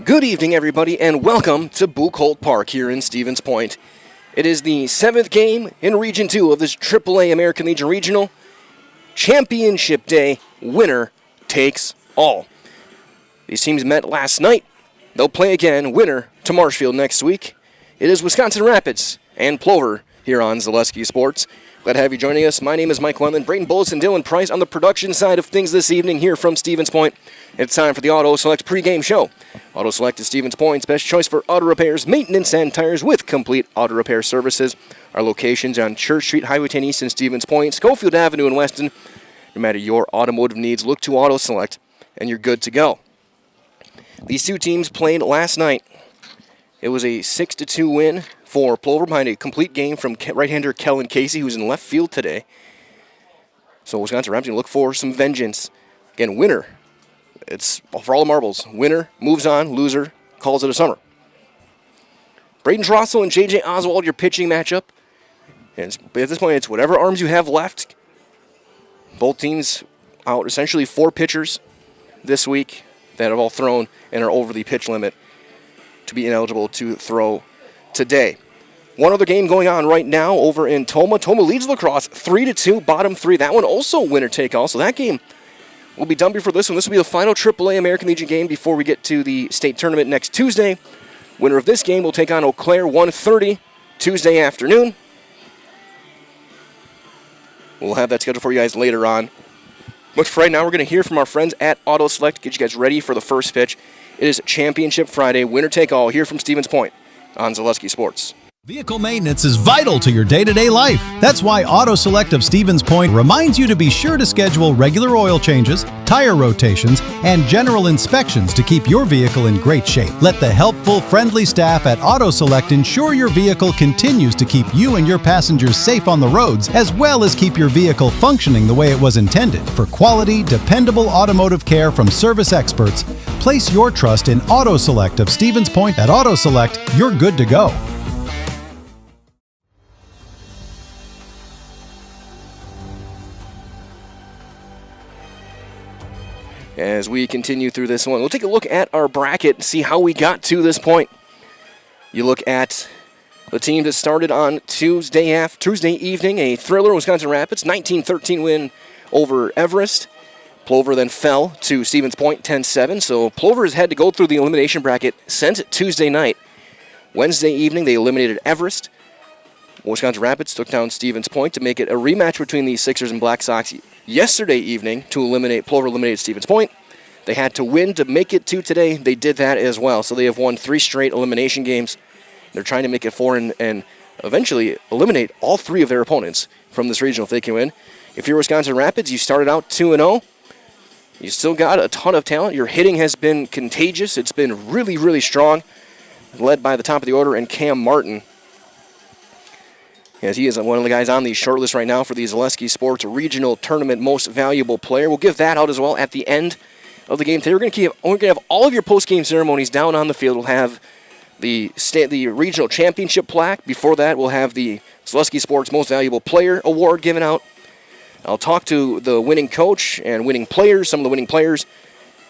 Good evening, everybody, and welcome to Buchholz Park here in Stevens Point. It is the 7th game in Region 2 of this AAA American Legion Regional. Championship Day, winner takes all. These teams met last night. They'll play again, winner to Marshfield next week. It is Wisconsin Rapids and Plover here on Zaleski Sports. Glad to have you joining us. My name is Mike Wendland. Brayden Bullis and Dylan Price on the production side of things this evening here from Stevens Point. It's time for the Auto Select pregame show. Auto Select is Stevens Point's best choice for auto repairs, maintenance, and tires with complete auto repair services. Our locations on Church Street, Highway 10 East in Stevens Point, Schofield Avenue in Weston. No matter your automotive needs, look to Auto Select, and you're good to go. These two teams played last night. It was a 6-2 win for Plover behind a complete game from right-hander Kellen Casey, who's in left field today. So Wisconsin Rapids going to look for some vengeance. Again, winner. It's for all the marbles. Winner moves on, loser calls it a summer. Braden Drossel and J.J. Oswald, your pitching matchup. And at this point, it's whatever arms you have left. Both teams out essentially 4 pitchers this week that have all thrown and are over the pitch limit to be ineligible to throw today. One other game going on right now over in Tomah. Tomah leads La Crosse 3-2, bottom 3. That one also winner take all. So that game will be done before this one. This will be the final AAA American Legion game before we get to the state tournament next Tuesday. Winner of this game will take on Eau Claire 1:30 Tuesday afternoon. We'll have that scheduled for you guys later on. But for right now, we're going to hear from our friends at Auto Select, get you guys ready for the first pitch. It is Championship Friday, winner take all here from Stevens Point on Zaleski Sports. Vehicle maintenance is vital to your day-to-day life. That's why Auto Select of Stevens Point reminds you to be sure to schedule regular oil changes, tire rotations, and general inspections to keep your vehicle in great shape. Let the helpful, friendly staff at Auto Select ensure your vehicle continues to keep you and your passengers safe on the roads, as well as keep your vehicle functioning the way it was intended. For quality, dependable automotive care from service experts, place your trust in Auto Select of Stevens Point. At Auto Select, you're good to go. As we continue through this one, we'll take a look at our bracket and see how we got to this point. You look at the team that started on Tuesday evening, a thriller, Wisconsin Rapids, 19-13 win over Everest. Plover then fell to Stevens Point 10-7, so Plover has had to go through the elimination bracket since Tuesday night. Wednesday evening, they eliminated Everest. Wisconsin Rapids took down Stevens Point to make it a rematch between the Sixers and Black Sox yesterday evening to eliminate Plover eliminated Stevens Point. They had to win to make it to today. They did that as well. So they have won 3 straight elimination games. They're trying to make it 4 and eventually eliminate all 3 of their opponents from this regional if they can win. If you're Wisconsin Rapids, you started out 2-0. You still got a ton of talent. Your hitting has been contagious. It's been really, really strong, led by the top of the order and Cam Martin, as he is one of the guys on the short list right now for the Zaleski Sports Regional Tournament Most Valuable Player. We'll give that out as well at the end of the game today. We're going to have all of your post-game ceremonies down on the field. We'll have the Regional Championship plaque. Before that, we'll have the Zaleski Sports Most Valuable Player Award given out. I'll talk to the winning coach and winning players, some of the winning players,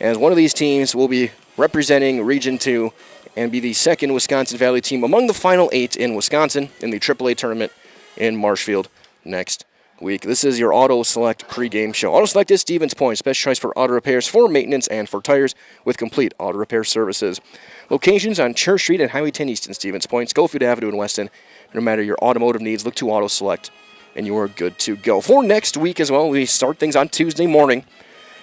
as one of these teams will be representing Region 2 and be the second Wisconsin Valley team among the final 8 in Wisconsin in the AAA tournament in Marshfield next week. This is your Auto Select pregame show. Auto Select is Stevens Point's best choice for auto repairs, for maintenance, and for tires with complete auto repair services. Locations on Church Street and Highway 10 East in Stevens Point, Schofield Avenue in Weston. No matter your automotive needs, look to Auto Select, and you are good to go. For next week as well, we start things on Tuesday morning.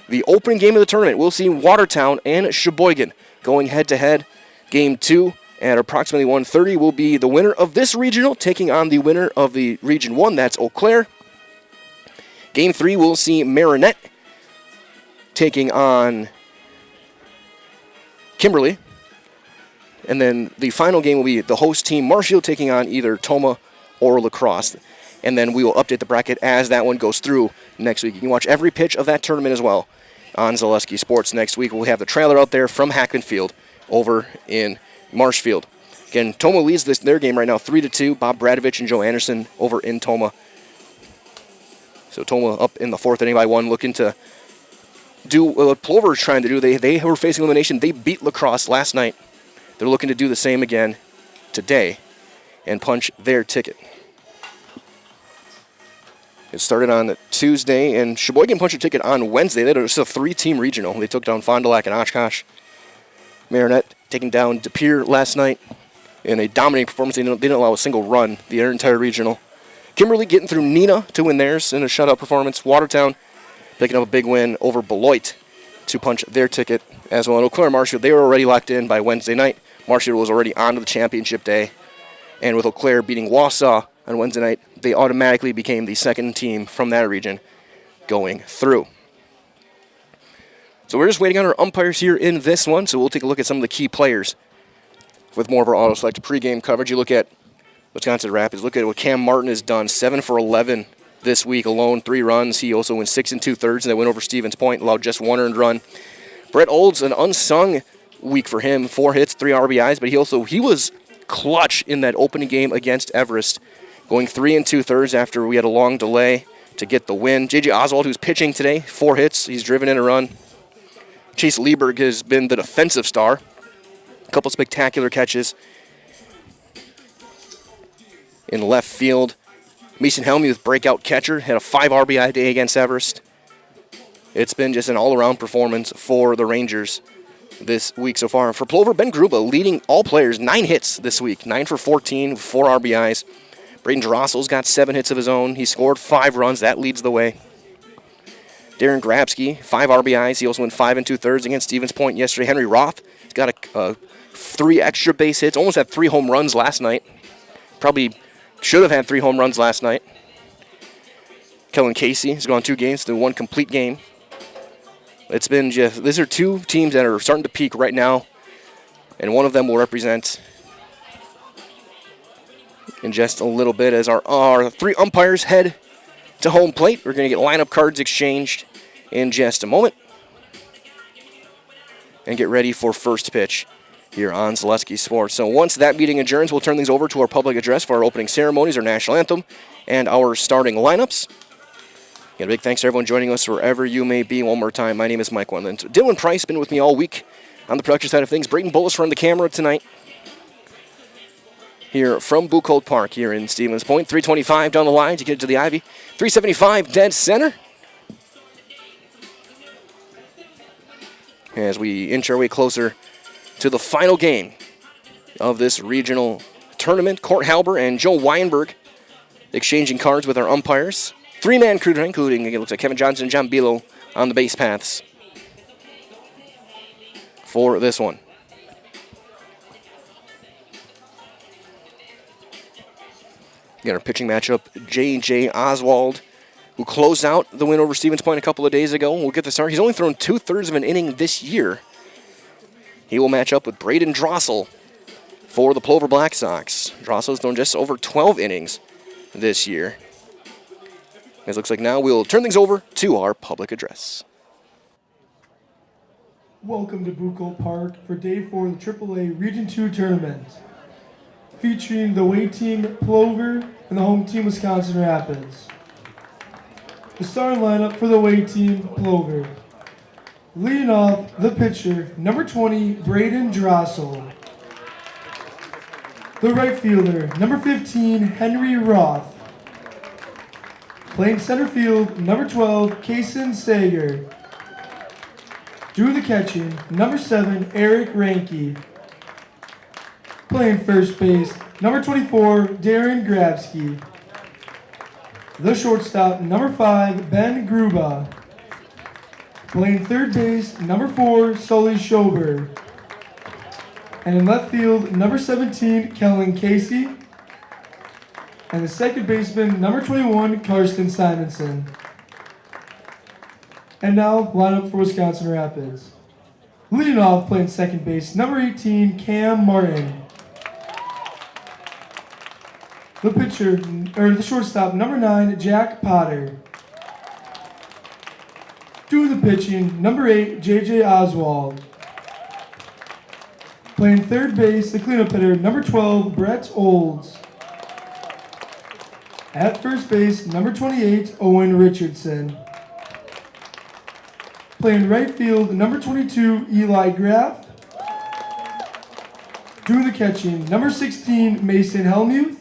The opening game of the tournament, we'll see Watertown and Sheboygan going head-to-head. Game 2 at approximately 1:30 will be the winner of this regional taking on the winner of the Region 1, that's Eau Claire. Game 3 we'll see Marinette taking on Kimberly. And then the final game will be the host team, Marshfield, taking on either Tomah or La Crosse. And then we will update the bracket as that one goes through next week. You can watch every pitch of that tournament as well on Zaleski Sports next week. We'll have the trailer out there from Hackman Field over in Marshfield. Again, Tomah leads their game right now 3-2. Bob Bradovich and Joe Anderson over in Tomah. So Tomah up in the 4th inning by 1, looking to do what Plover is trying to do. They were facing elimination. They beat La Crosse last night. They're looking to do the same again today and punch their ticket. It started on Tuesday, and Sheboygan punched a ticket on Wednesday. They had just a 3-team regional. They took down Fond du Lac and Oshkosh. Marinette taking down De Pere last night in a dominating performance. They didn't allow a single run the entire regional. Kimberly getting through Neenah to win theirs in a shutout performance. Watertown picking up a big win over Beloit to punch their ticket as well. And Eau Claire Marshfield, they were already locked in by Wednesday night. Marshfield was already on to the championship day. And with Eau Claire beating Wausau on Wednesday night, they automatically became the second team from that region going through. So we're just waiting on our umpires here in this one, so we'll take a look at some of the key players with more of our auto-select pregame coverage. You look at Wisconsin Rapids. Look at what Cam Martin has done. 7 for 11 this week alone, 3 runs. He also went 6 2/3 in that win over Stevens Point, allowed just 1 earned run. Brett Olds, an unsung week for him. 4 hits, 3 RBIs, but he was clutch in that opening game against Everest, going 3 2/3 after we had a long delay to get the win. J.J. Oswald, who's pitching today, 4 hits. He's driven in a run. Chase Lieberg has been the defensive star. A couple spectacular catches in left field. Mason Helmuth, breakout catcher, had a 5 RBI day against Everest. It's been just an all-around performance for the Rangers this week so far. For Plover, Ben Gruba leading all players, 9 hits this week, 9 for 14, 4 RBIs. Braden Drossel's got 7 hits of his own. He scored 5 runs. That leads the way. Darren Grabsky, 5 RBIs. He also went 5 2/3 against Stevens Point yesterday. Henry Roth has got 3 extra base hits. Almost had 3 home runs last night. Probably should have had 3 home runs last night. Kellen Casey has gone 2 games to 1 complete game. It's been just, these are 2 teams that are starting to peak right now, and one of them will represent in just a little bit as our 3 umpires head to home plate. We're going to get lineup cards exchanged in just a moment and get ready for first pitch here on Zaleski Sports. So once that meeting adjourns, we'll turn things over to our public address for our opening ceremonies, our national anthem, and our starting lineups. Again, a big thanks to everyone joining us wherever you may be. One more time, my name is Mike Wendland. Dylan Price been with me all week on the production side of things. Brayden Bullis run the camera tonight here from Buchholz Park here in Stevens Point. 325 down the line to get to the Ivy. 375 dead center. As we inch our way closer to the final game of this regional tournament, Court Halber and Joe Weinberg exchanging cards with our umpires. 3-man crew tonight, including, it looks like Kevin Johnson and John Bilo on the base paths for this one. Got our pitching matchup, J.J. Oswald, who closed out the win over Stevens Point a couple of days ago. We'll get the start. He's only thrown 2/3 of an inning this year. He will match up with Braden Drossel for the Plover Black Sox. Drossel's thrown just over 12 innings this year. It looks like now we'll turn things over to our public address. Welcome to Buchholz Park for Day 4 of the AAA Region 2 tournament, featuring the away team Plover and the home team Wisconsin Rapids. The starting lineup for the away team Plover. Leading off, the pitcher, number 20, Braden Drossel. The right fielder, number 15, Henry Roth. Playing center field, number 12, Kason Sager. Doing the catching, number 7, Eric Ranke. Playing first base, number 24, Darren Grabsky. The shortstop, number 5, Ben Gruba. Playing third base, number 4, Sully Schober. And in left field, number 17, Kellen Casey. And the second baseman, number 21, Karsten Simonson. And now, lineup for Wisconsin Rapids. Leading off, playing second base, number 18, Cam Martin. The shortstop, number 9, Jack Potter. Doing the pitching, number 8, J.J. Oswald. Playing third base, the cleanup hitter, number 12, Brett Olds. At first base, number 28, Owen Richardson. Playing right field, number 22, Eli Graff. Doing the catching, number 16, Mason Helmuth.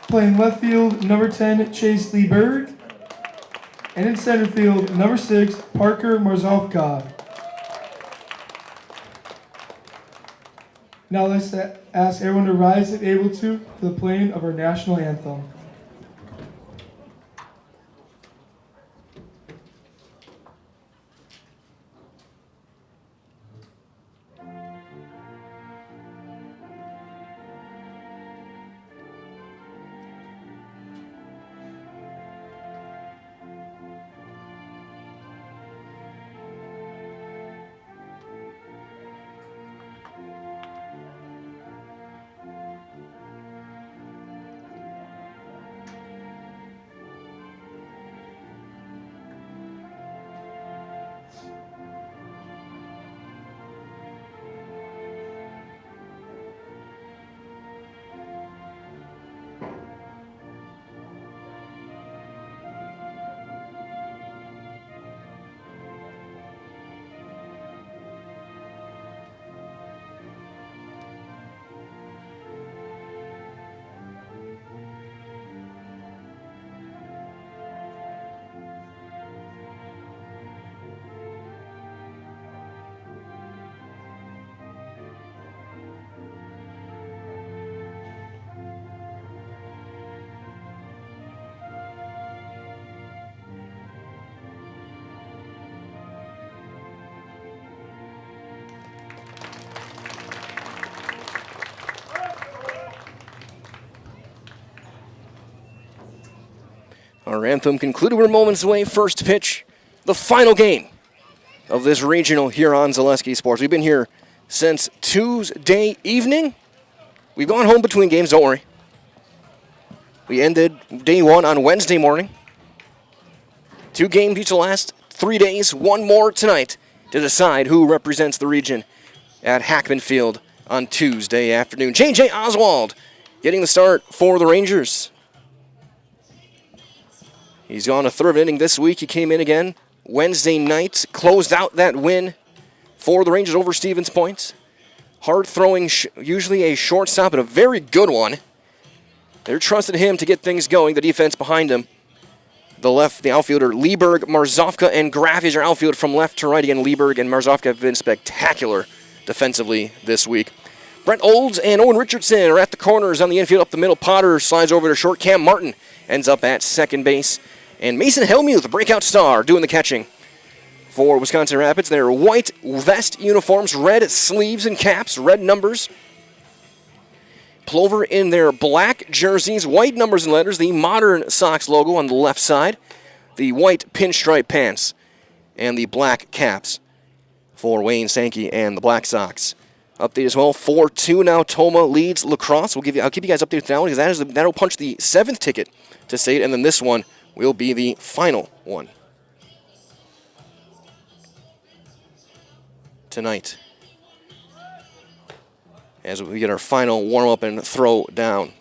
Playing left field, number 10, Chase Lee Berg. And in center field, number 6, Parker Marzovka. Now let's ask everyone to rise if able to for the playing of our national anthem. Our anthem concluded. We're moments away. First pitch, the final game of this regional here on Zaleski Sports. We've been here since Tuesday evening. We've gone home between games, don't worry. We ended day one on Wednesday morning. 2 games each the last 3 days. 1 more tonight to decide who represents the region at Hackman Field on Tuesday afternoon. J.J. Oswald getting the start for the Rangers. He's gone a third inning this week. He came in again Wednesday night, closed out that win for the Rangers over Stevens Point. Hard throwing, usually a shortstop, but a very good one. They're trusting him to get things going. The defense behind him. The outfielder, Lieberg, Marzovka, and Graff is your outfield from left to right. Again, Lieberg and Marzovka have been spectacular defensively this week. Brent Olds and Owen Richardson are at the corners on the infield. Up the middle, Potter slides over to short. Cam Martin ends up at second base. And Mason Helmuth, the breakout star, doing the catching for Wisconsin Rapids. Their white vest uniforms, red sleeves and caps, red numbers. Plover in their black jerseys, white numbers and letters, the Modern Sox logo on the left side, the white pinstripe pants, and the black caps for Wayne Sankey and the Black Sox. Update as well, 4-2 now. Toma leads lacrosse. I'll keep you guys updated now because that'll punch the 7th ticket to state, and then this one will be the final one tonight as we get our final warm-up and throw down.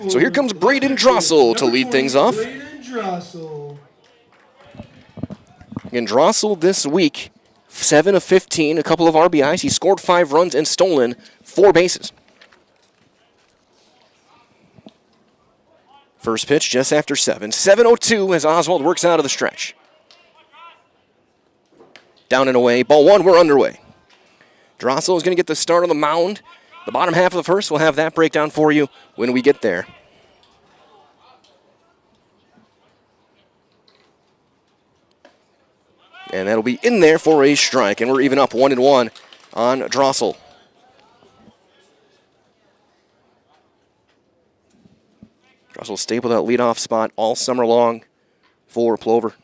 So here comes Braden Drossel to lead things off. Again, Drossel this week, 7 of 15, a couple of RBIs. He scored 5 runs and stolen 4 bases. First pitch just after 7. 7:02 as Oswald works out of the stretch. Down and away. Ball 1, we're underway. Drossel is going to get the start on the mound. The bottom half of the first, we'll have that breakdown for you when we get there. And that'll be in there for a strike. And we're even up 1-1 on Drossel. Drossel stapled that leadoff spot all summer long for Plover.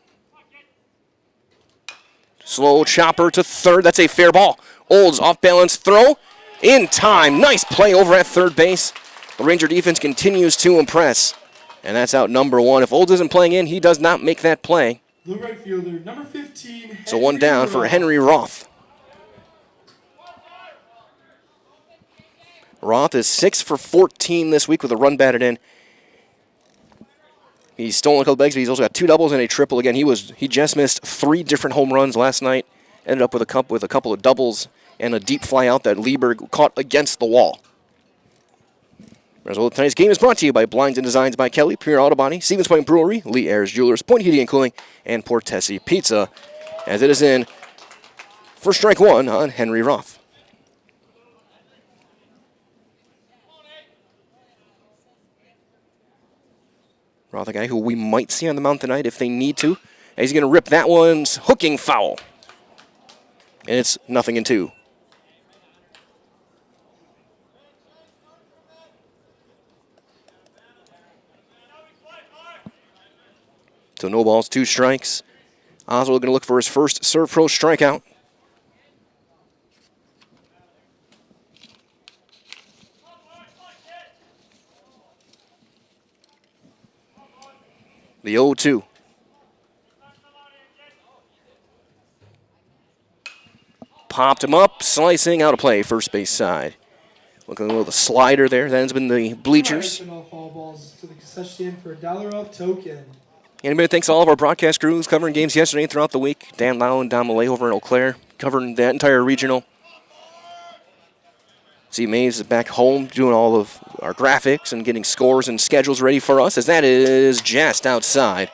Slow chopper to third. That's a fair ball. Olds off balance throw. In time. Nice play over at third base. The Ranger defense continues to impress. And that's out number 1. If Olds isn't playing in, he does not make that play. The right fielder, number 15. So 1 down for Henry Roth. Roth is 6 for 14 this week with a run batted in. He's stolen a couple bags, but he's also got 2 doubles and a triple. Again, he just missed 3 different home runs last night. Ended up with a couple of doubles and a deep fly out that Lieberg caught against the wall. As well, tonight's game is brought to you by Blinds and Designs by Kelly, Premier Auto Body, Stevens Point Brewery, Lee Ayers Jewelers, Point Heating and Cooling, and Portesi Pizza, as it is in for strike 1 on Henry Roth. Roth, a guy who we might see on the mound tonight if they need to. And he's going to rip that one's hooking foul. And it's 0-2. So no balls, 2 strikes. Oswald going to look for his first Serve Pro strikeout. The 0-2. Popped him up, slicing out of play, first base side. Looking a little the slider there. That has been the bleachers. All balls to the concession stand for a $1 off token. Anybody thanks all of our broadcast crews covering games yesterday and throughout the week. Dan Lau and Don Malay over in Eau Claire covering that entire regional. See Mays is back home doing all of our graphics and getting scores and schedules ready for us, as that is just outside.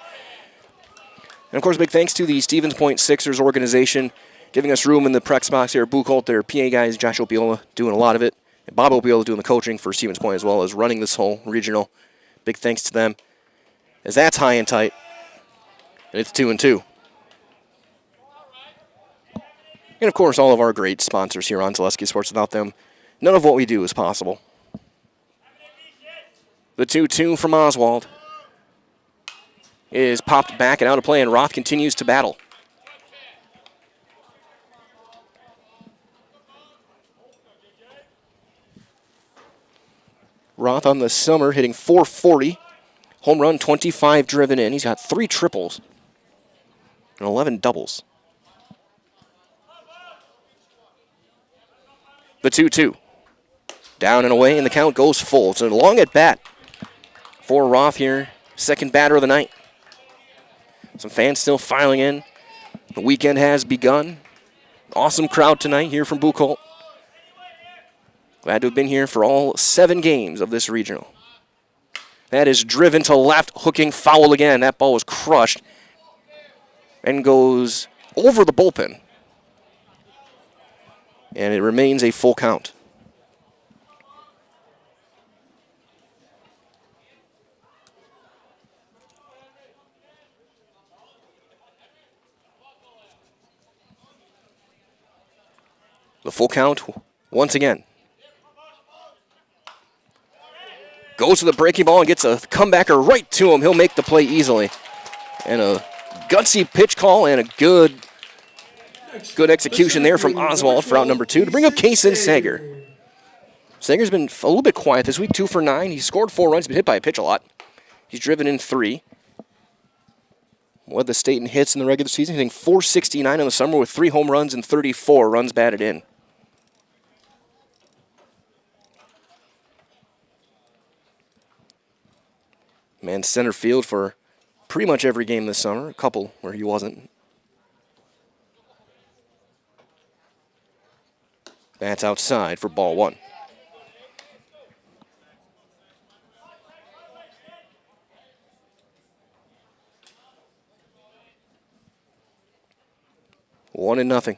And of course, big thanks to the Stevens Point Sixers organization giving us room in the press box here at Buchholz. Their PA guys, Josh Opiola, doing a lot of it. And Bob Opiola doing the coaching for Stevens Point as well as running this whole regional. Big thanks to them, as that's high and tight. And it's 2-2. And of course, all of our great sponsors here on Zaleski Sports. Without them, none of what we do is possible. The 2-2 from Oswald is popped back and out of play, and Roth continues to battle. Roth on the summer hitting .440. Home run, 25 driven in. He's got 3 triples and 11 doubles. The 2-2. Down and away, and the count goes full. It's a long at bat for Roth here. Second batter of the night. Some fans still filing in. The weekend has begun. Awesome crowd tonight here from Buchholz. Glad to have been here for all 7 games of this regional. That is driven to left, hooking foul again. That ball was crushed and goes over the bullpen. And it remains a full count. The full count once again. Goes to the breaking ball and gets a comebacker right to him. He'll make the play easily. And a gutsy pitch call and a good execution there from Oswald for out number 2 to bring up Kason Sager. Sager's been a little bit quiet this week, 2 for 9. He scored 4 runs, been hit by a pitch a lot. He's driven in 3. Led the state in hits in the regular season, hitting .469 in the summer with 3 home runs and 34 runs batted in. Man center field for pretty much every game this summer, a couple where he wasn't. That's outside for ball 1. One and nothing.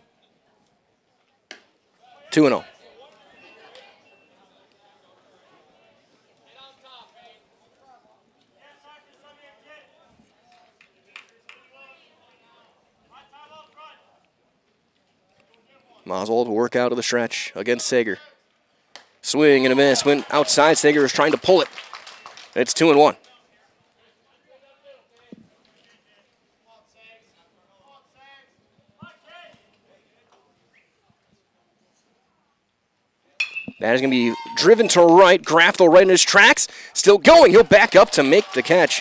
2-0. Oswald will work out of the stretch against Sager. Swing and a miss. Went outside. Sager is trying to pull it. It's 2-1. That is going to be driven to right. Grafthel right in his tracks. Still going. He'll back up to make the catch.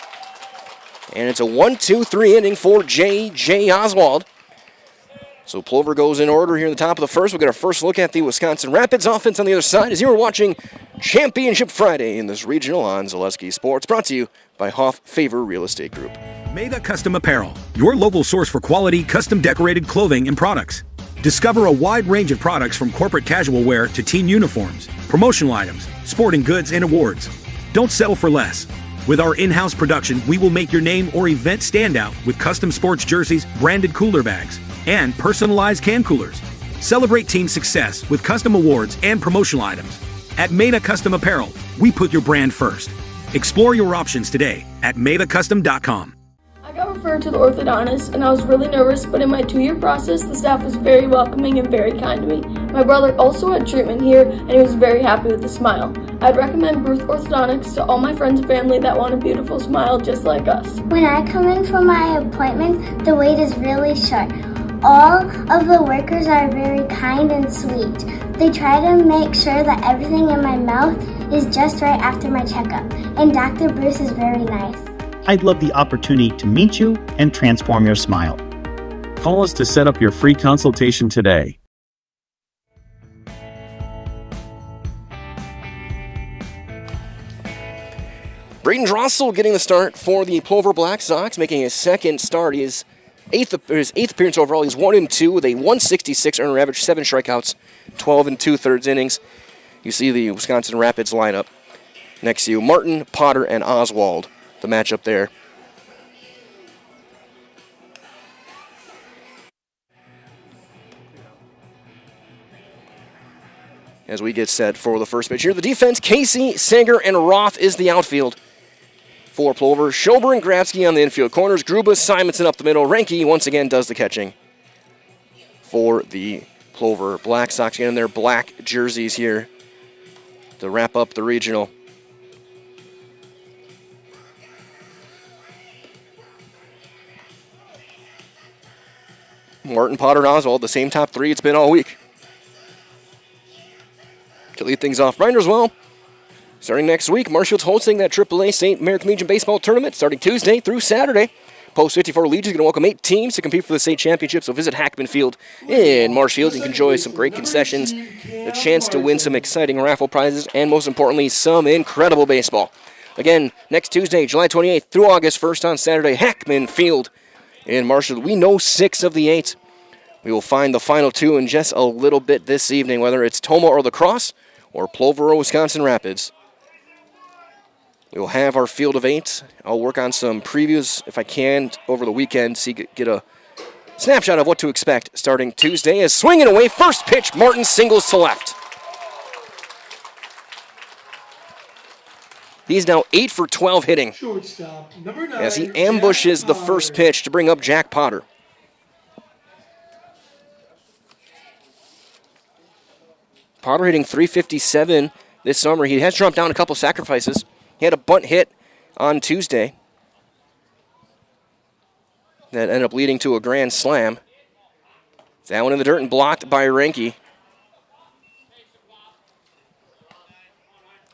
And it's a 1-2-3 inning for J.J. Oswald. So Plover goes in order here in the top of the first. We'll get our first look at the Wisconsin Rapids offense on the other side as you are watching Championship Friday in this regional on Zaleski Sports, brought to you by Hoff Favor Real Estate Group. Mega Custom Apparel, your local source for quality, custom decorated clothing and products. Discover a wide range of products from corporate casual wear to team uniforms, promotional items, sporting goods, and awards. Don't settle for less. With our in-house production, we will make your name or event stand out with custom sports jerseys, branded cooler bags, and personalized can coolers. Celebrate team success with custom awards and promotional items. At Meta Custom Apparel, we put your brand first. Explore your options today at metacustom.com. I got referred to the orthodontist and I was really nervous, but in my 2-year process, the staff was very welcoming and very kind to me. My brother also had treatment here and he was very happy with the smile. I'd recommend Bruce Orthodontics to all my friends and family that want a beautiful smile just like us. When I come in for my appointments, the wait is really short. All of the workers are very kind and sweet. They try to make sure that everything in my mouth is just right after my checkup, and Dr. Bruce is very nice. I'd love the opportunity to meet you and transform your smile. Call us to set up your free consultation today. Braden Drossel getting the start for the Plover Black Sox, making his second start. His eighth appearance overall. He's 1-2 with a 166 earner average, 7 strikeouts, 12 2/3 innings. You see the Wisconsin Rapids lineup next to you. Martin, Potter, and Oswald, the matchup there. As we get set for the first pitch here, the defense, Casey, Sager, and Roth is the outfield for Plover. Schober and Grabsky on the infield corners. Gruba, Simonson up the middle. Ranke once again does the catching for the Plover Black Sox. Getting their black jerseys here to wrap up the regional. Martin, Potter, and Oswald, the same top 3 it's been all week. To lead things off, reminder as well, starting next week, Marshfield's hosting that AAA St. American Legion Baseball Tournament starting Tuesday through Saturday. Post 54 Legion is going to welcome 8 teams to compete for the state championship, so visit Hackman Field in Marshfield. You can enjoy some great concessions, a chance to win some exciting raffle prizes, and most importantly, some incredible baseball. Again, next Tuesday, July 28th through August 1st on Saturday, Hackman Field in Marshfield. We know 6 of the 8. We will find the final 2 in just a little bit this evening, whether it's Toma or La Crosse or Plover or Wisconsin Rapids. We will have our field of 8. I'll work on some previews if I can over the weekend, get a snapshot of what to expect starting Tuesday. As swinging away, first pitch, Martin singles to left. He's now 8 for 12 hitting Shortstop, number 9, as he ambushes Jack the first Potter. pitch to bring up Jack Potter. Potter hitting .357 this summer. He has jumped down a couple sacrifices. He had a bunt hit on Tuesday that ended up leading to a grand slam. That one in the dirt and blocked by Ranke.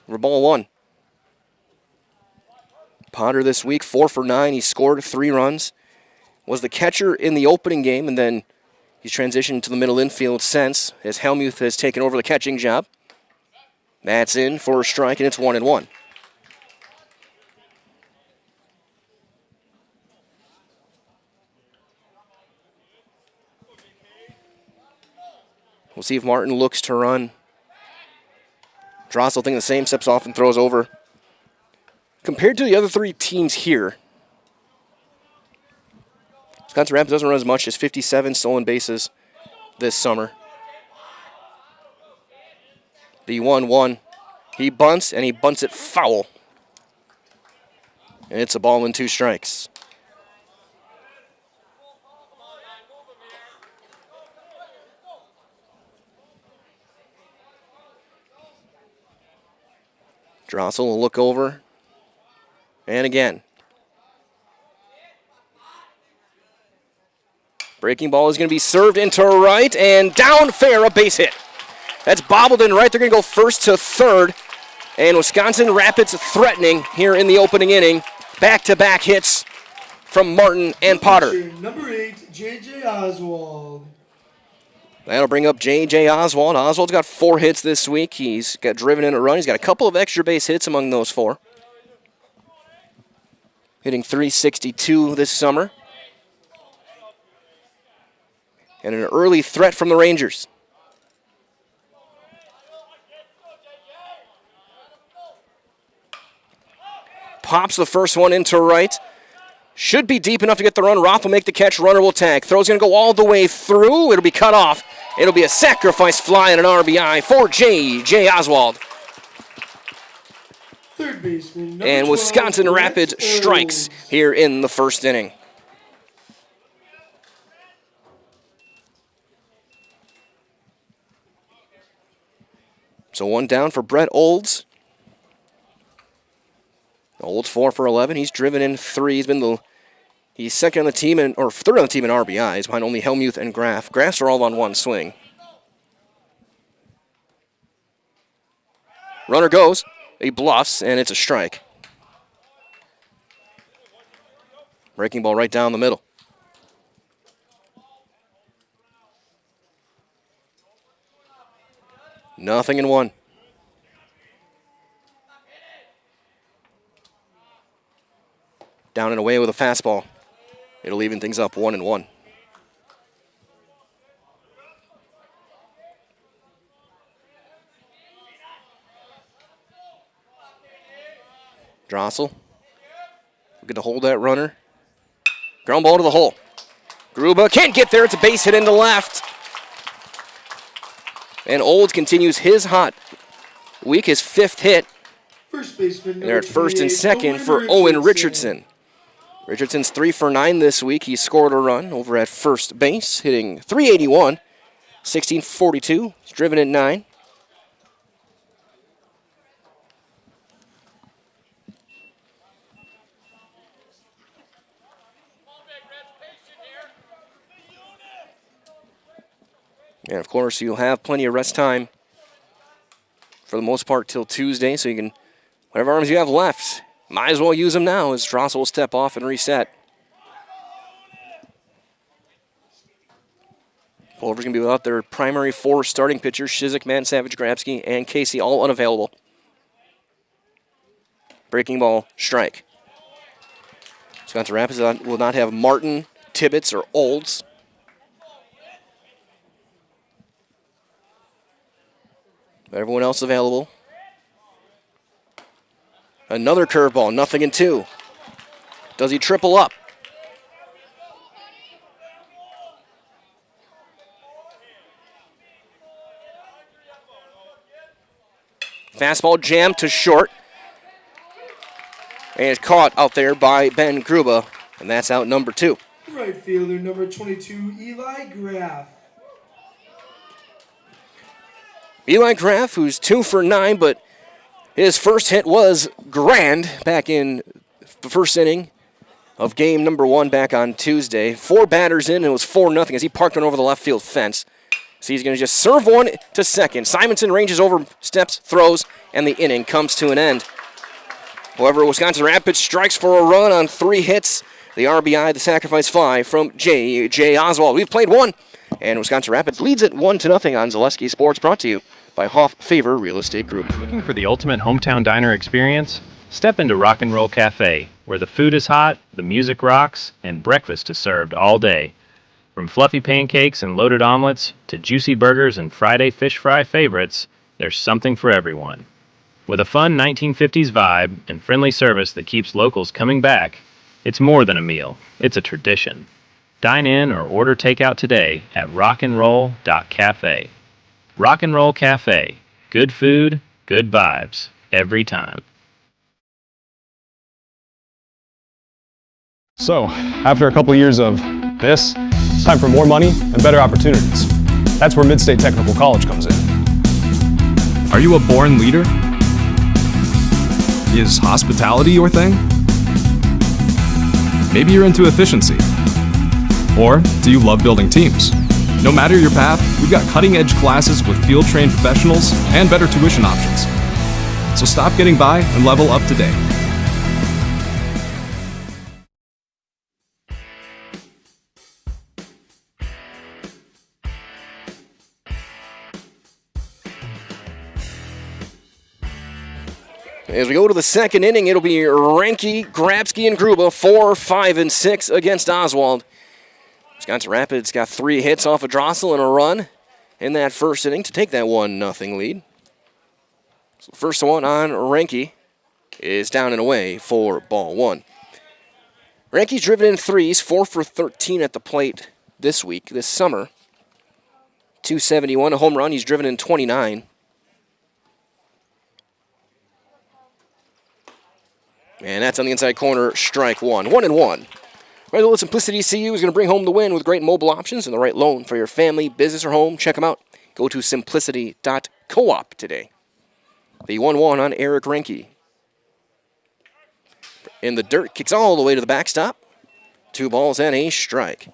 For ball 1. Potter this week, 4 for 9. He scored 3 runs. Was the catcher in the opening game, and then he's transitioned to the middle infield since, as Helmuth has taken over the catching job. That's in for a strike, and it's 1-1. We'll see if Martin looks to run. Drossel thinking the same, steps off and throws over. Compared to the other 3 teams here, Wisconsin Rapids doesn't run as much as 57 stolen bases this summer. The 1-1. He bunts, and he bunts it foul. And it's a ball and 2 strikes. Drossel will look over. And again. Breaking ball is going to be served into right, and down fair, a base hit. That's bobbled in right. They're going to go first to third. And Wisconsin Rapids threatening here in the opening inning. Back-to-back hits from Martin and Potter. Number 8, J.J. Oswald. That'll bring up J.J. Oswald. Oswald's got 4 hits this week. He's got driven in a run. He's got a couple of extra base hits among those 4. Hitting .362 this summer. And an early threat from the Rangers. Pops the first one into right. Should be deep enough to get the run. Roth will make the catch. Runner will tag. Throw's going to go all the way through. It'll be cut off. It'll be a sacrifice fly and an RBI for J.J. Oswald. Third baseman, number And 12, Wisconsin Rapids Brett strikes Olds. here in the first inning. So 1 down for Brett Olds. Olds 4 for 11. He's driven in 3. He's second on the team or third on the team in RBIs behind only Helmuth and Graff. Graffs are all on 1 swing. Runner goes. He bluffs, and it's a strike. Breaking ball right down the middle. Nothing in 1. Down and away with a fastball. It'll even things up 1-1. Drossel looking to hold that runner. Ground ball to the hole. Gruba can't get there. It's a base hit into left. And Olds continues his hot week, his 5th hit. First baseman, And they're at number first and 28, second for Owen Richardson. Richardson's 3 for 9 this week. He scored a run over at first base, hitting .381, 16-42. He's driven in 9. And of course, you'll have plenty of rest time for the most part till Tuesday, so you can, whatever arms you have left, might as well use them now as Drossel will step off and reset. Plover's going to be without their primary 4 starting pitchers, Shizik, Man, Savage, Grabsky, and Casey, all unavailable. Breaking ball, strike. Wisconsin Rapids will not have Martin, Tibbetts, or Olds. Everyone else available. Another curveball, nothing in 2. Does he triple up? Fastball jammed to short. And it's caught out there by Ben Gruba, and that's out number 2. Right fielder, number 22, Eli Graff. Eli Graff, who's 2 for 9, but his first hit was grand back in the first inning of game number 1 back on Tuesday. 4 batters in, and it was 4-0 as he parked one over the left field fence. So he's going to just serve one to second. Simonson ranges over, steps, throws, and the inning comes to an end. However, Wisconsin Rapids strikes for a run on 3 hits. The RBI, the sacrifice fly from J.J. Oswald. We've played 1, and Wisconsin Rapids leads it 1-0 on Zaleski Sports, brought to you by Hoff Favor Real Estate Group. Looking for the ultimate hometown diner experience? Step into Rock and Roll Cafe, where the food is hot, the music rocks, and breakfast is served all day. From fluffy pancakes and loaded omelets to juicy burgers and Friday fish fry favorites, there's something for everyone. With a fun 1950s vibe and friendly service that keeps locals coming back, it's more than a meal, it's a tradition. Dine in or order takeout today at rockandroll.cafe. Rock and Roll Cafe. Good food, good vibes, every time. So, after a couple years of this, it's time for more money and better opportunities. That's where Mid-State Technical College comes in. Are you a born leader? Is hospitality your thing? Maybe you're into efficiency. Or do you love building teams? No matter your path, we've got cutting-edge classes with field-trained professionals and better tuition options. So stop getting by and level up today. As we go to the second inning, it'll be Ranke, Grabsky, and Gruba, 4, 5, and 6 against Oswald. Wisconsin Rapids got 3 hits off of Drossel and a run in that first inning to take that 1-0 lead. So the first one on Ranke is down and away for ball 1. Ranke's driven in 3s, 4 for 13 at the plate this summer. 271, a home run. He's driven in 29. And that's on the inside corner, strike 1. 1-1. Right, Simplicity CU is going to bring home the win with great mobile options and the right loan for your family, business, or home. Check them out. Go to simplicity.coop today. The 1-1 on Eric Ranke. In the dirt, kicks all the way to the backstop. 2 balls and a strike.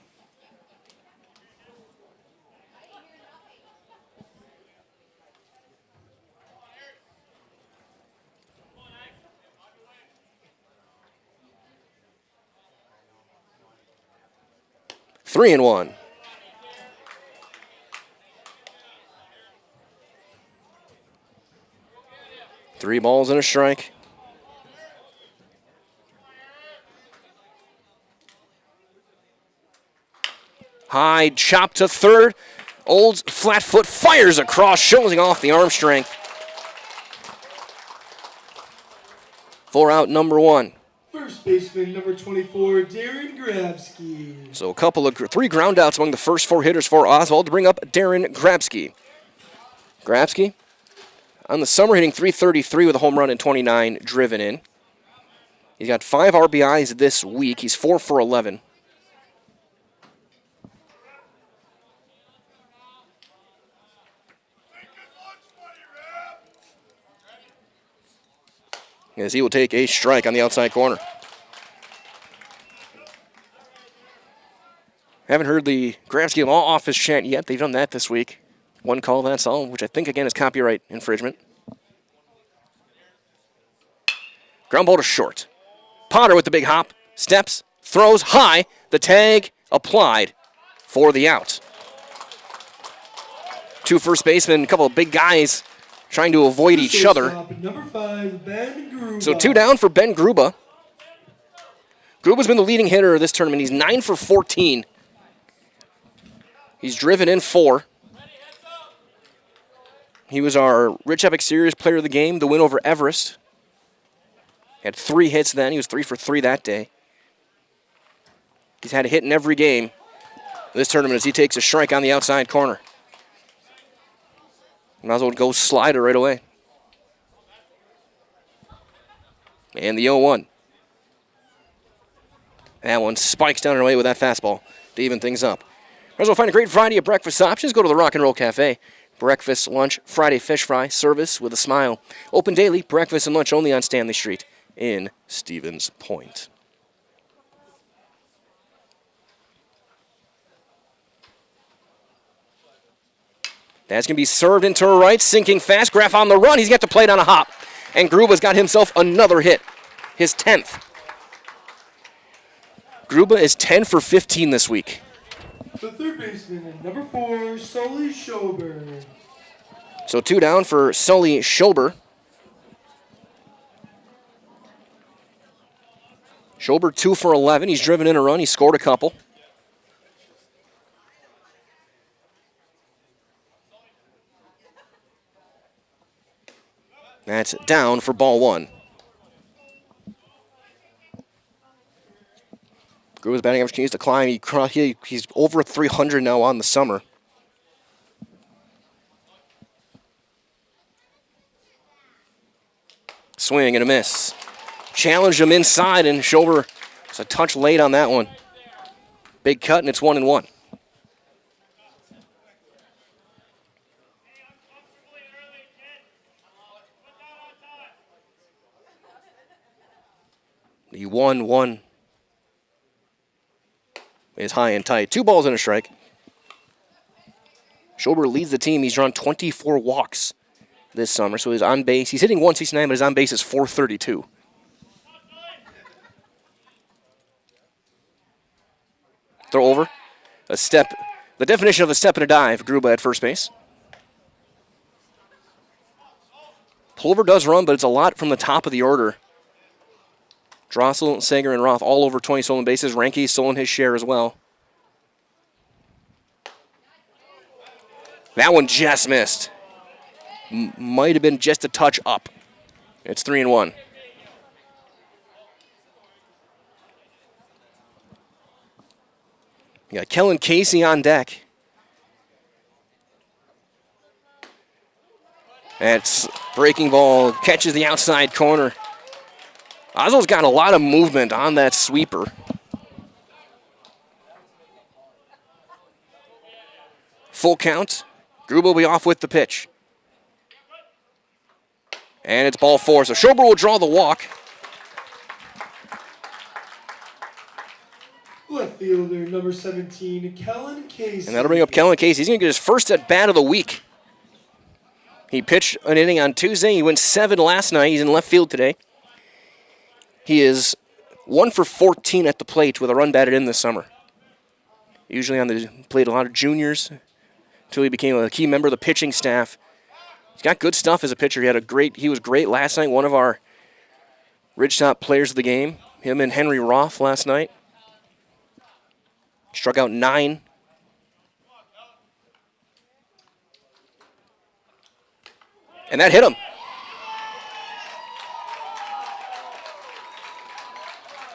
Three and 1. Three balls and a strike. High chop to third. Olds flat foot fires across, showing off the arm strength. 4 out, number 1. First baseman, number 24, Darren Grabsky. So 3 ground outs among the first 4 hitters for Oswald to bring up Darren Grabsky. Grabsky on the summer hitting .333 with a home run and 29 driven in. He's got 5 RBIs this week. He's 4 for 11. As he will take a strike on the outside corner. Haven't heard the Grabsky Law Office chant yet. They've done that this week. 1 call, that's all, which I think, again, is copyright infringement. Ground ball to short. Potter with the big hop. Steps, throws high. The tag applied for the out. 2 first basemen, a couple of big guys trying to avoid each other. Number 5, Ben Gruba. So 2 down for Ben Gruba. Gruba's been the leading hitter of this tournament. He's 9 for 14. He's driven in 4. He was our Rich Epic Series Player of the Game, the win over Everest. Had 3 hits then. He was 3 for 3 that day. He's had a hit in every game this tournament as he takes a strike on the outside corner. Might as well go slider right away. And the 0-1. That one spikes down and away with that fastball to even things up. Might as well find a great variety of breakfast options. Go to the Rock and Roll Cafe. Breakfast, lunch, Friday fish fry, service with a smile. Open daily, breakfast and lunch only on Stanley Street in Stevens Point. That's going to be served into right, sinking fast. Graff on the run. He's got to play it on a hop. And Gruba's got himself another hit, his 10th. Gruba is 10 for 15 this week. The third baseman, number 4, Sully Schober. So 2 down for Sully Schober. Schober 2 for 11. He's driven in a run. He scored a couple. That's down for ball 1. Gruba's batting average continues to climb. He's over 300 now on the summer. Swing and a miss. Challenged him inside, and Schober was a touch late on that one. Big cut, and it's 1-1. The 1-1 is high and tight. 2 balls and a strike. Schober leads the team. He's drawn 24 walks this summer, so his on base, he's hitting 169, but his on base is 432. Throw over. A step. The definition of a step and a dive. Gruba at first base. Plover does run, but it's a lot from the top of the order. Drossel, Sager, and Roth all over 20 stolen bases. Ranke's stolen his share as well. That one just missed. Might have been just a touch up. It's 3-1. You got Kellen Casey on deck. That's breaking ball, catches the outside corner. Oswald's got a lot of movement on that sweeper. Full count. Gruber will be off with the pitch. And it's ball 4, so Schober will draw the walk. Left fielder, number 17, Kellen Casey. And that'll bring up Kellen Casey. He's going to get his first at bat of the week. He pitched an inning on Tuesday. He went 7 last night. He's in left field today. He is 1 for 14 at the plate with a run batted in this summer. Usually played a lot of juniors until he became a key member of the pitching staff. He's got good stuff as a pitcher. He was great last night. One of our Ridgetop players of the game. Him and Henry Roth last night. Struck out 9. And that hit him.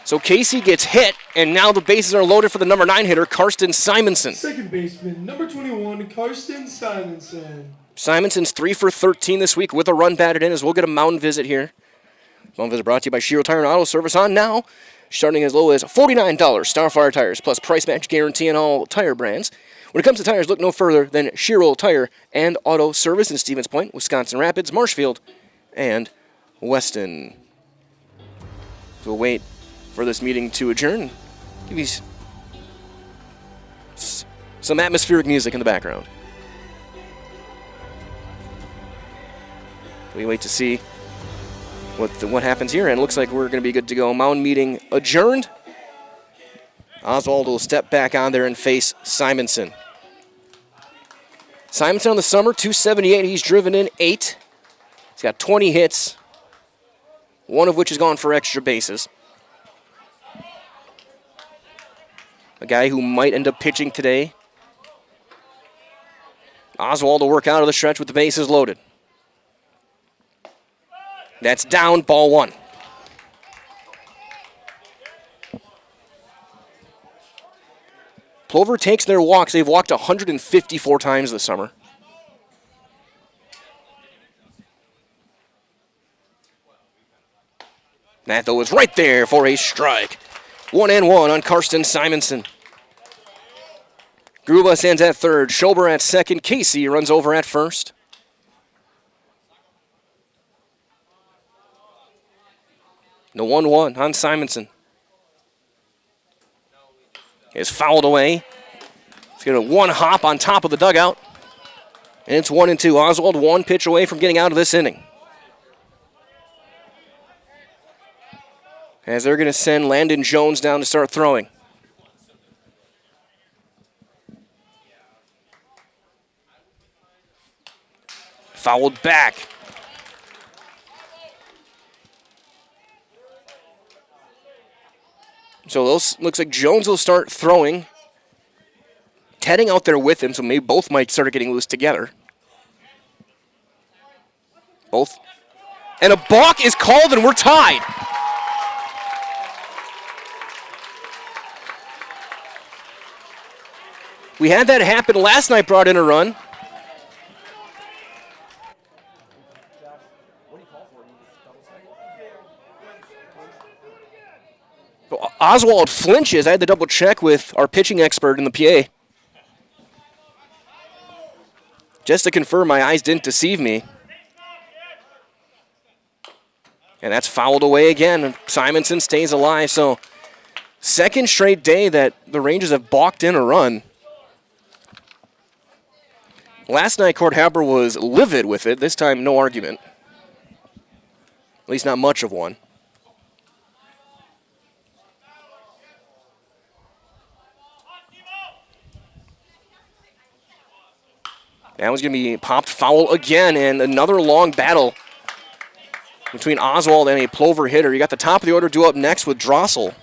So Casey gets hit, and now the bases are loaded for the number 9 hitter, Karsten Simonson. Second baseman, number 21, Karsten Simonson. Simonson's 3 for 13 this week with a run batted in, as we'll get a mound visit here. Mound visit brought to you by Shiro Tire and Auto Service on now. Starting as low as $49, Starfire tires, plus price match guarantee on all tire brands. When it comes to tires, look no further than Shiro Tire and Auto Service in Stevens Point, Wisconsin Rapids, Marshfield, and Weston. So we'll wait for this meeting to adjourn. Give you some atmospheric music in the background. We wait to see what happens here, and it looks like we're going to be good to go. Mound meeting adjourned. Oswald will step back on there and face Simonson. Simonson on the summer, 278. He's driven in 8. He's got 20 hits, one of which has gone for extra bases. A guy who might end up pitching today. Oswald will work out of the stretch with the bases loaded. That's down, ball 1. Plover takes their walks. They've walked 154 times this summer. That, though, is right there for a strike. 1-1 on Karsten Simonson. Gruba stands at third. Schober at second. Casey runs over at first. The 1-1 on Simonson. Is fouled away. He's got a one hop on top of the dugout. And it's 1-2. Oswald 1 pitch away from getting out of this inning. As they're going to send Landon Jones down to start throwing. Fouled back. So those looks like Jones will start throwing. Heading out there with him, so maybe both might start getting loose together. Both. And a balk is called, and we're tied. We had that happen last night, brought in a run. Oswald flinches. I had to double check with our pitching expert in the PA. Just to confirm my eyes didn't deceive me. And that's fouled away again. Simonson stays alive. So second straight day that the Rangers have balked in a run. Last night, Cord Haber was livid with it. This time, no argument. At least not much of one. That was going to be popped foul again, and another long battle between Oswald and a Plover hitter. You got the top of the order due up next with Drossel.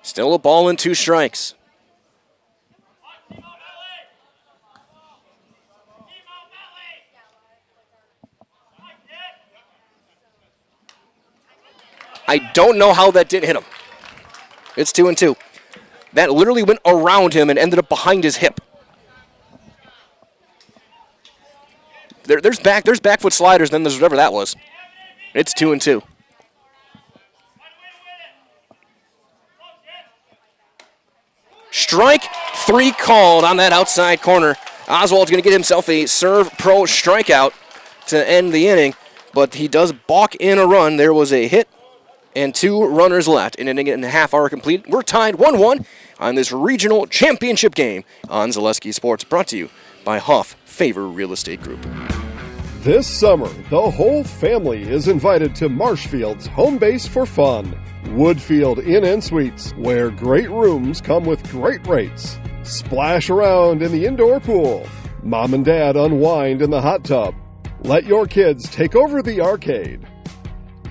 Still a ball and 2 strikes. I don't know how that didn't hit him. It's 2-2. That literally went around him and ended up behind his hip. There's back foot sliders, then there's whatever that was. It's 2-2. Strike 3 called on that outside corner. Oswald's going to get himself a serve pro strikeout to end the inning, but he does balk in a run. There was a hit and 2 runners left. An inning and a half hour complete. We're tied 1-1 on this regional championship game on Zaleski Sports, brought to you by Huff Favor Real Estate Group. This summer, the whole family is invited to Marshfield's home base for fun. Woodfield Inn & Suites, where great rooms come with great rates. Splash around in the indoor pool. Mom and Dad unwind in the hot tub. Let your kids take over the arcade.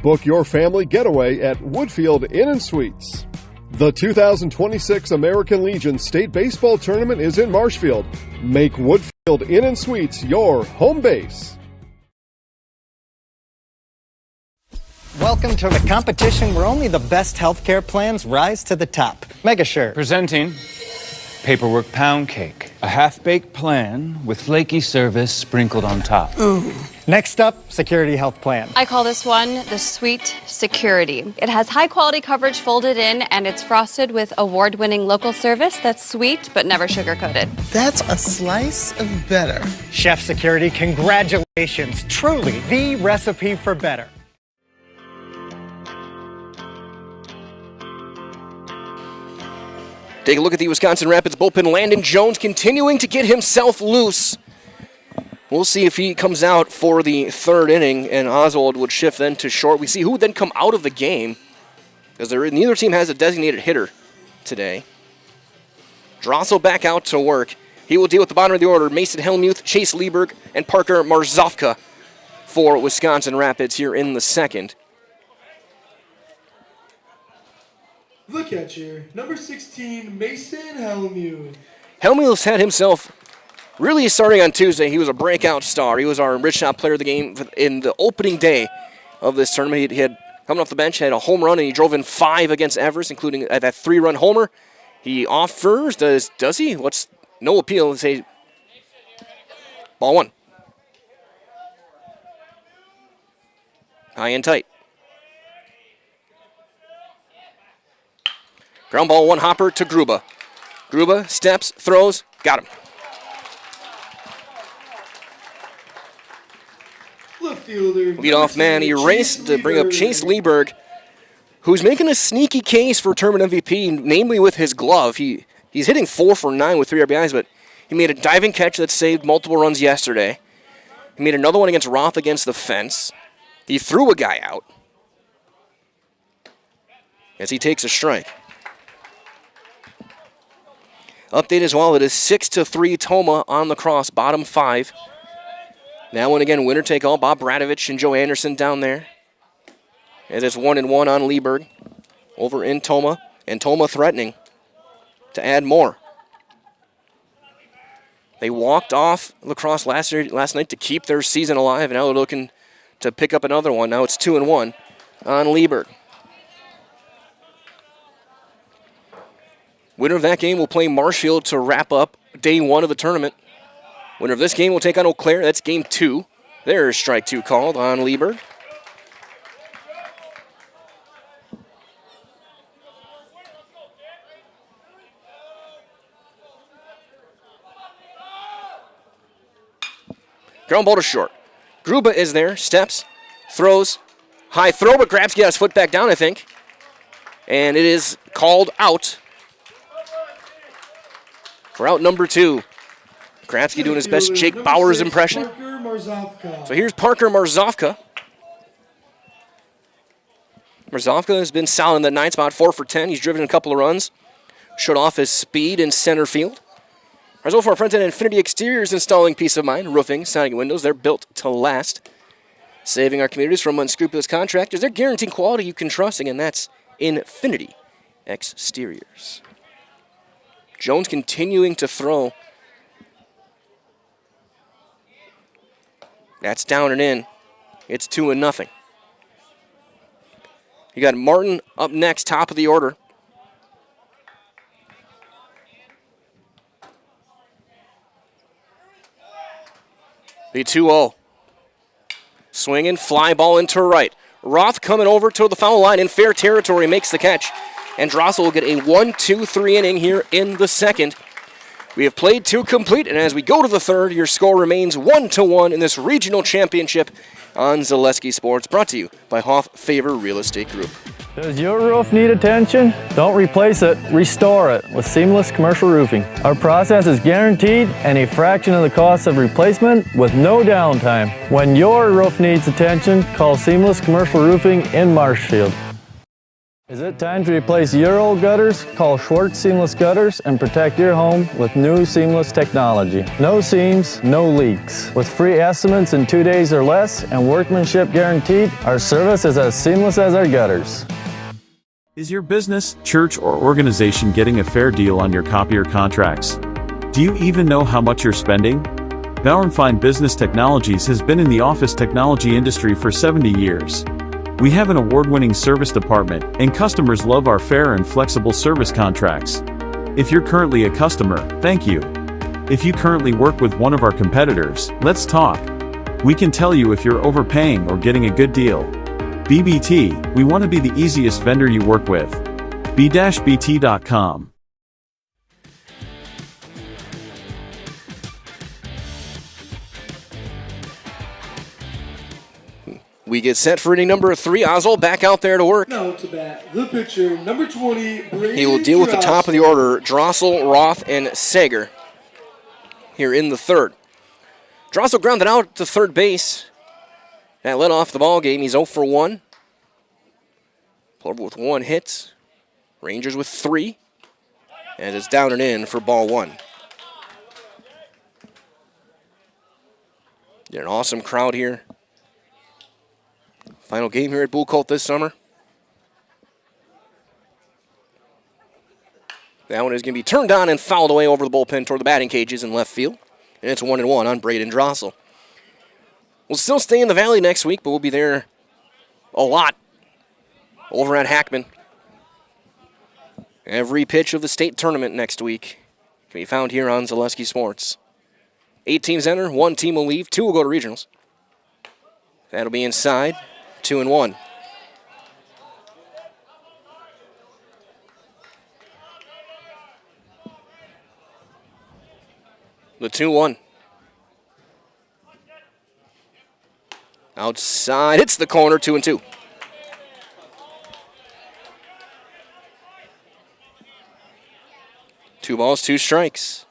Book your family getaway at Woodfield Inn & Suites. The 2026 American Legion State Baseball Tournament is in Marshfield. Make Woodfield Inn & Suites your home base. Welcome to the competition where only the best healthcare plans rise to the top. Megasure. Presenting Paperwork Pound Cake, a half-baked plan with flaky service sprinkled on top. Ooh. Next up, Security Health Plan. I call this one the Sweet Security. It has high-quality coverage folded in, and it's frosted with award-winning local service that's sweet but never sugar-coated. That's a slice of better. Chef Security, congratulations. Truly the recipe for better. Take a look at the Wisconsin Rapids bullpen. Landon Jones continuing to get himself loose. We'll see if he comes out for the 3rd inning, and Oswald would shift then to short. We see who would then come out of the game, because neither team has a designated hitter today. Drossel back out to work. He will deal with the bottom of the order. Mason Helmuth, Chase Lieberg, and Parker Marzovka for Wisconsin Rapids here in the 2nd. The catcher, number 16, Mason Helmuth. Helmuth's had himself really starting on Tuesday. He was a breakout star. He was our Rich Shot Player of the Game in the opening day of this tournament. He had, coming off the bench, had a home run, and he drove in 5 against Everest, including that 3-run homer. He offers, does he? What's no appeal? Let's say ball 1. High and tight. Ground ball 1 hopper to Gruba. Gruba steps, throws, got him. Left fielder. Leadoff man erased to bring up Chase Lieberg, who's making a sneaky case for tournament MVP, namely with his glove. He's hitting 4 for 9 with 3 RBIs, but he made a diving catch that saved multiple runs yesterday. He made another one against Roth against the fence. He threw a guy out as he takes a strike. Update as well, it is 6-3 Toma on the cross, bottom 5. Now and again, winner take all, Bob Bradovich and Joe Anderson down there. As it's 1-1 on Lieberg over in Toma, and Toma threatening to add more. They walked off lacrosse last night to keep their season alive, and now they're looking to pick up another one. Now it's 2-1 on Lieberg. Winner of that game will play Marshfield to wrap up day 1 of the tournament. Winner of this game will take on Eau Claire. That's game 2. There's strike 2 called on Lieberg. Ground ball to short. Gruba is there, steps, throws, high throw, but Grabsky got his foot back down, I think. And it is called out. For out number 2. Grabsky doing his best Jake Bowers impression. So here's Parker Marzovka. Marzovka has been solid in that 9 spot, 4 for 10. He's driven a couple of runs. Showed off his speed in center field. Our for our friends at Infinity Exteriors, installing peace of mind, roofing, siding, and windows. They're built to last. Saving our communities from unscrupulous contractors. They're guaranteeing quality you can trust. Again, that's Infinity Exteriors. Jones continuing to throw. That's down and in. It's 2-0. You got Martin up next, top of the order. The 2-0. Swinging, fly ball into right. Roth coming over to the foul line in fair territory, makes the catch. And Drossel will get a 1-2-3 inning here in the second. We have played two complete, and as we go to the third, your score remains 1-1 in this regional championship on Zaleski Sports, brought to you by Hoff Favor Real Estate Group. Does your roof need attention? Don't replace it, restore it with Seamless Commercial Roofing. Our process is guaranteed and a fraction of the cost of replacement with no downtime. When your roof needs attention, call Seamless Commercial Roofing in Marshfield. Is it time to replace your old gutters? Call Schwartz Seamless Gutters and protect your home with new seamless technology. No seams, no leaks. With free estimates in 2 days or less and workmanship guaranteed, our service is as seamless as our gutters. Is your business, church, or organization getting a fair deal on your copier contracts? Do you even know how much you're spending? Bauer & Fine Business Technologies has been in the office technology industry for 70 years. We have an award-winning service department, and customers love our fair and flexible service contracts. If you're currently a customer, thank you. If you currently work with one of our competitors, let's talk. We can tell you if you're overpaying or getting a good deal. BBT, we want to be the easiest vendor you work with. b-bt.com. We get set for inning number 3. Oswald back out there to work. Now to bat, the pitcher, number 20, Brady He will deal with the top of the order, Drossel, Roth, and Sager here in the third. Drossel grounded out to third base. That led off the ball game. He's 0 for 1. Plover with 1 hit. Rangers with 3. And it's down and in for ball 1. An awesome crowd here. Final game here at Bull Colt this summer. That one is going to be turned on and fouled away over the bullpen toward the batting cages in left field. And it's 1-1 on Braden Drossel. We'll still stay in the Valley next week, but we'll be there a lot over at Hackman. Every pitch of the state tournament next week can be found here on Zaleski Sports. 8 teams enter, 1 team will leave, 2 will go to regionals. That'll be inside, 2-1. The 2-1. Outside, hits the corner, 2-2. Two balls, 2 strikes.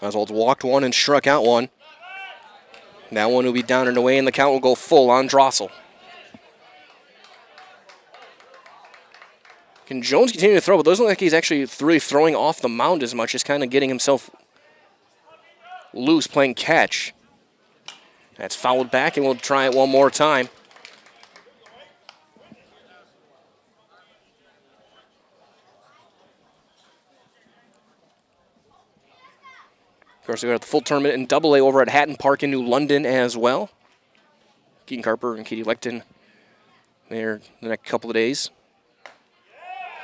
Oswald's walked 1 and struck out 1. That one will be down and away, and the count will go full on Drossel. Can Jones continue to throw? But it doesn't look like he's actually really throwing off the mound as much, just kind of getting himself loose, playing catch. That's fouled back, and we'll try it one more time. Of course, we've got the full tournament in AA over at Hatton Park in New London as well. Keaton Carper and Katie Lecton there the next couple of days.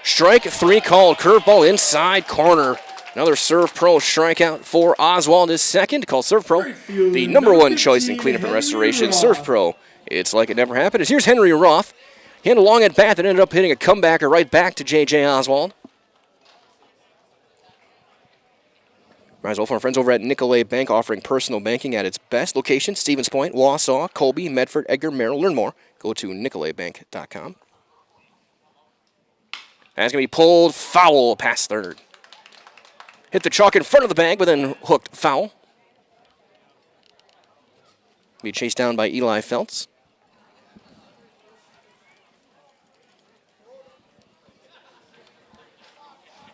Strike 3 called. Curveball inside corner. Another Serve Pro strikeout for Oswald, his second. Called Serve Pro, the number 1 choice in cleanup and restoration. Serve Pro, it's like it never happened. Here's Henry Roth. He had a long at bat that ended up hitting a comebacker right back to J.J. Oswald. Rise from our friends over at Nicolay Bank, offering personal banking at its best location. Stevens Point, Wausau, Colby, Medford, Edgar, Merrill. Learn more. Go to nicolaybank.com. That's going to be pulled foul past third. Hit the chalk in front of the bag, but then hooked foul. Be chased down by Eli Feltz.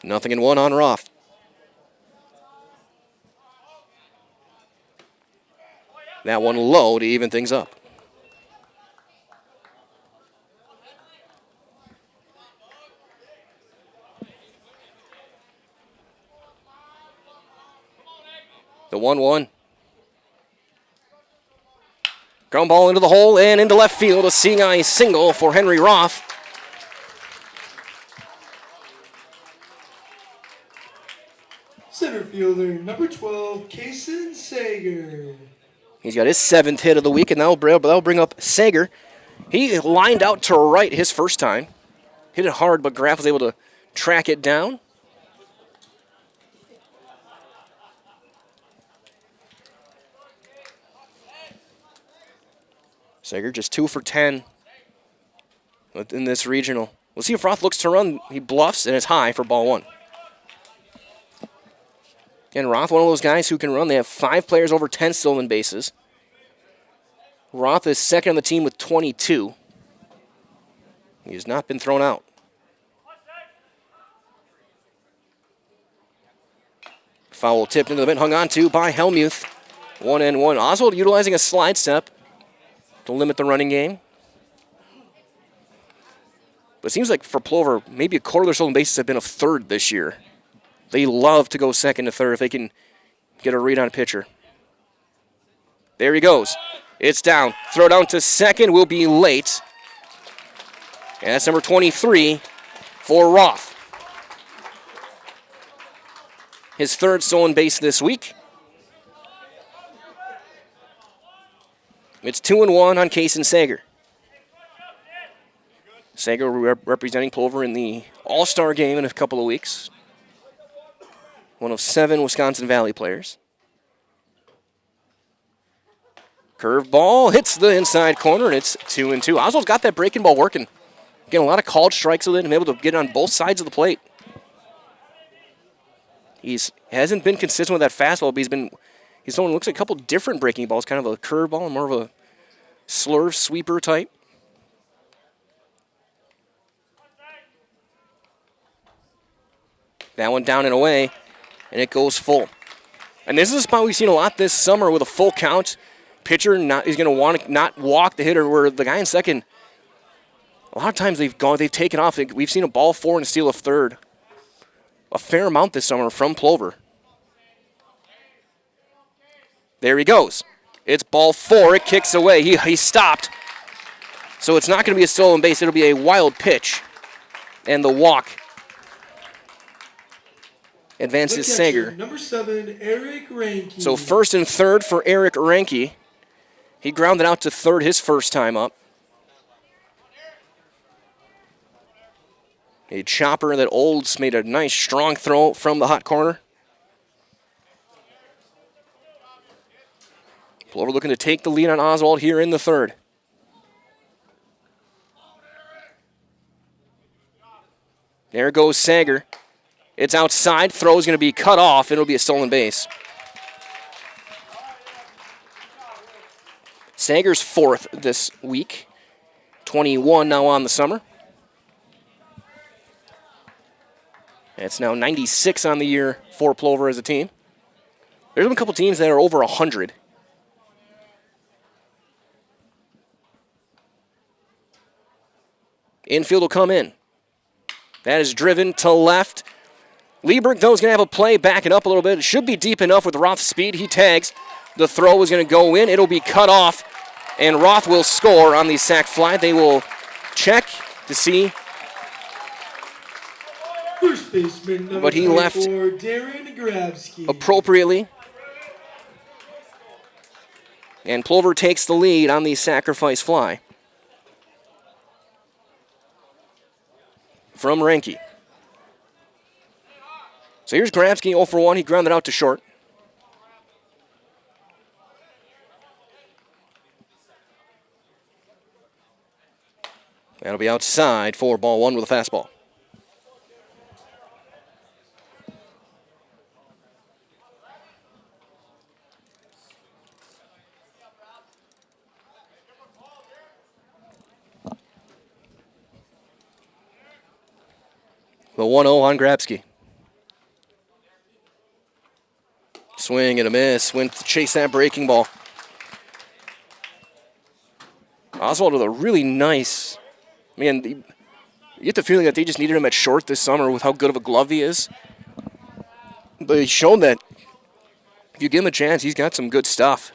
0-1 on Roth. That one low to even things up. The 1-1. Ground ball into the hole and into left field. A seeing eye single for Henry Roth. Center fielder, number 12, Kason Sager. He's got his 7th hit of the week, and that'll bring up Sager. He lined out to right his first time. Hit it hard, but Graff was able to track it down. Sager just 2 for 10 in this regional. We'll see if Roth looks to run. He bluffs, and it's high for ball 1. And Roth, one of those guys who can run. They have 5 players over 10 stolen bases. Roth is second on the team with 22. He has not been thrown out. Foul tipped into the bin, hung on to by Hellmuth. 1-1. Oswald utilizing a slide step to limit the running game. But it seems like for Plover, maybe a quarter of their stolen bases have been a third this year. They love to go second to third if they can get a read on a pitcher. There he goes. It's down. Throw down to second will be late. And that's number 23 for Roth. His 3rd stolen base this week. It's 2-1 on Kason Sager. Sager representing Plover in the All-Star game in a couple of weeks. One of 7 Wisconsin Valley players. Curve ball hits the inside corner, and it's 2-2. Oswald's got that breaking ball working. Getting a lot of called strikes with it and able to get it on both sides of the plate. Hasn't been consistent with that fastball, but he's throwing, looks like a couple different breaking balls, kind of a curve ball and more of a slurve sweeper type. That one down and away, and it goes full. And this is a spot we've seen a lot this summer with a full count. Pitcher is going to want to not walk the hitter, where the guy in second, a lot of times they've taken off. We've seen a ball 4 and steal a third. A fair amount this summer from Plover. There he goes. It's ball 4. It kicks away. He stopped. So it's not going to be a stolen base. It'll be a wild pitch. And the walk advances Sager. Number 7, Eric Ranke. So 1st and 3rd for Eric Ranke. He grounded out to 3rd his first time up. A chopper that Olds made a nice strong throw from the hot corner. Plover looking to take the lead on Oswald here in the 3rd. There goes Sager. It's outside. Throw is going to be cut off. It'll be a stolen base. Sager's 4th this week. 21 now on the summer. It's now 96 on the year for Plover as a team. There's been a couple teams that are over 100. Infield will come in. That is driven to left. Lieberg, though, is going to have a play, back it up a little bit. It should be deep enough with Roth's speed. He tags. The throw is going to go in. It'll be cut off, and Roth will score on the sac fly. They will check to see. First baseman, number But he left Darren Grabsky. appropriately. And Plover takes the lead on the sacrifice fly from Ranke. So here's Grabsky 0 for 1. He grounded out to short. That'll be outside for ball 1 with a fastball. The 1-0 on Grabsky. Swing and a miss. Went to chase that breaking ball. Oswald with a really nice, man, you get the feeling that they just needed him at short this summer with how good of a glove he is. But he's shown that if you give him a chance, he's got some good stuff.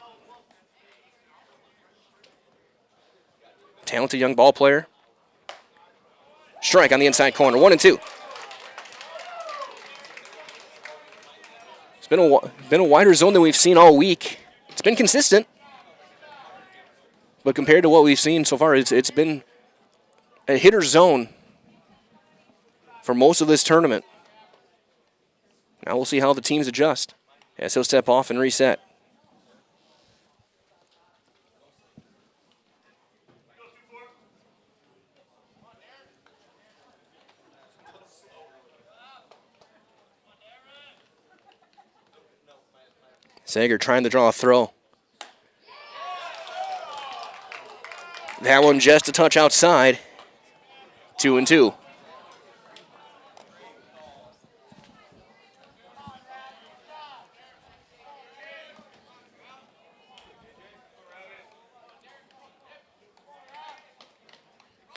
Talented young ball player. Strike on the inside corner, 1-2. It's been a wider zone than we've seen all week. It's been consistent. But compared to what we've seen so far, it's been a hitter's zone for most of this tournament. Now we'll see how the teams adjust as he'll step off and reset. Sager trying to draw a throw. That one just a touch outside. 2-2.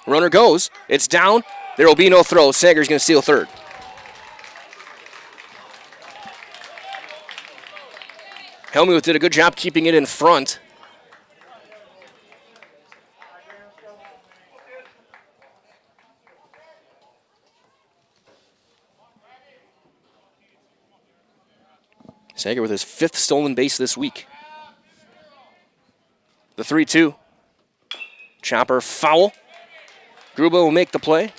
Runner goes. It's down. There will be no throw. Sager's going to steal third. Helmuth did a good job keeping it in front. Sager with his 5th stolen base this week. The 3-2. Chopper foul. Gruba will make the play.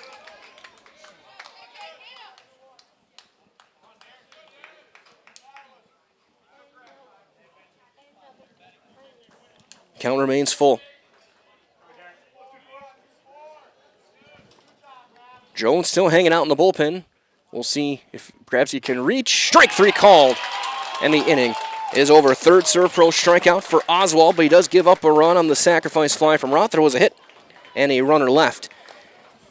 Count remains full. Jones still hanging out in the bullpen. We'll see if perhaps he can reach. Strike 3 called. And the inning is over. Third serve pro strikeout for Oswald, but he does give up a run on the sacrifice fly from Roth. There was a hit and a runner left.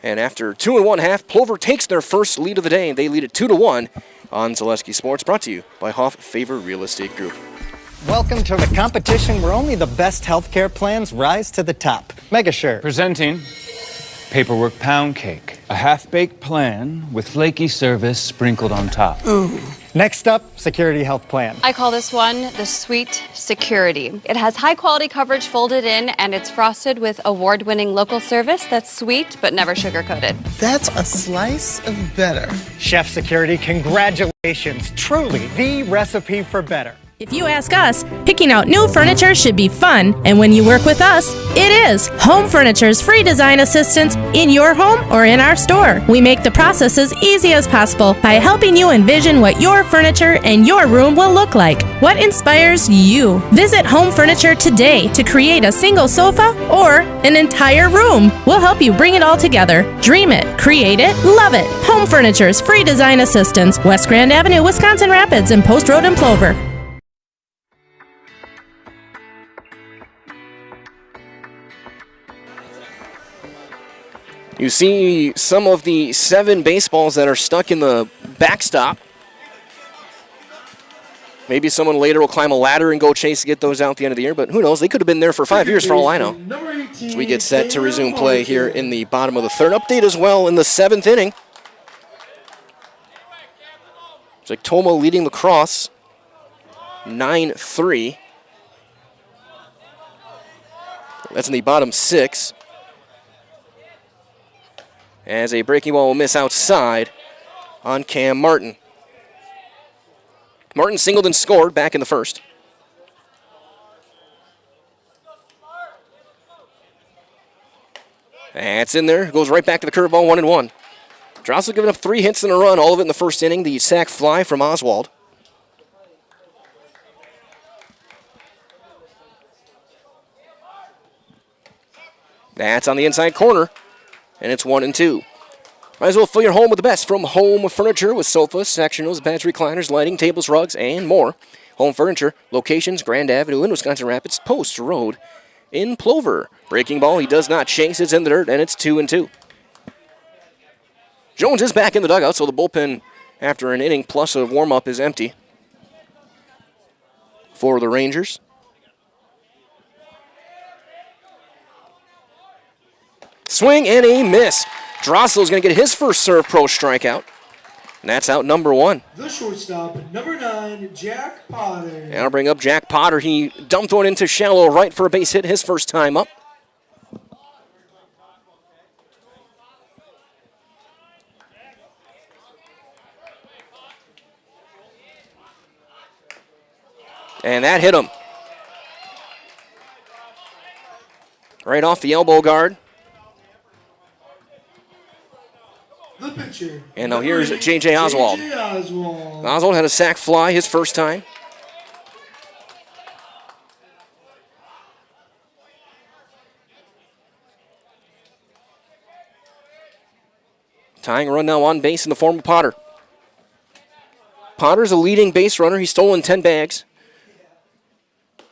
And after 2 1/2, Plover takes their first lead of the day, and they lead it 2-1 on Zaleski Sports, brought to you by Hoff Favor Real Estate Group. Welcome to the competition where only the best healthcare plans rise to the top. Megasure. Presenting Paperwork Pound Cake, a half-baked plan with flaky service sprinkled on top. Ooh. Next up, Security Health Plan. I call this one the Sweet Security. It has high-quality coverage folded in, and it's frosted with award-winning local service that's sweet but never sugar-coated. That's a slice of better. Chef Security, congratulations. Truly the recipe for better. If you ask us, picking out new furniture should be fun, and when you work with us, it is. Home Furniture's free design assistance in your home or in our store. We make the process as easy as possible by helping you envision what your furniture and your room will look like. What inspires you? Visit Home Furniture today to create a single sofa or an entire room. We'll help you bring it all together. Dream it, create it, love it. Home Furniture's free design assistance, West Grand Avenue, Wisconsin Rapids, and Post Road in Plover. You see some of the 7 baseballs that are stuck in the backstop. Maybe someone later will climb a ladder and go chase to get those out at the end of the year, but who knows? They could have been there for 5 years for all I know. As we get set to resume play here in the bottom of the 3rd. Update as well in the 7th inning. It's like Tomo leading lacrosse, 9-3. That's in the bottom 6. As a breaking ball will miss outside on Cam Martin. Martin singled and scored back in the 1st. That's in there. Goes right back to the curveball, 1-1. Drossel giving up 3 hits and a run, all of it in the 1st inning. The sac fly from Oswald. That's on the inside corner. And it's 1-2. Might as well fill your home with the best from Home Furniture with sofas, sectionals, beds, recliners, lighting, tables, rugs, and more. Home Furniture, locations, Grand Avenue in Wisconsin Rapids, Post Road in Plover. Breaking ball, he does not chase, it's in the dirt, and it's 2-2. Jones is back in the dugout, so the bullpen, after an inning plus a warm-up, is empty. for the Rangers. Swing and a miss. Drossel's going to get his first Serve Pro strikeout. And that's out number 1. The shortstop, number 9, Jack Potter. And I'll bring up Jack Potter. He dumped one into shallow right for a base hit his first time up. And that hit him. Right off the elbow guard. The pitcher. And now here's J.J. Oswald. Oswald had a sac fly his first time. Tying run now on base in the form of Potter. Potter's a leading base runner. He's stolen 10 bags.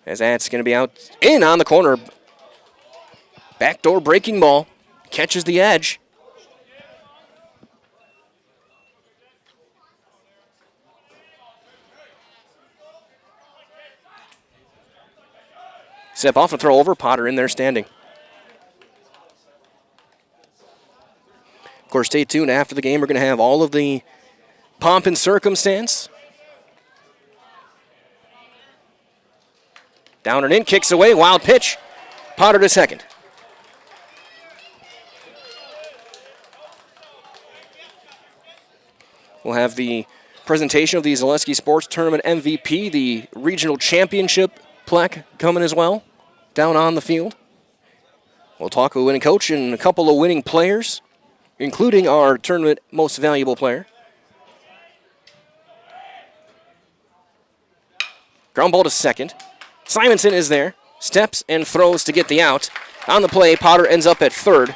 As that's going to be out in on the corner. Backdoor breaking ball. Catches the edge. Step off and throw over. Potter in there standing. Of course, stay tuned. After the game, we're going to have all of the pomp and circumstance. Down and in, kicks away, wild pitch. Potter to second. We'll have the presentation of the Zaleski Sports Tournament MVP, the regional championship plaque coming as well, down on the field. We'll talk with a winning coach and a couple of winning players, including our tournament most valuable player. Ground ball to second. Simonson is there. Steps and throws to get the out. On the play, Potter ends up at third.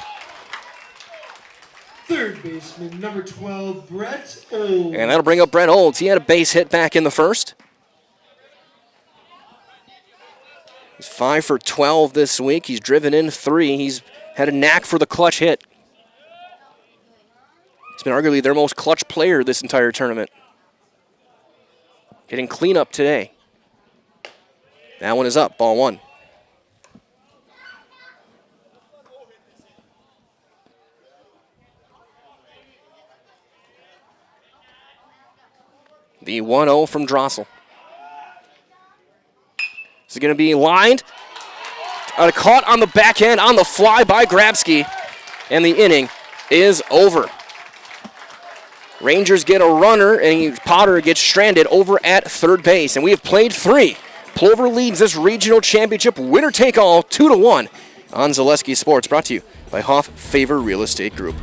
Third baseman, number 12, Brett Olds. And that'll bring up Brett Olds. He had a base hit back in the first. He's 5 for 12 this week. He's driven in 3. He's had a knack for the clutch hit. He's been arguably their most clutch player this entire tournament. Getting cleanup today. That one is up, ball 1. The 1-0 from Drossel. This is going to be lined. Caught on the backhand on the fly by Grabsky. And the inning is over. Rangers get a runner, and Potter gets stranded over at third base. And we have played 3. Plover leads this regional championship winner-take-all 2-1 on Zaleski Sports. Brought to you by Hoff Favor Real Estate Group.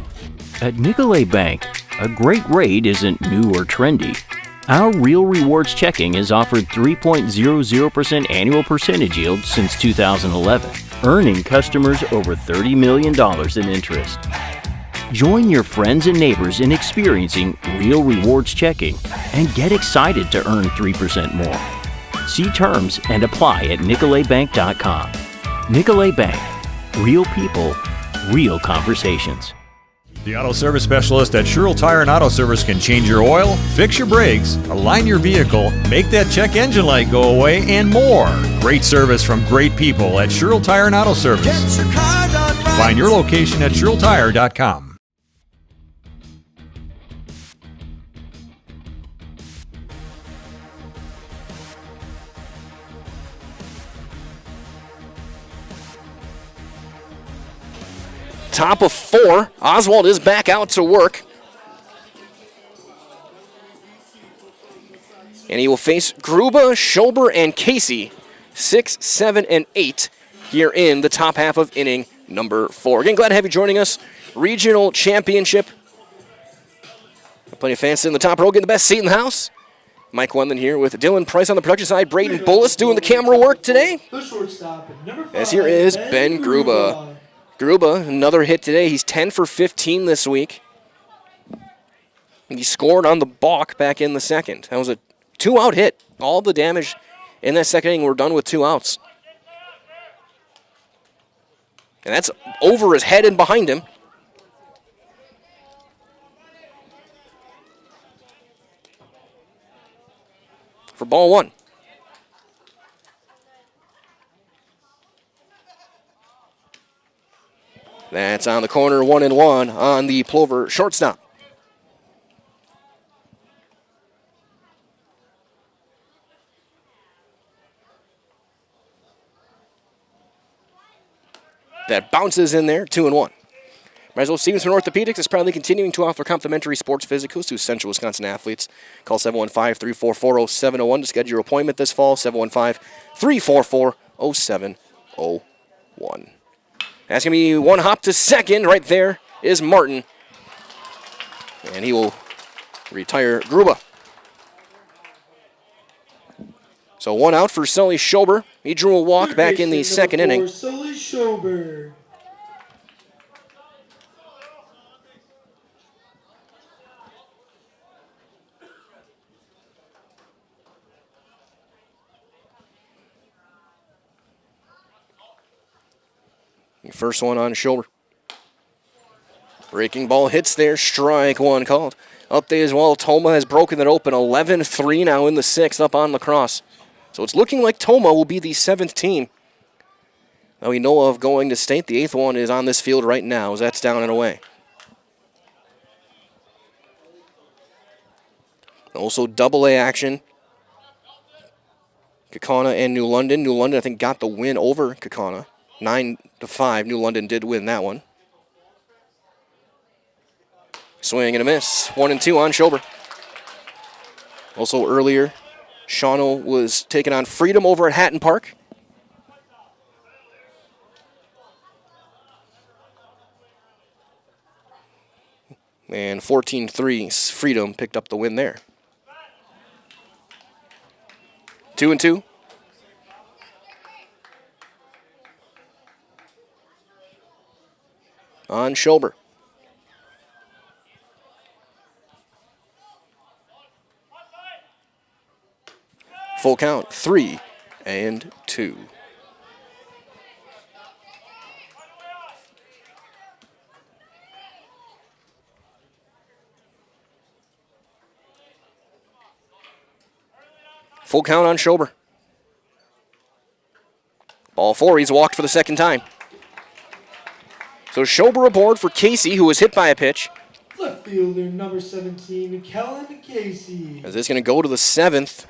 At Nicolay Bank, a great rate isn't new or trendy. Our Real Rewards checking has offered 3.00% annual percentage yield since 2011, earning customers over $30 million in interest. Join your friends and neighbors in experiencing Real Rewards checking and get excited to earn 3% more. See terms and apply at nicolaybank.com. Nicolay Bank. Real people, real conversations. The auto service specialist at Sherrill Tire and Auto Service can change your oil, fix your brakes, align your vehicle, make that check engine light go away, and more. Great service from great people at Sherrill Tire and Auto Service. Find your location at SherrillTire.com. Top of 4. Oswald is back out to work. And he will face Gruba, Schober, and Casey, 6, 7, and 8 here in the top half of inning number 4. Again, glad to have you joining us. Regional Championship. Plenty of fans in the top row, getting the best seat in the house. Mike Wendland here with Dylan Price on the production side. Braden Bullis doing the camera work today. The shortstop, number 5, As here is Ben Gruba. Gruba, another hit today. He's 10 for 15 this week. He scored on the balk back in the second. That was a 2-out hit. All the damage in that second inning were done with 2 outs. And that's over his head and behind him. For ball 1. That's on the corner, 1-1 on the Plover shortstop. That bounces in there, 2-1. Might as well. Stevenson Orthopedics is proudly continuing to offer complimentary sports physicals to Central Wisconsin athletes. Call 715-344-0701 to schedule your appointment this fall. 715-344-0701. That's going to be one hop to second. Right there is Martin. And he will retire Gruba. So one out for Sully Schober. He drew a walk back in the second inning. Sully Schober. First one on Schober. Breaking ball hits there. Strike one called. Up there as well. Toma has broken it open. 11-3 now in the sixth up on lacrosse. So it's looking like Toma will be the seventh team that we know of going to state. The eighth one is on this field right now as that's down and away. Also double-A action. Kaukauna and New London. New London, I think, got the win over Kaukauna. 9-5. New London did win that one. Swing and a miss. 1-2 on Schober. Also earlier, Shawano was taking on Freedom over at Hatton Park. And 14-3, Freedom picked up the win there. 2-2. On Schober. Full count, 3-2. Full count on Schober. Ball four, he's walked for the second time. So Schober aboard for Casey, who was hit by a pitch. Left fielder number 17, Kellen Casey. Is this going to go to the seventh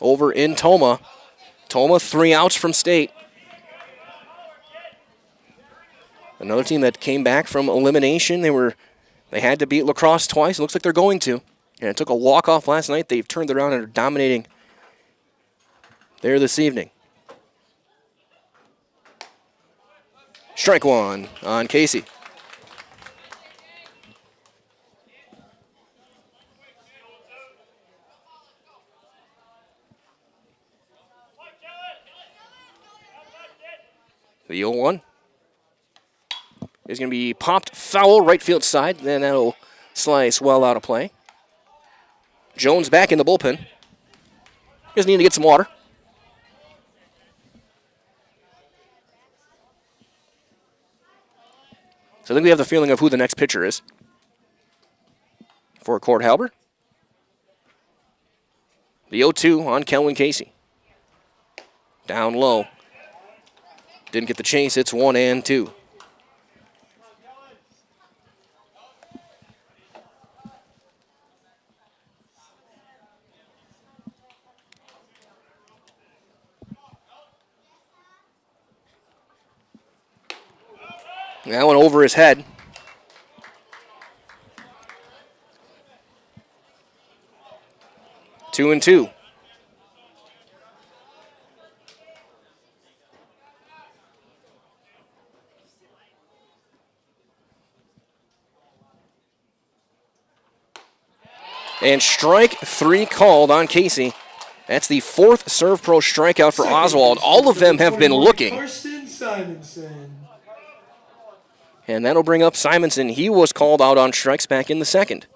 over in Toma? Toma 3 outs from state. Another team that came back from elimination. They had to beat Lacrosse twice. It looks like they're going to. And it took a walk-off last night. They've turned it around and are dominating there this evening. Strike one on Casey. The 0-1 is going to be popped foul right field side. Then that'll slice well out of play. Jones back in the bullpen. Just need to get some water. So I think we have the feeling of who the next pitcher is. For Cord Halbert. The 0-2 on Kelvin Casey. Down low. Didn't get the chase. It's 1-2. That one over his head. Two and two. And strike 3 called on Casey. That's the 4th Serve Pro strikeout for Oswald. All of them have been looking. Carson Simonson. And that'll bring up Simonson. He was called out on strikes back in the second.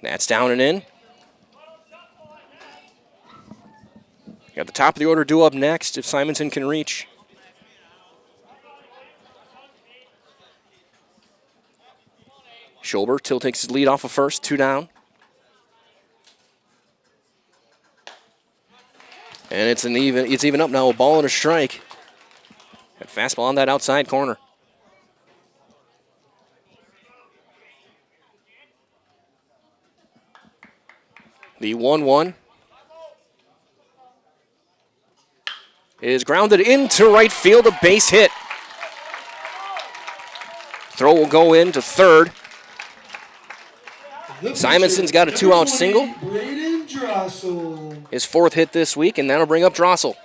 That's down and in. Got the top of the order due up next if Simonson can reach. Schober still takes his lead off of first, 2 down. And it's even up now, a ball and a strike. A fastball on that outside corner. The 1-1 is grounded into right field, a base hit. Throw will go into third. Simonson's got a 2-out single. His 4th hit this week, and that'll bring up Drossel.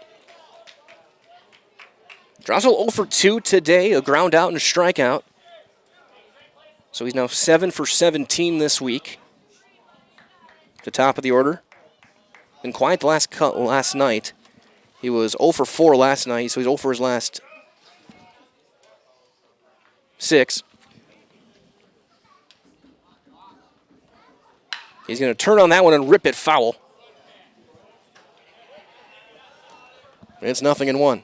Drossel 0 for 2 today, a ground out and a strikeout. So he's now 7 for 17 this week. The top of the order. Been quiet the last night. He was 0 for 4 last night, so he's 0 for his last 6. He's going to turn on that one and rip it foul. It's 0-1.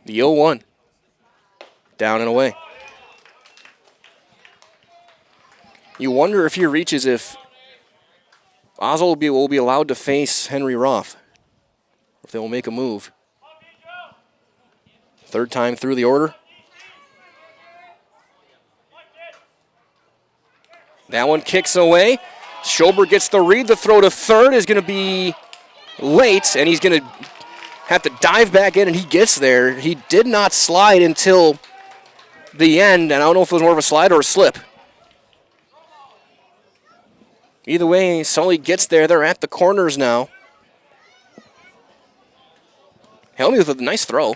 The 0-1. Down and away. You wonder if he reaches if Oswald will be allowed to face Henry Roth. If they will make a move. 3rd time through the order. That one kicks away. Schober gets the read. The throw to third is going to be late, and he's going to have to dive back in, and he gets there. He did not slide until the end, and I don't know if it was more of a slide or a slip. Either way, Sully gets there. They're at the corners now. Helmy with a nice throw.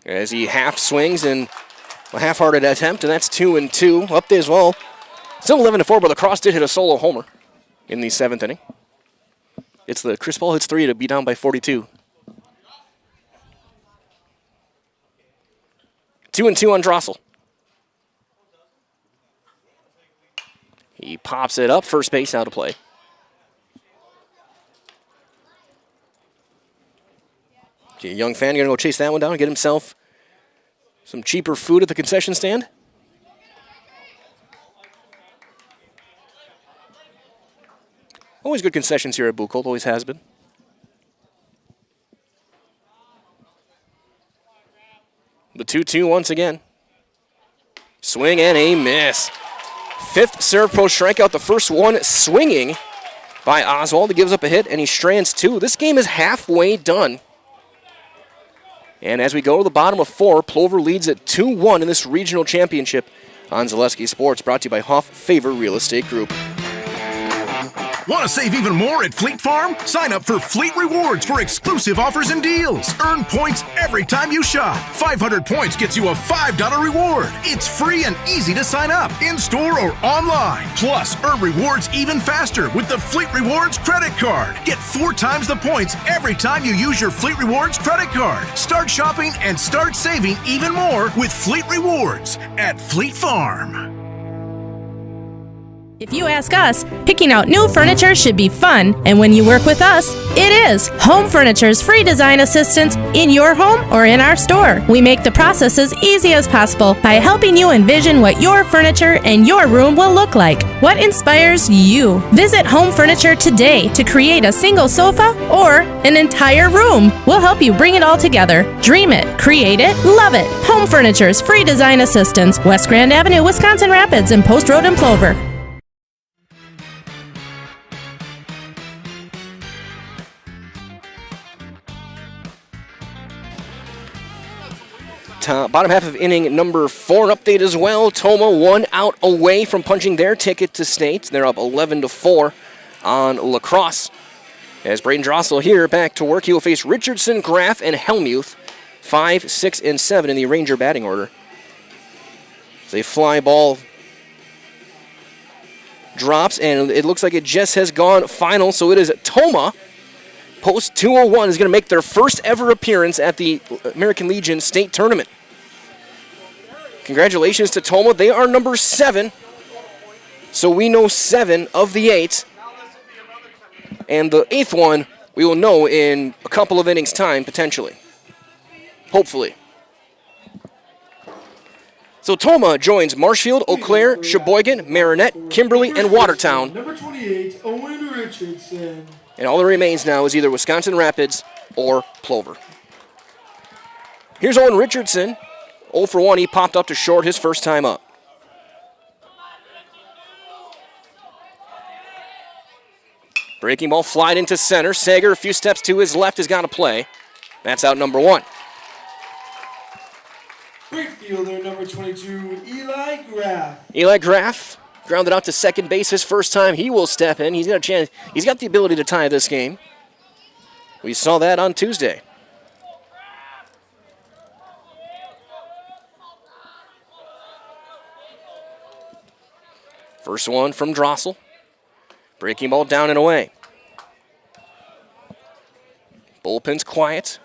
As he half swings and a half-hearted attempt, and that's 2-2. Up there as well. Still 11-4, but Lacrosse did hit a solo homer in the 7th inning. It's the Chris Paul hits 3 to be down by 42. 2-2 on Drossel. He pops it up, first base out of play. Okay, young fan, you're going to go chase that one down and get himself some cheaper food at the concession stand? Always good concessions here at Buchholz, always has been. The 2-2 once again. Swing and a miss. 5th serve pro strikeout, the first one swinging by Oswald. He gives up a hit and he strands 2. This game is halfway done. And as we go to the bottom of 4, Plover leads at 2-1 in this regional championship on Zaleski Sports, brought to you by Hoff Favor Real Estate Group. Want to save even more at Fleet Farm? Sign up for Fleet Rewards for exclusive offers and deals. Earn points every time you shop. 500 points gets you a $5 reward. It's free and easy to sign up, in-store or online. Plus, earn rewards even faster with the Fleet Rewards credit card. Get 4 times the points every time you use your Fleet Rewards credit card. Start shopping and start saving even more with Fleet Rewards at Fleet Farm. If you ask us, picking out new furniture should be fun, and when you work with us, it is. Home Furniture's free design assistance in your home or in our store. We make the process as easy as possible by helping you envision what your furniture and your room will look like. What inspires you? Visit Home Furniture today to create a single sofa or an entire room. We'll help you bring it all together. Dream it, create it, love it. Home Furniture's free design assistance, West Grand Avenue, Wisconsin Rapids, and Post Road in Plover. Bottom half of inning number 4 update as well. Toma 1 out away from punching their ticket to state. They're up 11-4 on Lacrosse. As Braden Drossel here back to work, he will face Richardson, Graff, and Helmuth. 5, 6, and 7 in the Ranger batting order. As a fly ball drops, and it looks like it just has gone final, so it is Toma Post 201 is going to make their first ever appearance at the American Legion State Tournament. Congratulations to Toma. They are number 7. So we know 7 of the 8. And the 8th one we will know in a couple of innings' time, potentially. Hopefully. So Toma joins Marshfield, Eau Claire, Sheboygan, Marinette, Kimberly, and Watertown. Number 28, Owen Richardson. And all that remains now is either Wisconsin Rapids or Plover. Here's Owen Richardson. 0 for 1, he popped up to short his first time up. Breaking ball flied into center. Sager, a few steps to his left, has got to play. That's out number 1. Great fielder, number 22, Eli Graff. Eli Graff grounded out to second base his first time. He will step in. He's got a chance. He's got the ability to tie this game. We saw that on Tuesday. First one from Drossel. Breaking ball down and away. Bullpen's quiet.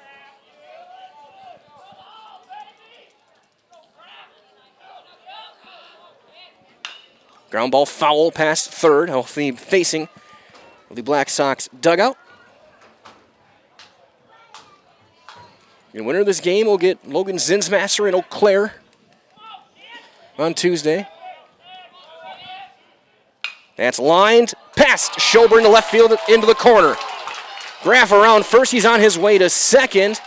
Ground ball foul past third, facing the Black Sox dugout. The winner of this game will get Logan Zinsmaster in Eau Claire on Tuesday. That's lined past Schober into left field into the corner. Graff around first. He's on his way to second.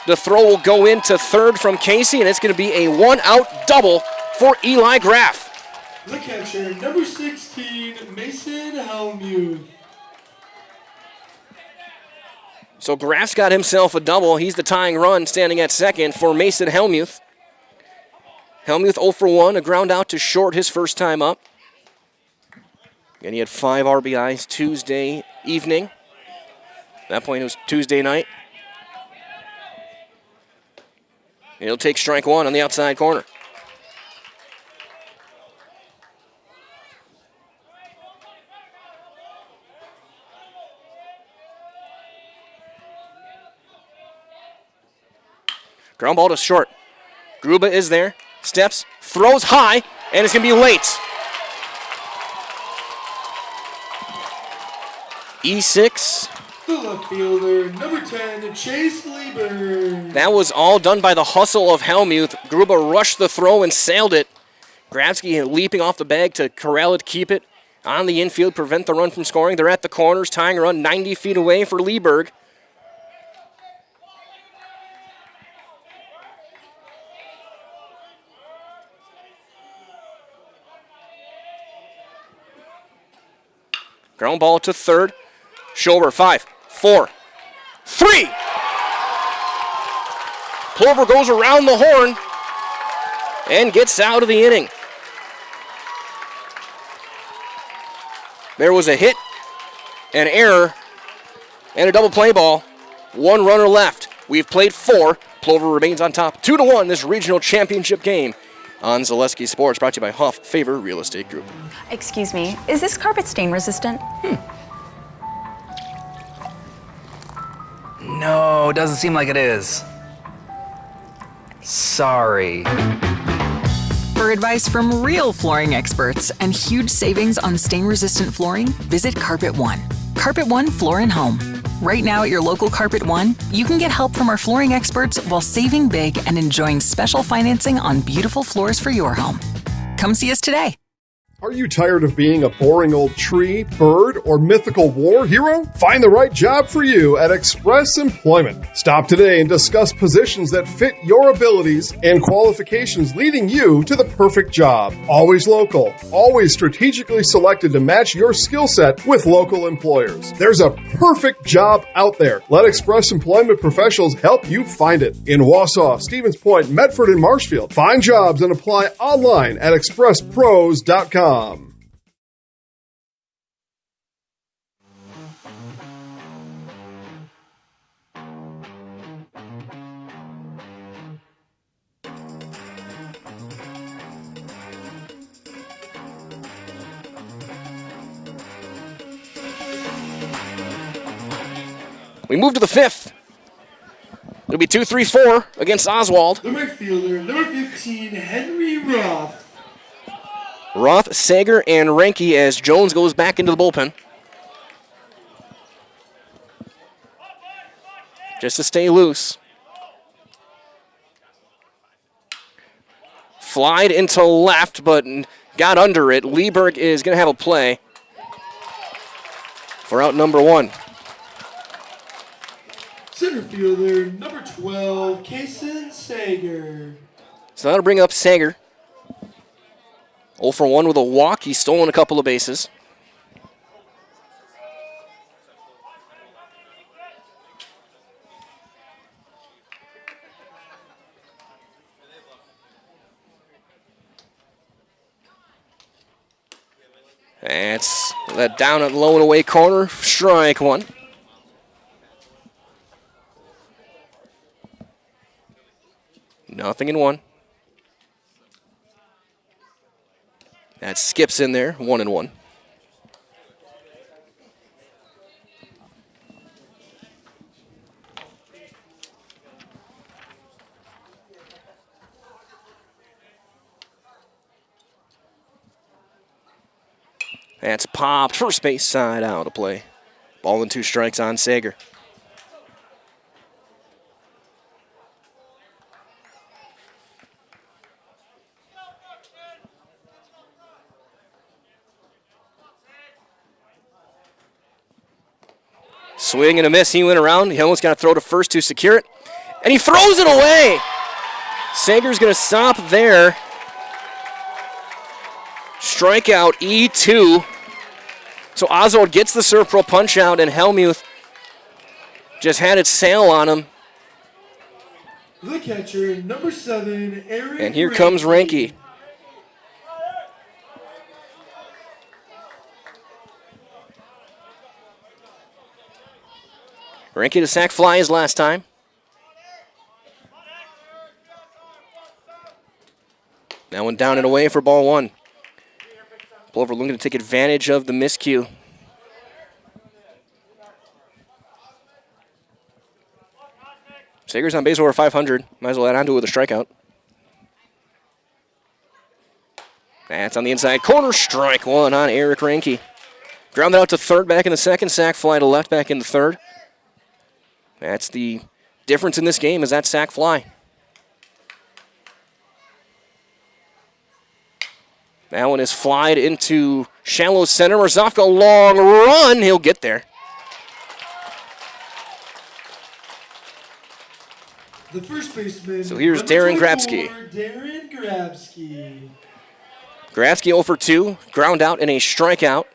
The throw will go into third from Casey, and it's going to be a one-out double for Eli Graff. The catcher, number 16, Mason Helmuth. So Graff's got himself a double. He's the tying run standing at second for Mason Helmuth. Helmuth 0 for 1, a ground out to short his first time up. And he had 5 RBIs Tuesday evening. At that point, it was Tuesday night. He'll take strike 1 on the outside corner. Ground ball to short. Gruba is there. Steps, throws high, and it's going to be late. E6. The left fielder, number 10, Chase Lieber. That was all done by the hustle of Helmuth. Gruba rushed the throw and sailed it. Grabsky leaping off the bag to corral it, keep it on the infield, prevent the run from scoring. They're at the corners, tying a run 90 feet away for Lieberg. Ground ball to third. Schober, 5, 4, 3. Plover goes around the horn and gets out of the inning. There was a hit, an error, and a double play ball. 1 runner left. We've played 4. Plover remains on top 2-1 this regional championship game on Zaleski Sports, brought to you by Huff Favor Real Estate Group. Excuse me, is this carpet stain resistant? No, doesn't seem like it is. Sorry. For advice from real flooring experts and huge savings on stain-resistant flooring, visit Carpet One. Carpet One Floor and Home. Right now at your local Carpet One, you can get help from our flooring experts while saving big and enjoying special financing on beautiful floors for your home. Come see us today. Are you tired of being a boring old tree, bird, or mythical war hero? Find the right job for you at Express Employment. Stop today and discuss positions that fit your abilities and qualifications, leading you to the perfect job. Always local, always strategically selected to match your skill set with local employers. There's a perfect job out there. Let Express Employment professionals help you find it. In Wausau, Stevens Point, Medford, and Marshfield. Find jobs and apply online at expresspros.com. We move to the 5th. It'll be 2-3-4 against Oswald. The right fielder, number 15, Henry Roth. Roth, Sager, and Ranke as Jones goes back into the bullpen. Just to stay loose. Flied into left, but got under it. Lieberg is going to have a play for out number 1. Center fielder, number 12, Kason Sager. So that'll bring up Sager. 0 for 1 with a walk. He's stolen a couple of bases. That's that down at low and away corner. Strike 1. Nothing in 1. That skips in there. 1-1. That's popped. First base side out of play. Ball and 2 strikes on Sager. Swing and a miss. He went around. He almost got to throw to first to secure it. And he throws it away. Sager's going to stop there. Strikeout E2. So Oswald gets the Serpro punch out, and Hellmuth just had it sail on him. The catcher, number 7, Eric. And here comes Ranke. Ranke to sack fly his last time. That one down and away for ball 1. Plover looking to take advantage of the miscue. Sager's on base over 500. Might as well add on to it with a strikeout. That's on the inside corner. Strike 1 on Eric Ranke. Grounded out to third, back in the second. Sack fly to left, back in the third. That's the difference in this game, is that sack fly. That one is flied into shallow center. Marzofka, long run. He'll get there. The first baseman. So here's number Darren 24, Grabsky. Darren Grabsky. Grabsky 0 for 2. Ground out and a strikeout.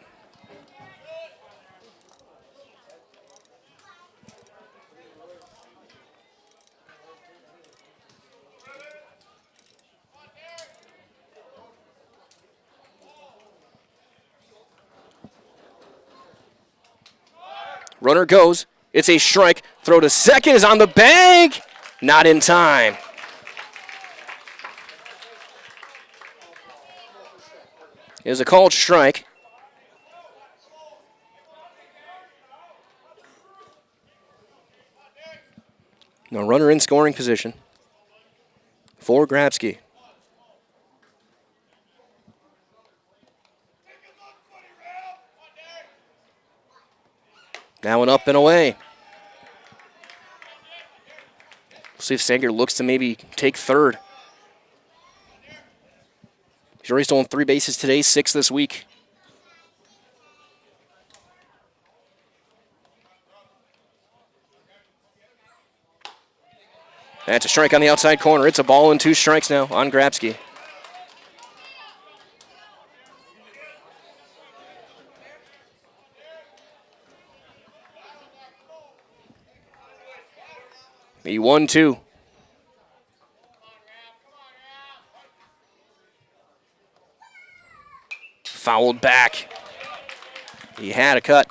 Runner goes. It's a strike. Throw to second is on the bag. Not in time. It was a called strike. No runner in scoring position for Grabsky. That one up and away. We'll see if Sager looks to maybe take third. He's already stolen 3 bases today, 6 this week. That's a strike on the outside corner. It's a ball and 2 strikes now on Grabsky. The 1-2. Fouled back. He had a cut.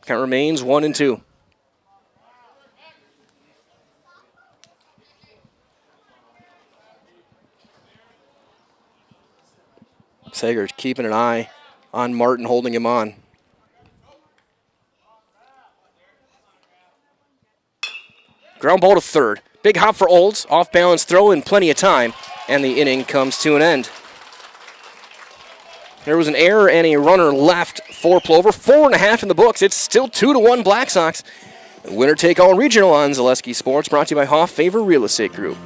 Count remains 1-2. Sager keeping an eye on Martin, holding him on. Ground ball to third. Big hop for Olds. Off balance throw in plenty of time. And the inning comes to an end. There was an error and a runner left for Plover. 4.5 in the books. It's still 2-1 Black Sox. Winner take all regional on Zaleski Sports, brought to you by Hoff Favor Real Estate Group.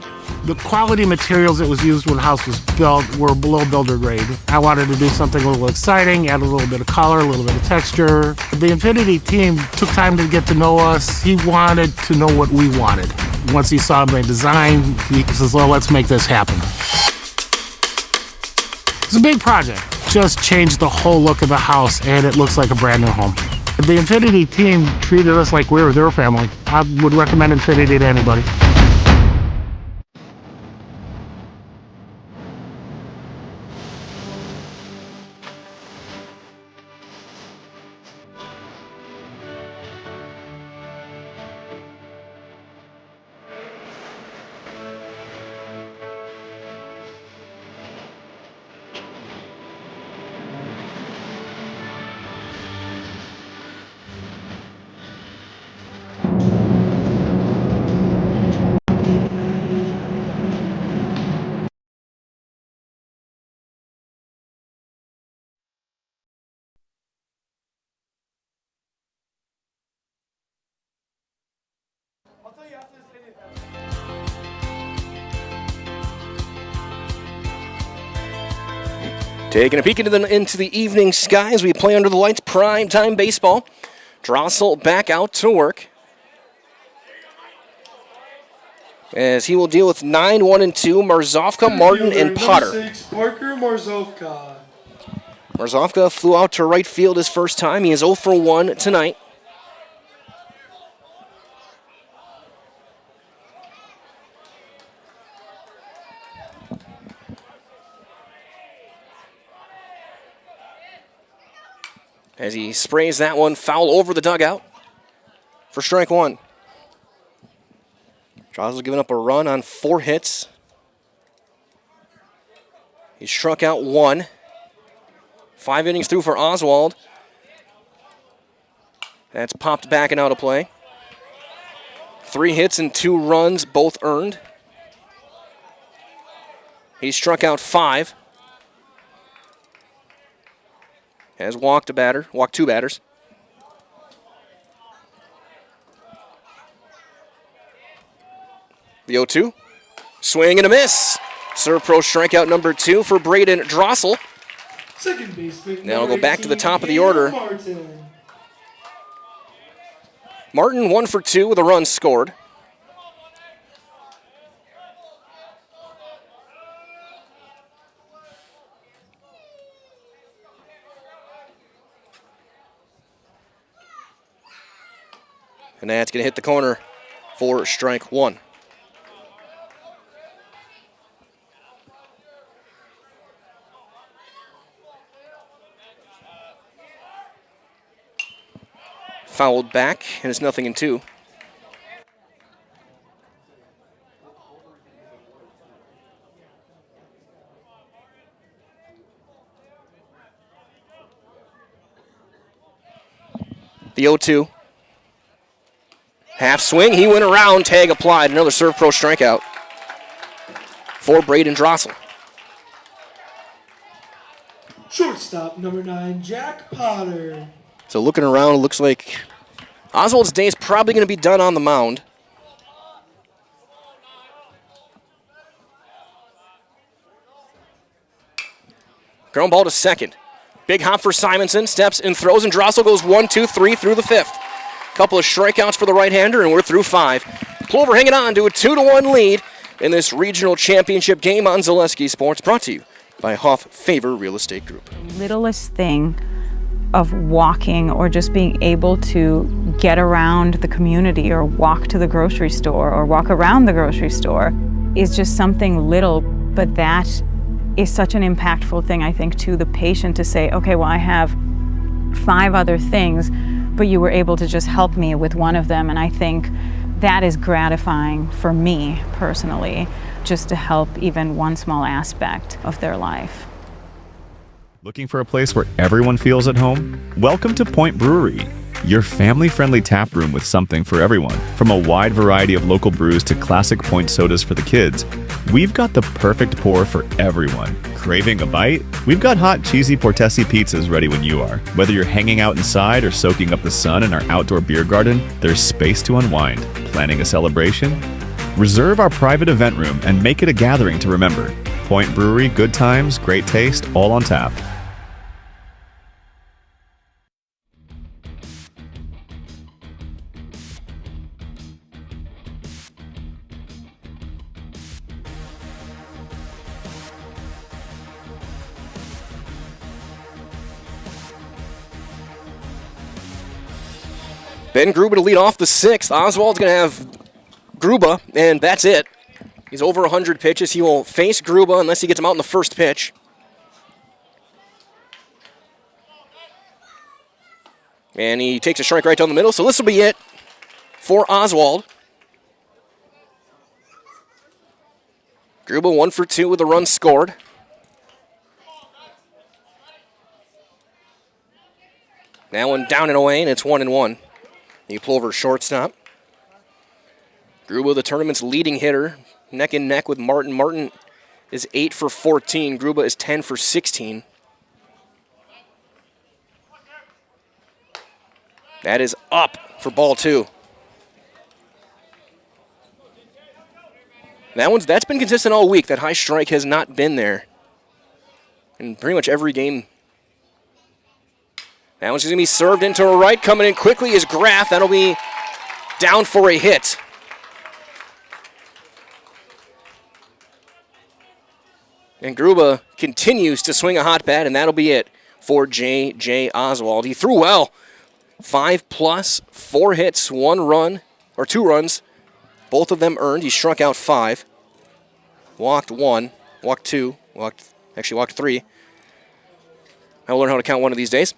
The quality materials that was used when the house was built were below builder grade. I wanted to do something a little exciting, add a little bit of color, a little bit of texture. The Infinity team took time to get to know us. He wanted to know what we wanted. Once he saw my design, he says, well, let's make this happen. It's a big project. Just changed the whole look of the house, and it looks like a brand new home. The Infinity team treated us like we were their family. I would recommend Infinity to anybody. Taking a peek into the evening sky as we play under the lights, prime time baseball. Drossel back out to work, as he will deal with 9, 1, and 2, Marzovka, Martin, and Potter. Number 6, Parker Marzovka. Marzovka flew out to right field his first time. He is 0 for 1 tonight. As he sprays that one foul over the dugout for strike one. Drossel's giving up a run on 4 hits. He struck out 1. 5 innings through for Oswald. That's popped back and out of play. 3 hits and 2 runs, both earned. He struck out 5. Has walked 2 batters. The 0-2. Swing and a miss. Serve pro strikeout number 2 for Braden Drossel. Second baseman. Now we'll go back to the top of the order. Martin 1 for 2 with a run scored. And that's going to hit the corner for strike 1. Fouled back, and it's 0-2. The 0-2. Half swing, he went around, tag applied. Another serve pro strikeout for Braden Drossel. Shortstop number 9, Jack Potter. So looking around, it looks like Oswald's day is probably going to be done on the mound. Ground ball to second. Big hop for Simonson, steps and throws, and Drossel goes 1, 2, 3 through the 5th. Couple of strikeouts for the right-hander, and we're through 5. Plover hanging on to a 2-1 lead in this regional championship game on Zaleski Sports, brought to you by Hoff Favor Real Estate Group. Littlest thing of walking or just being able to get around the community or walk to the grocery store or walk around the grocery store is just something little, but that is such an impactful thing, I think, to the patient to say, okay, well, I have 5 other things, but you were able to just help me with one of them. And I think that is gratifying for me personally, just to help even one small aspect of their life. Looking for a place where everyone feels at home? Welcome to Point Brewery, your family-friendly tap room with something for everyone. From a wide variety of local brews to classic Point sodas for the kids, we've got the perfect pour for everyone. Craving a bite? We've got hot, cheesy Portesi pizzas ready when you are. Whether you're hanging out inside or soaking up the sun in our outdoor beer garden, there's space to unwind. Planning a celebration? Reserve our private event room and make it a gathering to remember. Point Brewery, good times, great taste, all on tap. Ben Gruba to lead off the sixth. Oswald's going to have Gruba, and that's it. He's over 100 pitches. He will face Gruba unless he gets him out in the first pitch. And he takes a strike right down the middle, so this will be it for Oswald. Gruba 1 for 2 with a run scored. That one down and away, and it's 1-1. The Plover shortstop. Gruba, the tournament's leading hitter, neck and neck with Martin. Martin is 8 for 14. Gruba is 10 for 16. That is up for ball 2. That's been consistent all week. That high strike has not been there in pretty much every game. That one's going to be served into a right. Coming in quickly is Graff. That'll be down for a hit. And Gruba continues to swing a hot bat, and that'll be it for J.J. Oswald. He threw well. 5+, 4 hits, 1 run, or 2 runs. Both of them earned. He struck out 5. Walked 1, walked 2, walked 3. I'll learn how to count one of these days.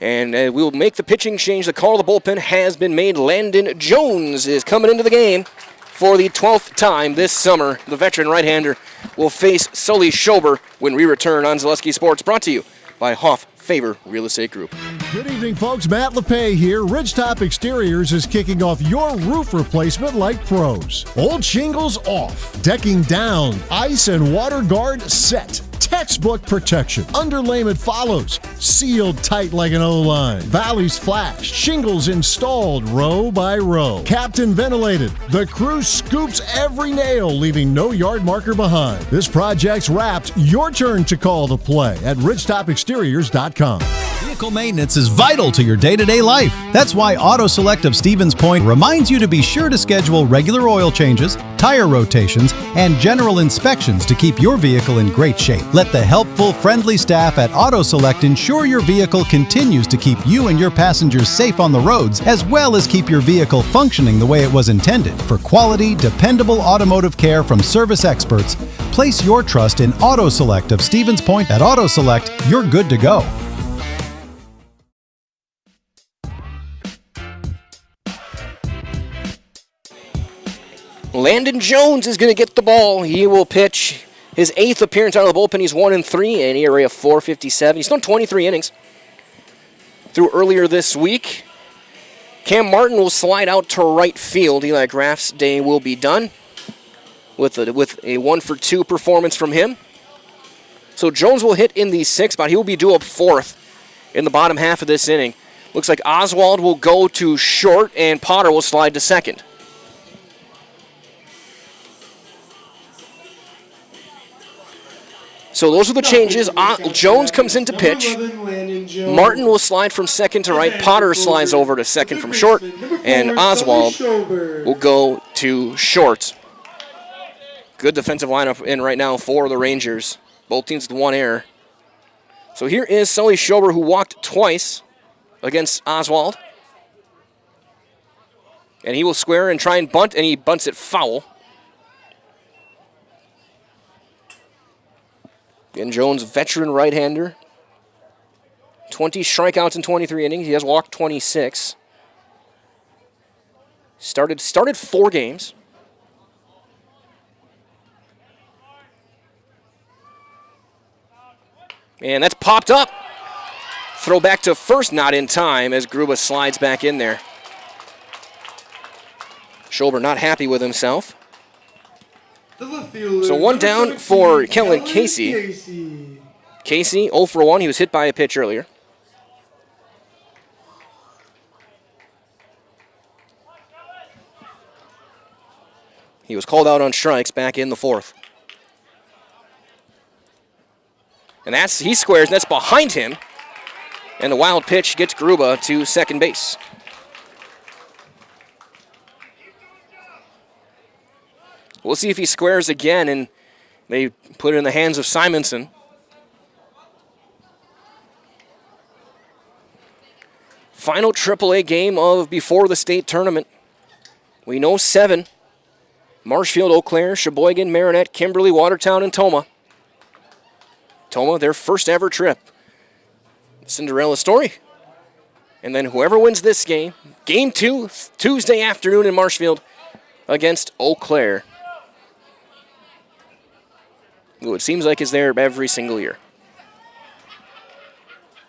And we'll make the pitching change. The call of the bullpen has been made. Landon Jones is coming into the game for the 12th time this summer. The veteran right-hander will face Sully Schober when we return on Zaleski Sports, brought to you by Hoff Favor Real Estate Group. Good evening, folks. Matt LePay here. Ridgetop Exteriors is kicking off your roof replacement like pros. Old shingles off, decking down, ice and water guard set. Textbook protection. Underlayment follows. Sealed tight like an O-line. Valleys flashed. Shingles installed row by row. Captain ventilated. The crew scoops every nail, leaving no yard marker behind. This project's wrapped. Your turn to call the play at ridgetopexteriors.com. Vehicle maintenance is vital to your day-to-day life. That's why Auto Select of Stevens Point reminds you to be sure to schedule regular oil changes, tire rotations, and general inspections to keep your vehicle in great shape. Let the helpful, friendly staff at Auto Select ensure your vehicle continues to keep you and your passengers safe on the roads, as well as keep your vehicle functioning the way it was intended. For quality, dependable automotive care from service experts, place your trust in Auto Select of Stevens Point. At Auto Select, you're good to go. Landon Jones is going to get the ball. He will pitch his 8th appearance out of the bullpen. He's 1-3, an ERA of 4.57. He's thrown 23 innings through earlier this week. Cam Martin will slide out to right field. Eli Graff's day will be done with a 1-for-2 performance from him. So Jones will hit in the 6th spot. He will be due up 4th in the bottom half of this inning. Looks like Oswald will go to short, and Potter will slide to second. So those are the changes. Jones comes in to pitch. Martin will slide from second to right. Potter slides over to second from short. And Oswald will go to short. Good defensive lineup in right now for the Rangers. Both teams with 1 error. So here is Sully Schober, who walked twice against Oswald. And he will square and try and bunt, and he bunts it foul. Again, Jones, veteran right-hander. 20 strikeouts in 23 innings. He has walked 26. Started 4 games. And that's popped up. Throw back to first, not in time as Gruba slides back in there. Schober not happy with himself. So one down for Kellen Casey. Casey 0 for 1. He was hit by a pitch earlier. He was called out on strikes back in the fourth. And he squares, and that's behind him. And the wild pitch gets Gruba to second base. We'll see if he squares again, and they put it in the hands of Simonson. Final AAA game of before the state tournament. We know 7. Marshfield, Eau Claire, Sheboygan, Marinette, Kimberly, Watertown, and Tomah. Tomah, their first ever trip. Cinderella story. And then whoever wins this game, game 2, Tuesday afternoon in Marshfield against Eau Claire. Ooh, it seems like it's there every single year.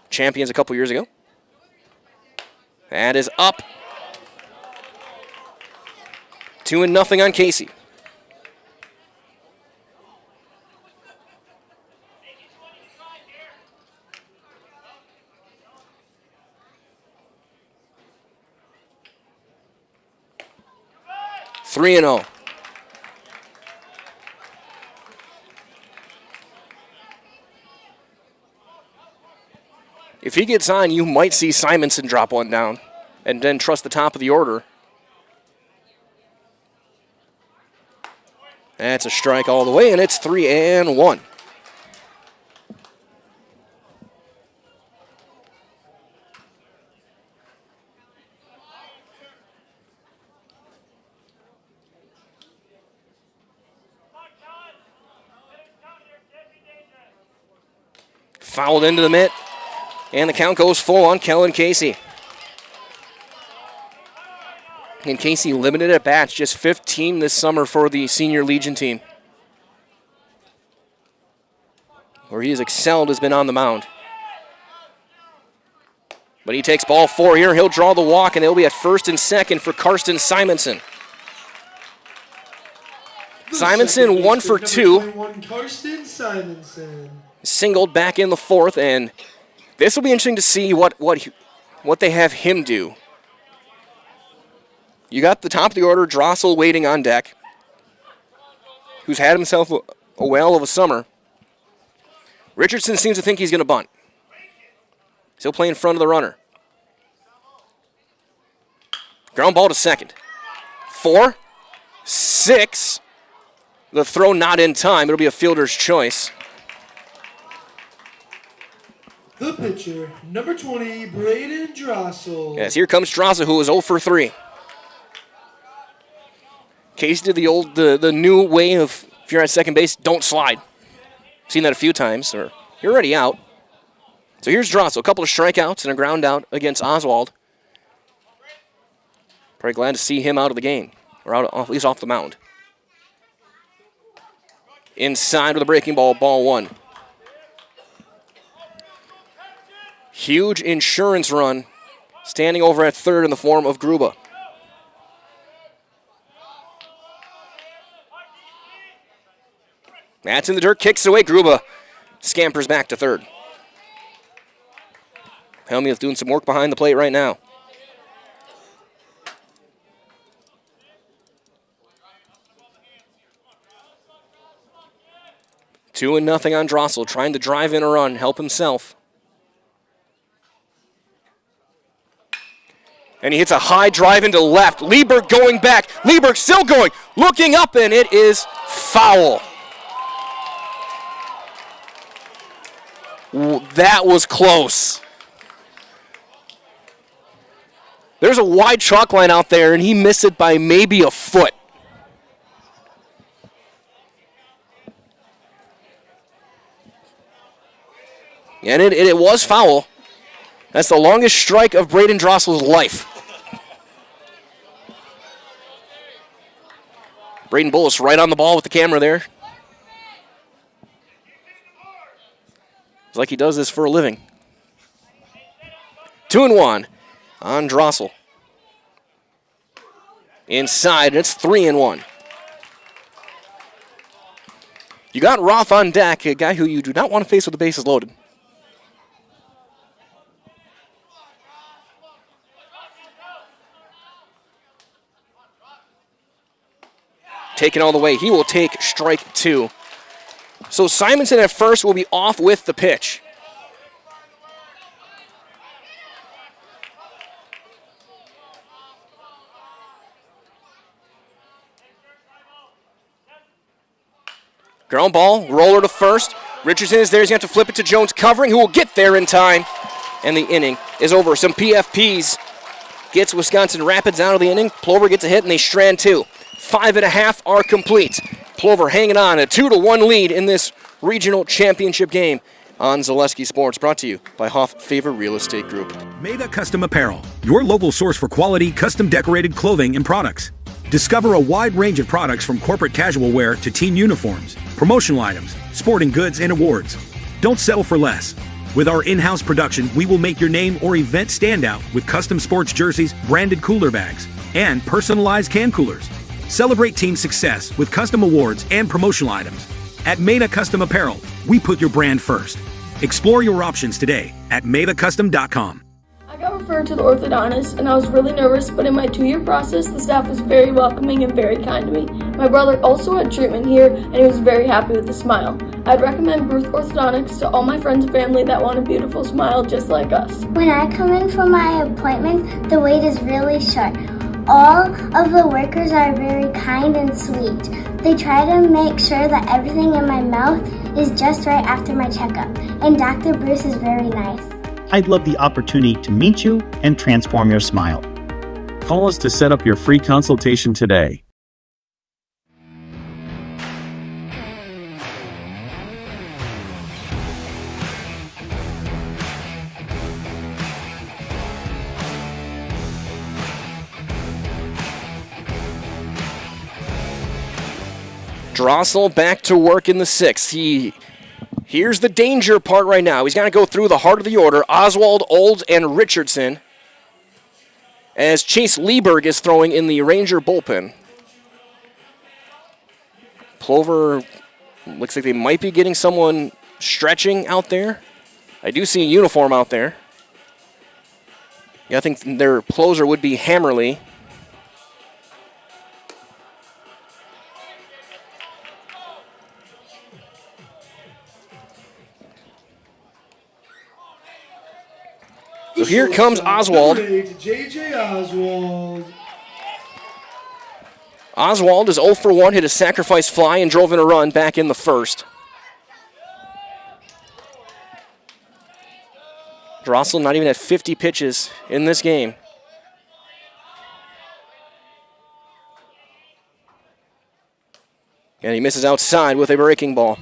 Champions a couple years ago. That is up. 2-0 on Casey. Three and 0. If he gets on, you might see Simonson drop one down and then trust the top of the order. That's a strike all the way, and it's 3-1. Fouled into the mitt, and the count goes full on Kellen Casey. And Casey limited at bats, just 15 this summer for the Senior Legion team. Where he has excelled has been on the mound. But he takes ball 4 here. He'll draw the walk, and it'll be at first and second for Karsten Simonson. Simonson 1 for 2. Karsten Simonson. Singled back in the fourth, and this will be interesting to see what they have him do. You got the top of the order, Drossel waiting on deck, who's had himself a whale of a summer. Richardson seems to think he's going to bunt. So he'll play in front of the runner. Ground ball to second. 4, 6. The throw not in time. It'll be a fielder's choice. The pitcher, number 20, Braden Drossel. Yes, here comes Drossel, who was 0 for 3. Case did the new way of, if you're at second base, don't slide. Seen that a few times, or you're already out. So here's Drossel, a couple of strikeouts and a ground out against Oswald. Probably glad to see him out of the game, or at least off the mound. Inside with a breaking ball, ball 1. Huge insurance run, standing over at third in the form of Gruba. That's in the dirt, kicks away. Gruba scampers back to third. Helmuth doing some work behind the plate right now. Two and nothing on Drossel, trying to drive in a run, help himself. And he hits a high drive into left. Lieberg going back. Lieberg still going, looking up, and it is foul. That was close. There's a wide chalk line out there, and he missed it by maybe a foot. And it was foul. That's the longest strike of Braden Drossel's life. Braden Bullis right on the ball with the camera there. It's like he does this for a living. 2-1 on Drossel. Inside, and it's 3-1. You got Roth on deck, a guy who you do not want to face with the bases loaded. Taken all the way. He will take strike 2. So Simonson at first will be off with the pitch. Ground ball, roller to first. Richardson is there. He's going to have to flip it to Jones covering, who will get there in time. And the inning is over. Some PFPs gets Wisconsin Rapids out of the inning. Plover gets a hit, and they strand 2. 5.5 are complete. Plover hanging on, a 2-1 lead in this regional championship game on Zaleski Sports, brought to you by Hoff Favor Real Estate Group. Meda Custom Apparel, your local source for quality, custom decorated clothing and products. Discover a wide range of products from corporate casual wear to team uniforms, promotional items, sporting goods, and awards. Don't settle for less. With our in-house production, we will make your name or event stand out with custom sports jerseys, branded cooler bags, and personalized can coolers. Celebrate team success with custom awards and promotional items. At Meda Custom Apparel, we put your brand first. Explore your options today at medacustom.com. I got referred to the orthodontist and I was really nervous, but in my 2-year process, the staff was very welcoming and very kind to me. My brother also had treatment here and he was very happy with the smile. I'd recommend Ruth Orthodontics to all my friends and family that want a beautiful smile just like us. When I come in for my appointments, the wait is really short. All of the workers are very kind and sweet. They try to make sure that everything in my mouth is just right after my checkup, and Dr. Bruce is very nice. I'd love the opportunity to meet you and transform your smile. Call us to set up your free consultation today. Drossel back to work in the 6th. Here's the danger part right now. He's got to go through the heart of the order. Oswald, Olds, and Richardson. As Chase Lieberg is throwing in the Ranger bullpen. Plover looks like they might be getting someone stretching out there. I do see a uniform out there. Yeah, I think their closer would be Hammerly. So here comes Oswald. J.J. Oswald. Oswald is 0 for 1, hit a sacrifice fly and drove in a run back in the first. Drossel not even at 50 pitches in this game. And he misses outside with a breaking ball.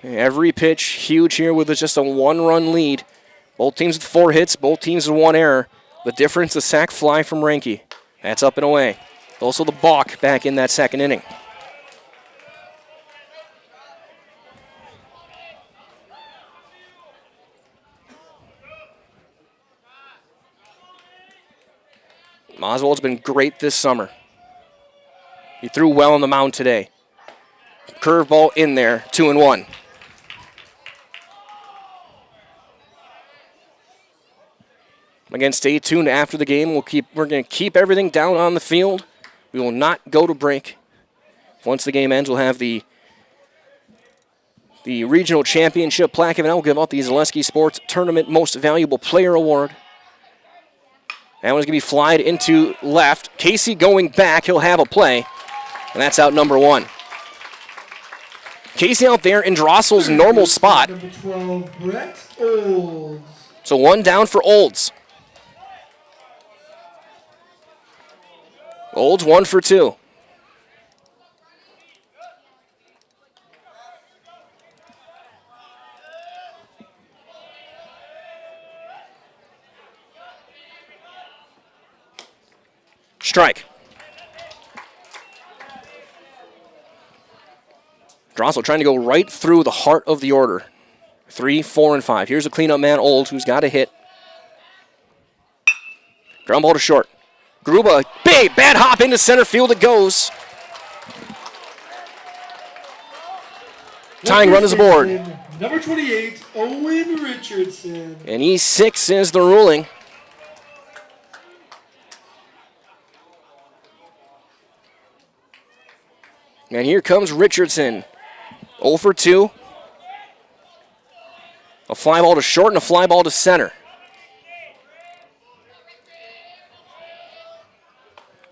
Every pitch huge here with just a 1-run lead. Both teams with 4 hits, both teams with 1 error. The difference, the sac fly from Reinke. That's up and away. Also the balk back in that second inning. Oswald's been great this summer. He threw well on the mound today. Curveball in there, 2-1. Again, stay tuned after the game. We're going to keep everything down on the field. We will not go to break. Once the game ends, we'll have the regional championship plaque, and we'll give out the Zaleski Sports Tournament Most Valuable Player Award. That one's going to be flied into left. Casey going back. He'll have a play, and that's out number 1. Casey out there in Drossel's normal spot. Number 12, Brett Olds. So 1 down for Olds. Olds 1 for 2. Strike. Drossel trying to go right through the heart of the order. 3, 4, and 5. Here's a cleanup man, Old, who's got a hit. Ground ball to short. Gruba, big bad hop into center field it goes. Tying run is aboard. Number 28, Owen Richardson. And E6 is the ruling. And here comes Richardson. 0 for 2. A fly ball to short and a fly ball to center.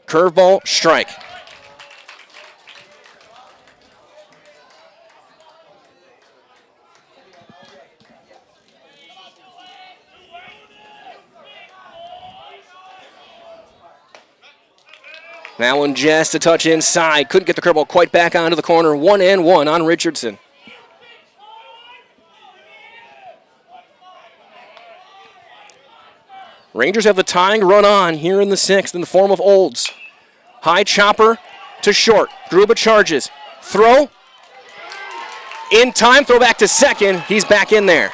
Curveball, strike. That one just a touch inside. Couldn't get the curveball quite back onto the corner. 1-1 on Richardson. Rangers have the tying run on here in the 6th in the form of Olds. High chopper to short. Gruba charges. Throw. In time, throw back to second. He's back in there.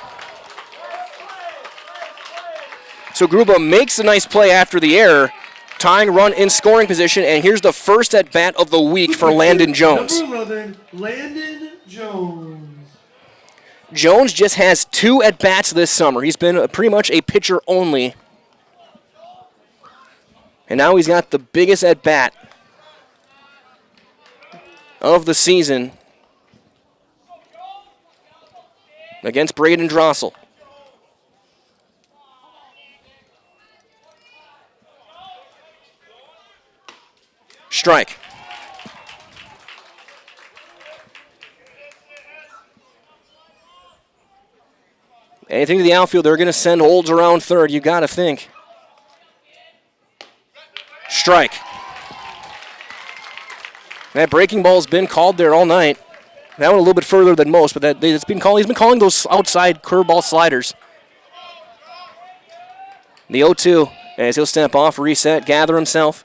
So Gruba makes a nice play after the error. Tying run in scoring position, and here's the first at-bat of the week for Landon Jones. Number 11, Landon Jones. Jones just has 2 at-bats this summer. He's been pretty much a pitcher only. And now he's got the biggest at-bat of the season against Braden Drossel. Strike. Anything to the outfield, they're going to send Olds around third. You got to think. Strike. That breaking ball's been called there all night. That one a little bit further than most, but it's been called. He's been calling those outside curveball sliders. The 0-2 as he'll step off, reset, gather himself.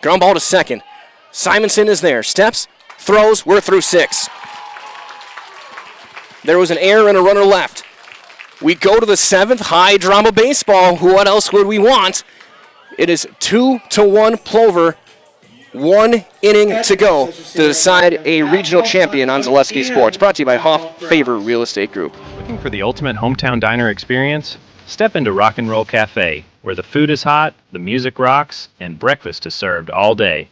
Ground ball to second. Simonson is there. Steps, throws, we're through 6. There was an error and a runner left. We go to the 7th, high drama baseball. What else would we want? It is 2-1 Plover. 1 inning to go to decide a regional champion on Zaleski Sports. Brought to you by Hoff Favor Real Estate Group. Looking for the ultimate hometown diner experience? Step into Rock and Roll Cafe, where the food is hot, the music rocks, and breakfast is served all day.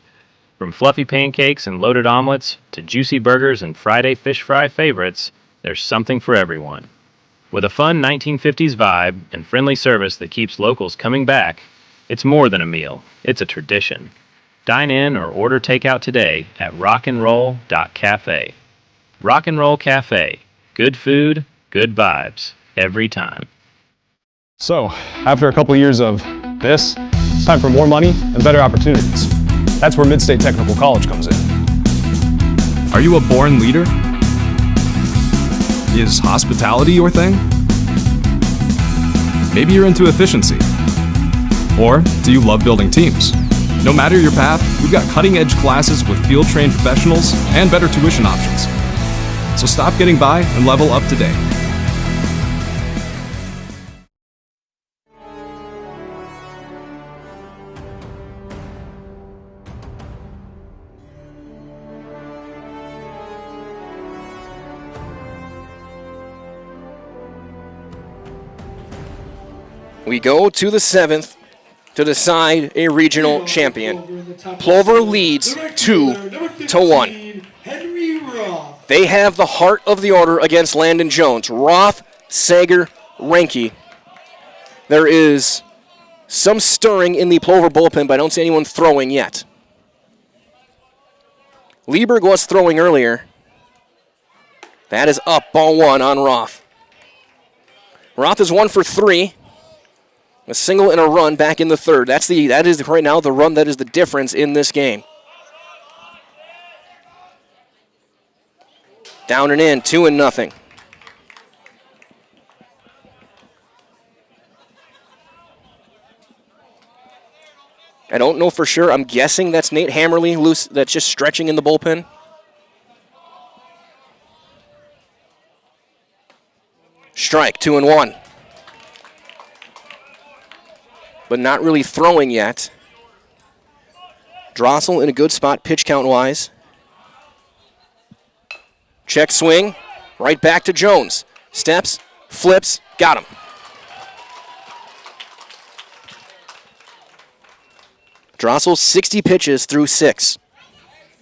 From fluffy pancakes and loaded omelets to juicy burgers and Friday fish fry favorites, there's something for everyone. With a fun 1950s vibe and friendly service that keeps locals coming back, it's more than a meal, it's a tradition. Dine in or order takeout today at rockandroll.cafe. Rock and Roll Cafe. Good food, good vibes, every time. So, after a couple years of this, it's time for more money and better opportunities. That's where Mid-State Technical College comes in. Are you a born leader? Is hospitality your thing? Maybe you're into efficiency. Or do you love building teams? No matter your path, we've got cutting-edge classes with field-trained professionals and better tuition options. So stop getting by and level up today. We go to the 7th to decide a regional champion. Plover leads 2-1. They have the heart of the order against Landon Jones. Roth, Sager, Reinke. There is some stirring in the Plover bullpen, but I don't see anyone throwing yet. Lieberg was throwing earlier. That is up, ball 1 on Roth. Roth is 1 for 3. A single and a run back in the 3rd. That is right now the run that is the difference in this game. Down and in, 2-0. I don't know for sure. I'm guessing that's Nate Hammerly loose. That's just stretching in the bullpen. Strike, 2-1. But not really throwing yet. Drossel in a good spot pitch count-wise. Check swing. Right back to Jones. Steps, flips, got him. Drossel 60 pitches through 6.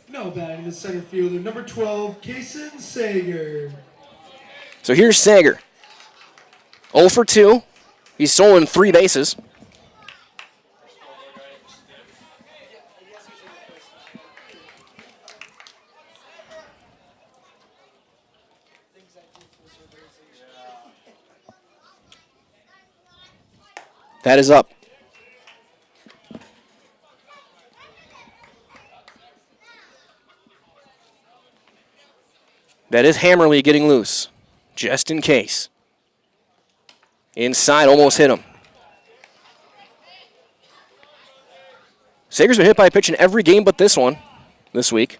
Now batting the center fielder, number 12, Kason Sager. So here's Sager. 0 for 2. He's stolen 3 bases. That is up. That is Hammerly getting loose, just in case. Inside, almost hit him. Sager's been hit by a pitch in every game but this one, this week.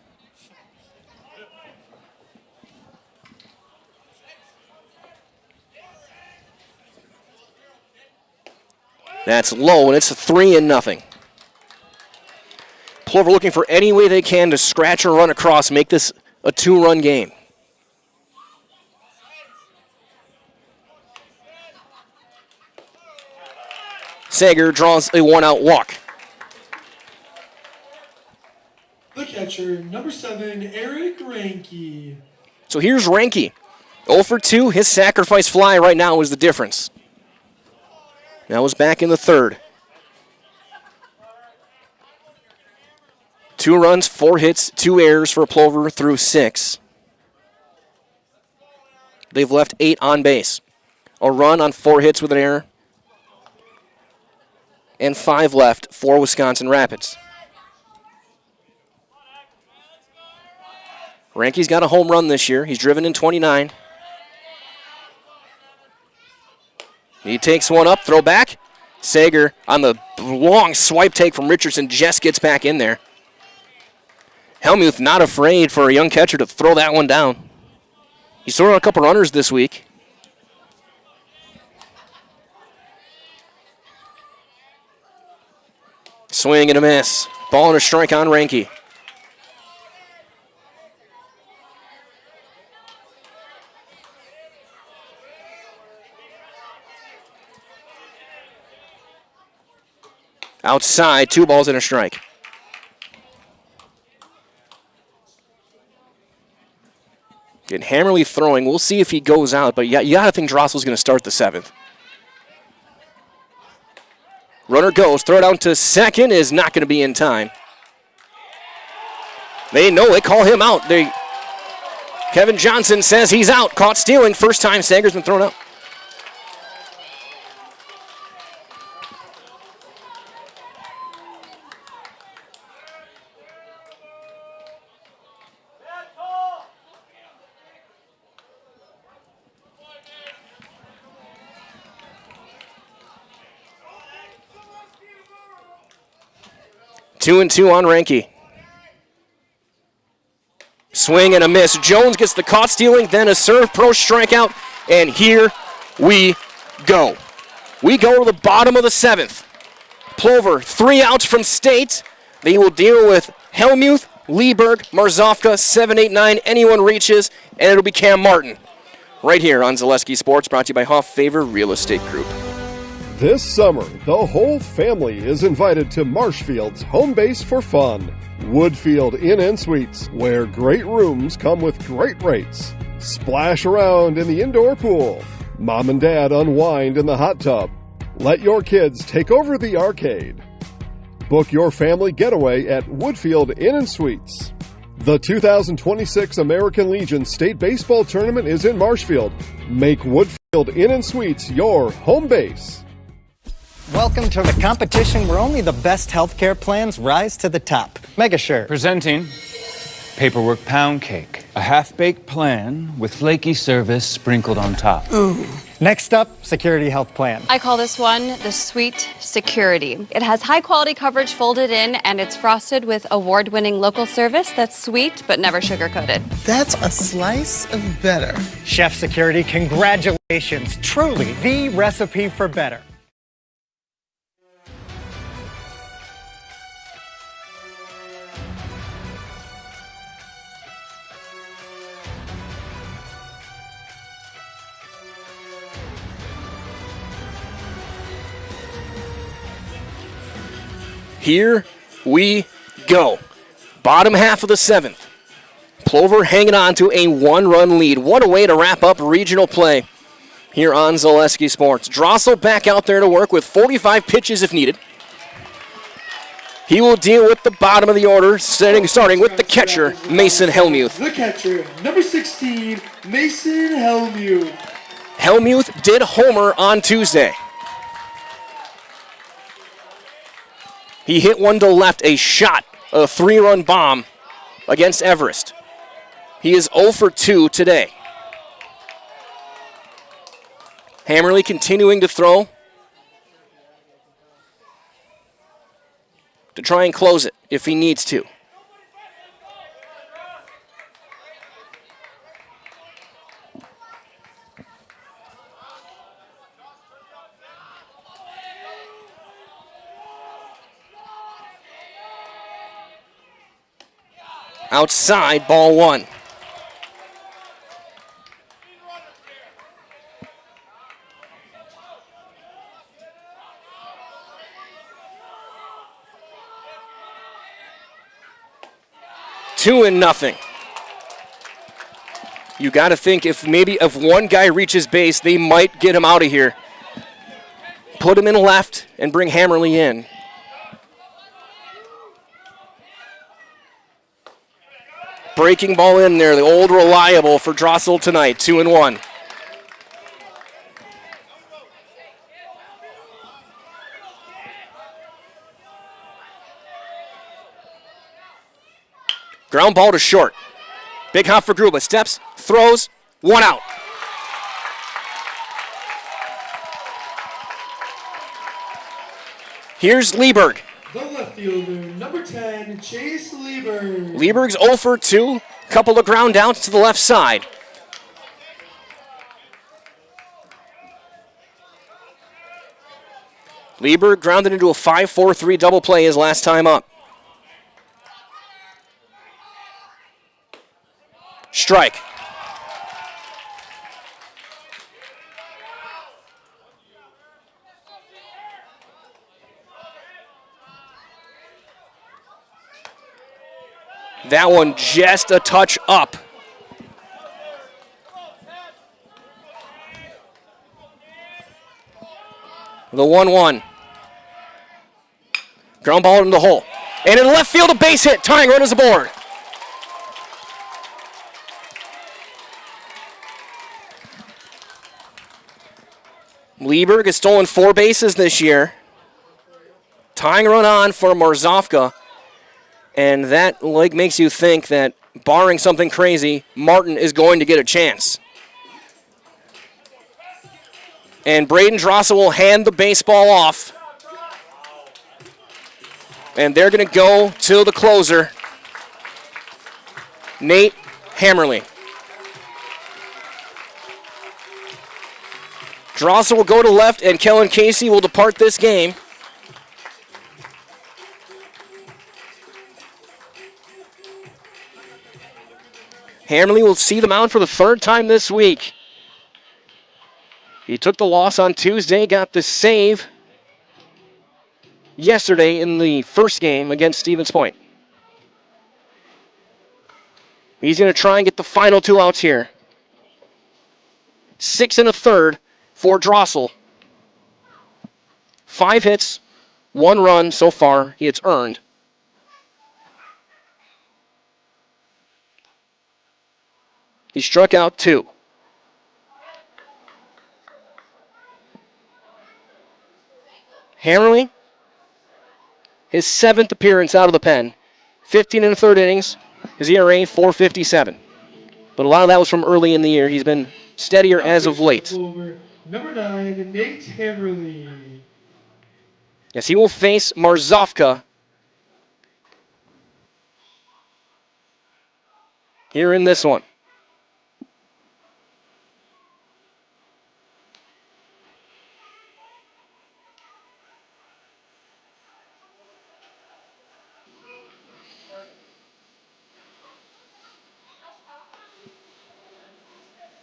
That's low, and it's 3-0. Plover looking for any way they can to scratch or run across, make this a 2-run game. Sager draws a 1-out walk. The catcher, number 7, Eric Ranke. So here's Ranke. 0 for 2. His sacrifice fly right now is the difference. Now is back in the 3rd. 2 runs, 4 hits, 2 errors for Plover through 6. They've left 8 on base. A run on 4 hits with an error. And 5 left for Wisconsin Rapids. Ranke's got a home run this year. He's driven in 29. He takes one up, throw back. Sager on the long swipe take from Richardson just gets back in there. Helmuth not afraid for a young catcher to throw that one down. He's thrown a couple runners this week. Swing and a miss. Ball and a strike on Ranke. Outside, 2 balls and a strike. Again, Hammerly throwing. We'll see if he goes out, but you got to think Drossel's going to start the 7th. Runner goes, throw down to second, is not going to be in time. They know, they call him out. Kevin Johnson says he's out, caught stealing. First time Sager's been thrown out. Two and 2 on Ranke. Swing and a miss. Jones gets the caught stealing, then a serve pro strikeout, and here we go. We go to the bottom of the 7th. Plover, 3 outs from State. They will deal with Helmuth, Lieberg, Marzovka, 7, 8, 9. Anyone reaches, and it'll be Cam Martin. Right here on Zaleski Sports, brought to you by Hoff Favor Real Estate Group. This summer, the whole family is invited to Marshfield's home base for fun. Woodfield Inn & Suites, where great rooms come with great rates. Splash around in the indoor pool. Mom and Dad unwind in the hot tub. Let your kids take over the arcade. Book your family getaway at Woodfield Inn & Suites. The 2026 American Legion State Baseball Tournament is in Marshfield. Make Woodfield Inn & Suites your home base. Welcome to the competition where only the best healthcare plans rise to the top. Megasure. Presenting Paperwork Pound Cake. A half-baked plan with flaky service sprinkled on top. Ooh. Next up, Security Health Plan. I call this one the Sweet Security. It has high quality coverage folded in, and it's frosted with award-winning local service that's sweet but never sugar-coated. That's a slice of better. Chef Security, congratulations. Truly the recipe for better. Here we go. Bottom half of the 7th. Plover hanging on to a 1-run lead. What a way to wrap up regional play here on Zaleski Sports. Drossel back out there to work with 45 pitches if needed. He will deal with the bottom of the order, starting with the catcher, Mason Helmuth. The catcher, number 16, Mason Helmuth. Helmuth did homer on Tuesday. He hit one to left, a shot, a 3-run bomb against Everest. He is 0 for 2 today. Hammerly continuing to throw to try and close it if he needs to. Outside, ball 1. Two and nothing. You got to think if one guy reaches base, they might get him out of here. Put him in left and bring Hammerly in. Breaking ball in there, the old reliable for Drossel tonight, 2-1. Ground ball to short. Big hop for Gruba. Steps, throws, 1 out. Here's Lieberg. The left fielder, number 10, Chase Lieberg. Lieberg's 0 for 2. Couple of ground outs to the left side. Lieberg grounded into a 5-4-3 double play his last time up. Strike. That one just a touch up. The 1-1. Ground ball in the hole. And in left field, a base hit. Tying run is aboard. Lieberg has stolen 4 bases this year. Tying run on for Marzovka. And that makes you think that, barring something crazy, Martin is going to get a chance. And Braden Drossel will hand the baseball off. And they're going to go to the closer, Nate Hammerly. Drossel will go to left, and Kellen Casey will depart this game. Hammerly will see the mound for the 3rd time this week. He took the loss on Tuesday, got the save yesterday in the first game against Stevens Point. He's going to try and get the final 2 outs here. 6 1/3 for Drossel. 5 hits, 1 run so far. It's earned. He struck out 2. Hammerly, his 7th appearance out of the pen. 15 1/3 innings. His ERA 4.57. But a lot of that was from early in the year. He's been steadier as of late. Number 9, Nate Hammerly. Yes, he will face Marzovka here in this one.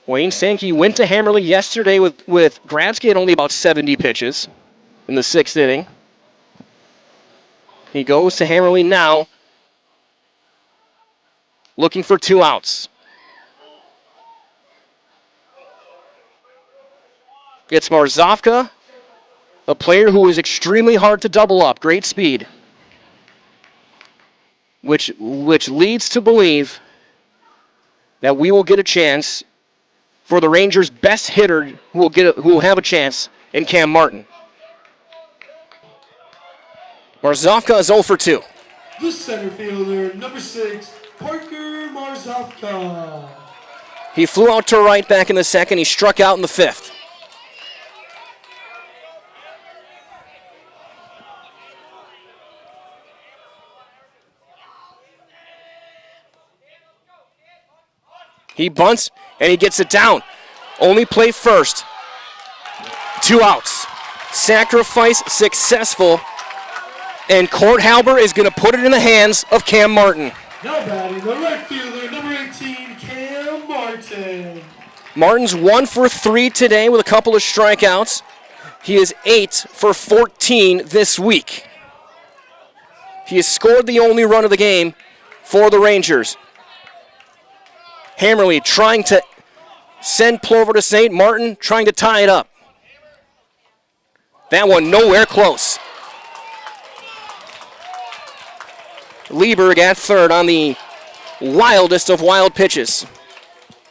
Wayne Sankey went to Hammerly yesterday with Gradsky at only about 70 pitches in the 6th inning. He goes to Hammerly now, looking for 2 outs. It's Marzovka, a player who is extremely hard to double up, great speed, which leads to believe that we will get a chance for the Rangers' best hitter who will have a chance in Cam Martin. Marzovka is 0 for 2. The center fielder, number 6, Parker Marzovka. He flew out to right back in the 2nd. He struck out in the 5th. He bunts, and he gets it down. Only play first. 2 outs. Sacrifice successful. And Court Halber is going to put it in the hands of Cam Martin. Now batting the right fielder, number 18, Cam Martin. Martin's 1 for 3 today with a couple of strikeouts. He is 8 for 14 this week. He has scored the only run of the game for the Rangers. Hammerly trying to send Plover to St. Martin, trying to tie it up. That one nowhere close. Lieberg at third on the wildest of wild pitches.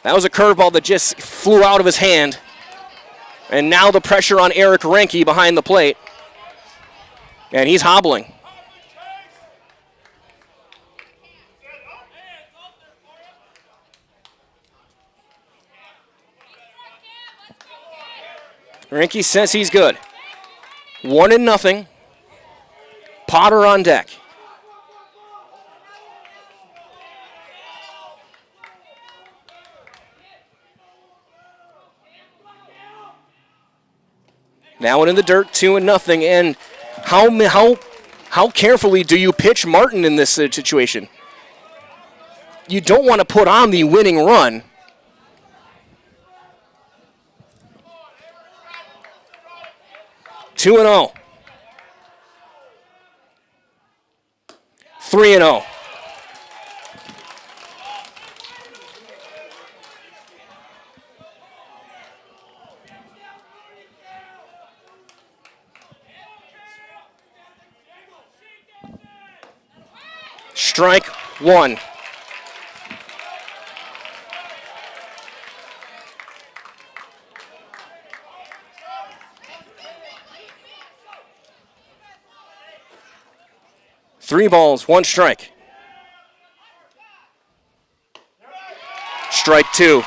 That was a curveball that just flew out of his hand. And now the pressure on Eric Renke behind the plate. And he's hobbling. Renke says he's good. 1-0. Potter on deck. Now one in the dirt, 2-0. And how carefully do you pitch Martin in this situation? You don't want to put on the winning run. Two and 0. 3-0. Strike 1. Three balls, 1 strike. Strike 2.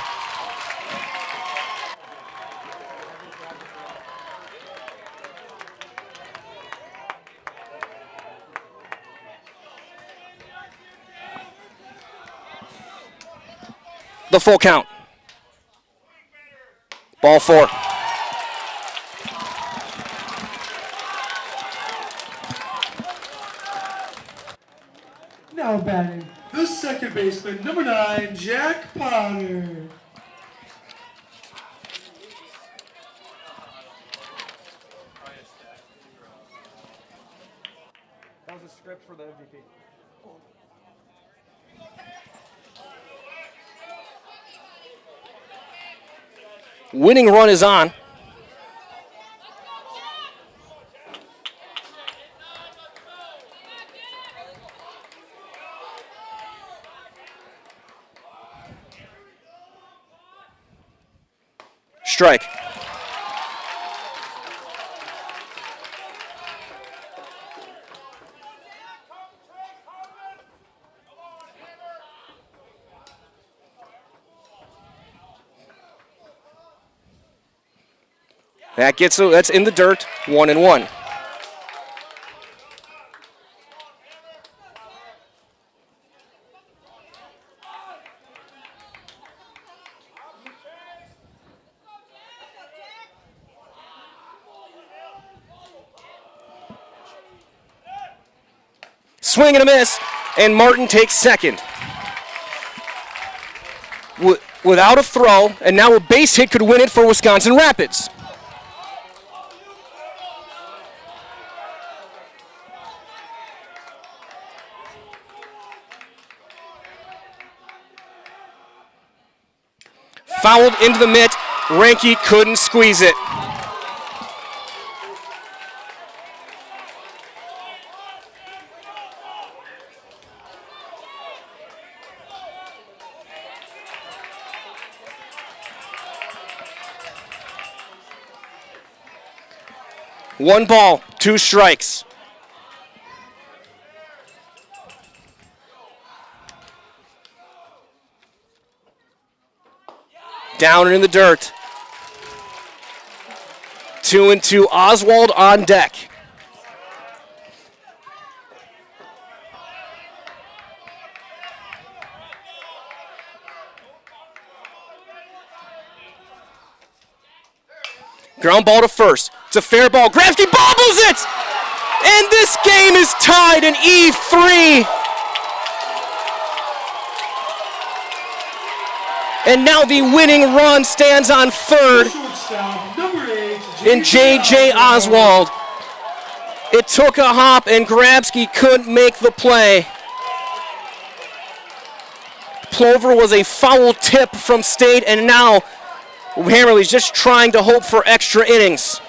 The full count. Ball 4. Now batting the second baseman, number 9, Jack Potter. That was a script for the MVP. Winning run is on. Strike. That's in the dirt, 1-1. Swing and a miss, and Martin takes second. Without a throw, and now a base hit could win it for Wisconsin Rapids. Fouled into the mitt. Ranke couldn't squeeze it. One ball, 2 strikes. Down and in the dirt. 2-2. Oswald on deck. Ground ball to first. It's a fair ball. Grafsky bobbles it! And this game is tied in E3. And now the winning run stands on third in J.J. Oswald. It took a hop and Grabsky couldn't make the play. Plover was a foul tip from State, and now Hammerly's just trying to hope for extra innings.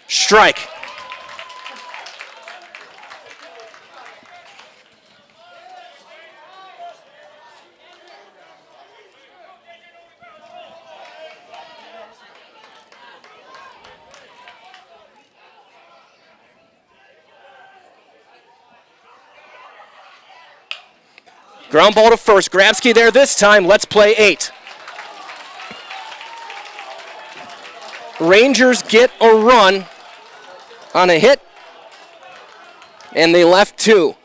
Strike. Ground ball to first. Grabsky there this time. Let's play 8. Rangers get a run on a hit, and they left 2.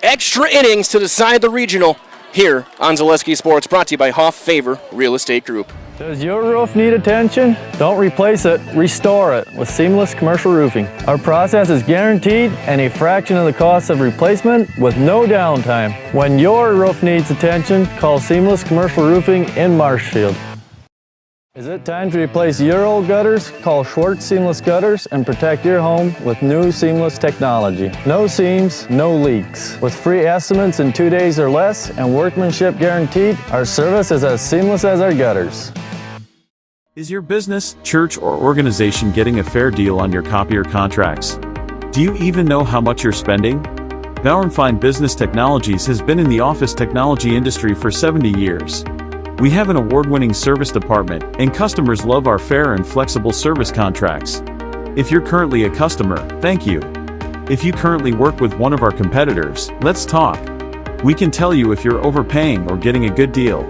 Extra innings to decide the regional here on Zaleski Sports, brought to you by Hoff Favor Real Estate Group. Does your roof need attention? Don't replace it, restore it with Seamless Commercial Roofing. Our process is guaranteed and a fraction of the cost of replacement with no downtime. When your roof needs attention, call Seamless Commercial Roofing in Marshfield. Is it time to replace your old gutters? Call Schwartz Seamless Gutters and protect your home with new seamless technology. No seams, no leaks. With free estimates in 2 days or less and workmanship guaranteed, our service is as seamless as our gutters. Is your business, church, or organization getting a fair deal on your copier contracts? Do you even know how much you're spending? Bauer & Fine Business Technologies has been in the office technology industry for 70 years. We have an award-winning service department, and customers love our fair and flexible service contracts. If you're currently a customer, thank you. If you currently work with one of our competitors, let's talk. We can tell you if you're overpaying or getting a good deal.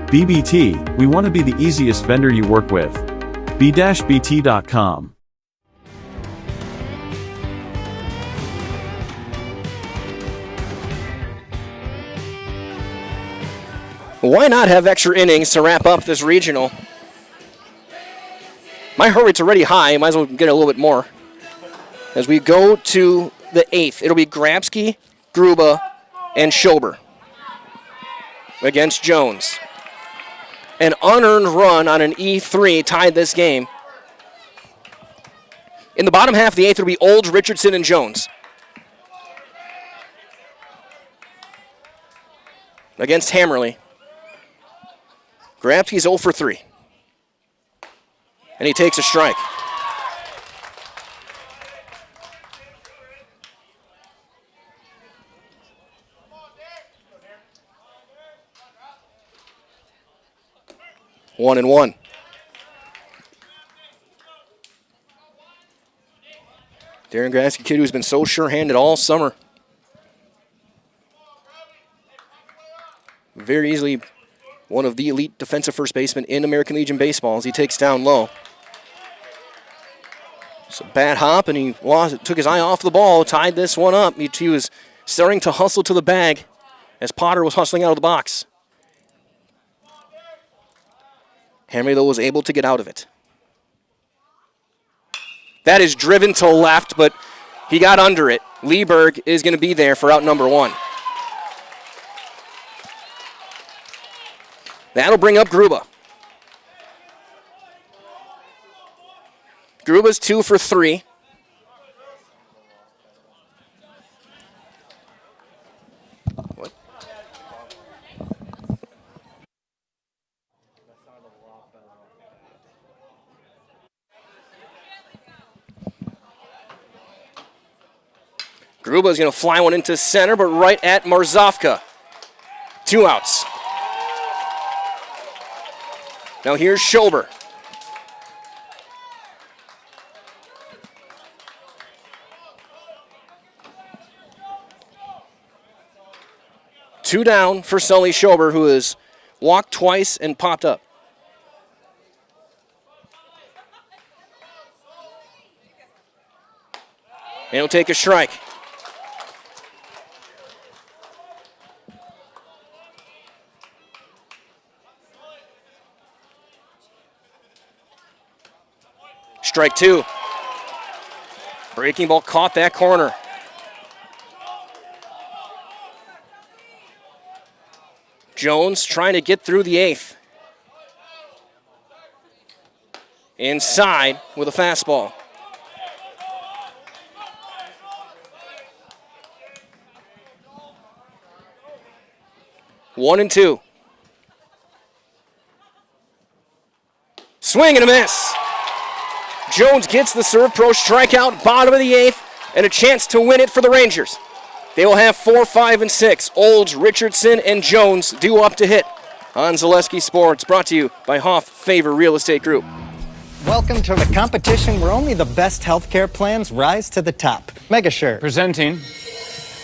BBT, we want to be the easiest vendor you work with. b-bt.com. Why not have extra innings to wrap up this regional? My heart rate's already high. Might as well get a little bit more. As we go to the 8th, it'll be Grabsky, Gruba, and Schober against Jones. An unearned run on an E3 tied this game. In the bottom half of the 8th, it'll be Olds, Richardson, and Jones against Hammerly. Grabsky's 0 for 3. And he takes a strike. One and one. Darren Grasky, kid who's been so sure-handed all summer. Very easily one of the elite defensive first basemen in American Legion baseball as he takes down low. It's a bad hop, and he took his eye off the ball, tied this one up. He was starting to hustle to the bag as Potter was hustling out of the box. Hamry, though, was able to get out of it. That is driven to left, but he got under it. Lieberg is going to be there for out number 1. That'll bring up Gruba. Gruba's 2 for 3. What? Gruba's going to fly one into center, but right at Marzovka. 2 outs. Now here's Schober. Two down for Sully Schober, who has walked twice and popped up. And he'll take a strike. Strike 2. Breaking ball caught that corner. Jones trying to get through the 8th. Inside with a fastball. One and 2. Swing and a miss. Jones gets the serve pro strikeout, bottom of the 8th, and a chance to win it for the Rangers. They will have 4, 5, and 6. Olds, Richardson, and Jones due up to hit on Zaleski Sports, brought to you by Hoff Favor Real Estate Group. Welcome to the competition where only the best healthcare plans rise to the top. Megasure. Presenting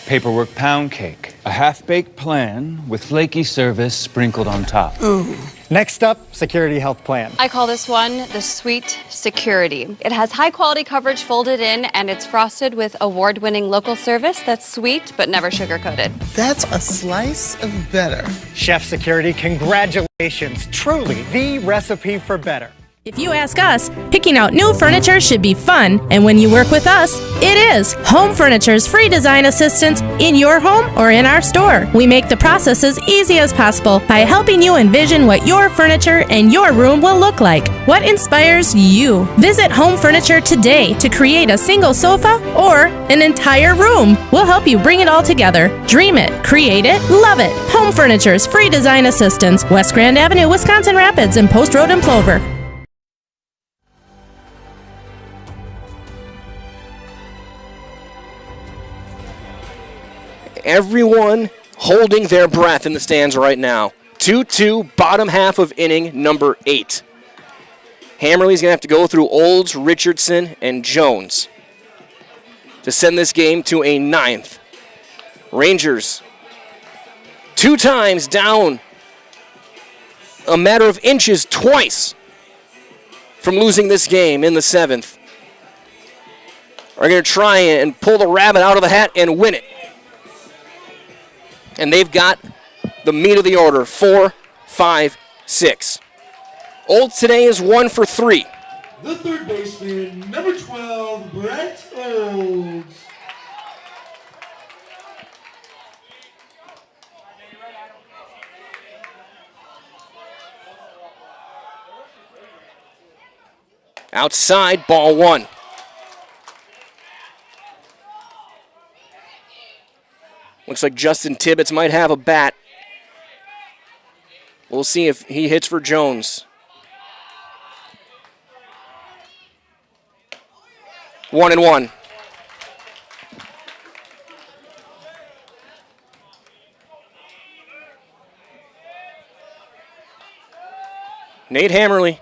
Paperwork Pound Cake, a half-baked plan with flaky service sprinkled on top. Ooh. Next up, Security Health Plan. I call this one the Sweet Security. It has high-quality coverage folded in, and it's frosted with award-winning local service that's sweet but never sugar-coated. That's a slice of better. Chef Security, congratulations. Truly the recipe for better. If you ask us, picking out new furniture should be fun, and when you work with us, it is. Home Furniture's free design assistance in your home or in our store. We make the process as easy as possible by helping you envision what your furniture and your room will look like. What inspires you? Visit Home Furniture today to create a single sofa or an entire room. We'll help you bring it all together. Dream it, create it, love it. Home Furniture's free design assistance, West Grand Avenue, Wisconsin Rapids, and Post Road in Plover. Everyone holding their breath in the stands right now. 2-2, bottom half of inning number 8. Hammerly's going to have to go through Olds, Richardson, and Jones to send this game to a 9th. Rangers 2 times down a matter of inches twice from losing this game in the 7th. Are going to try and pull the rabbit out of the hat and win it. And they've got the meat of the order, 4, 5, 6. Olds today is 1 for 3. The third baseman, number 12, Brett Olds. Outside, ball 1. Looks like Justin Tibbetts might have a bat. We'll see if he hits for Jones. 1-1. Nate Hammerly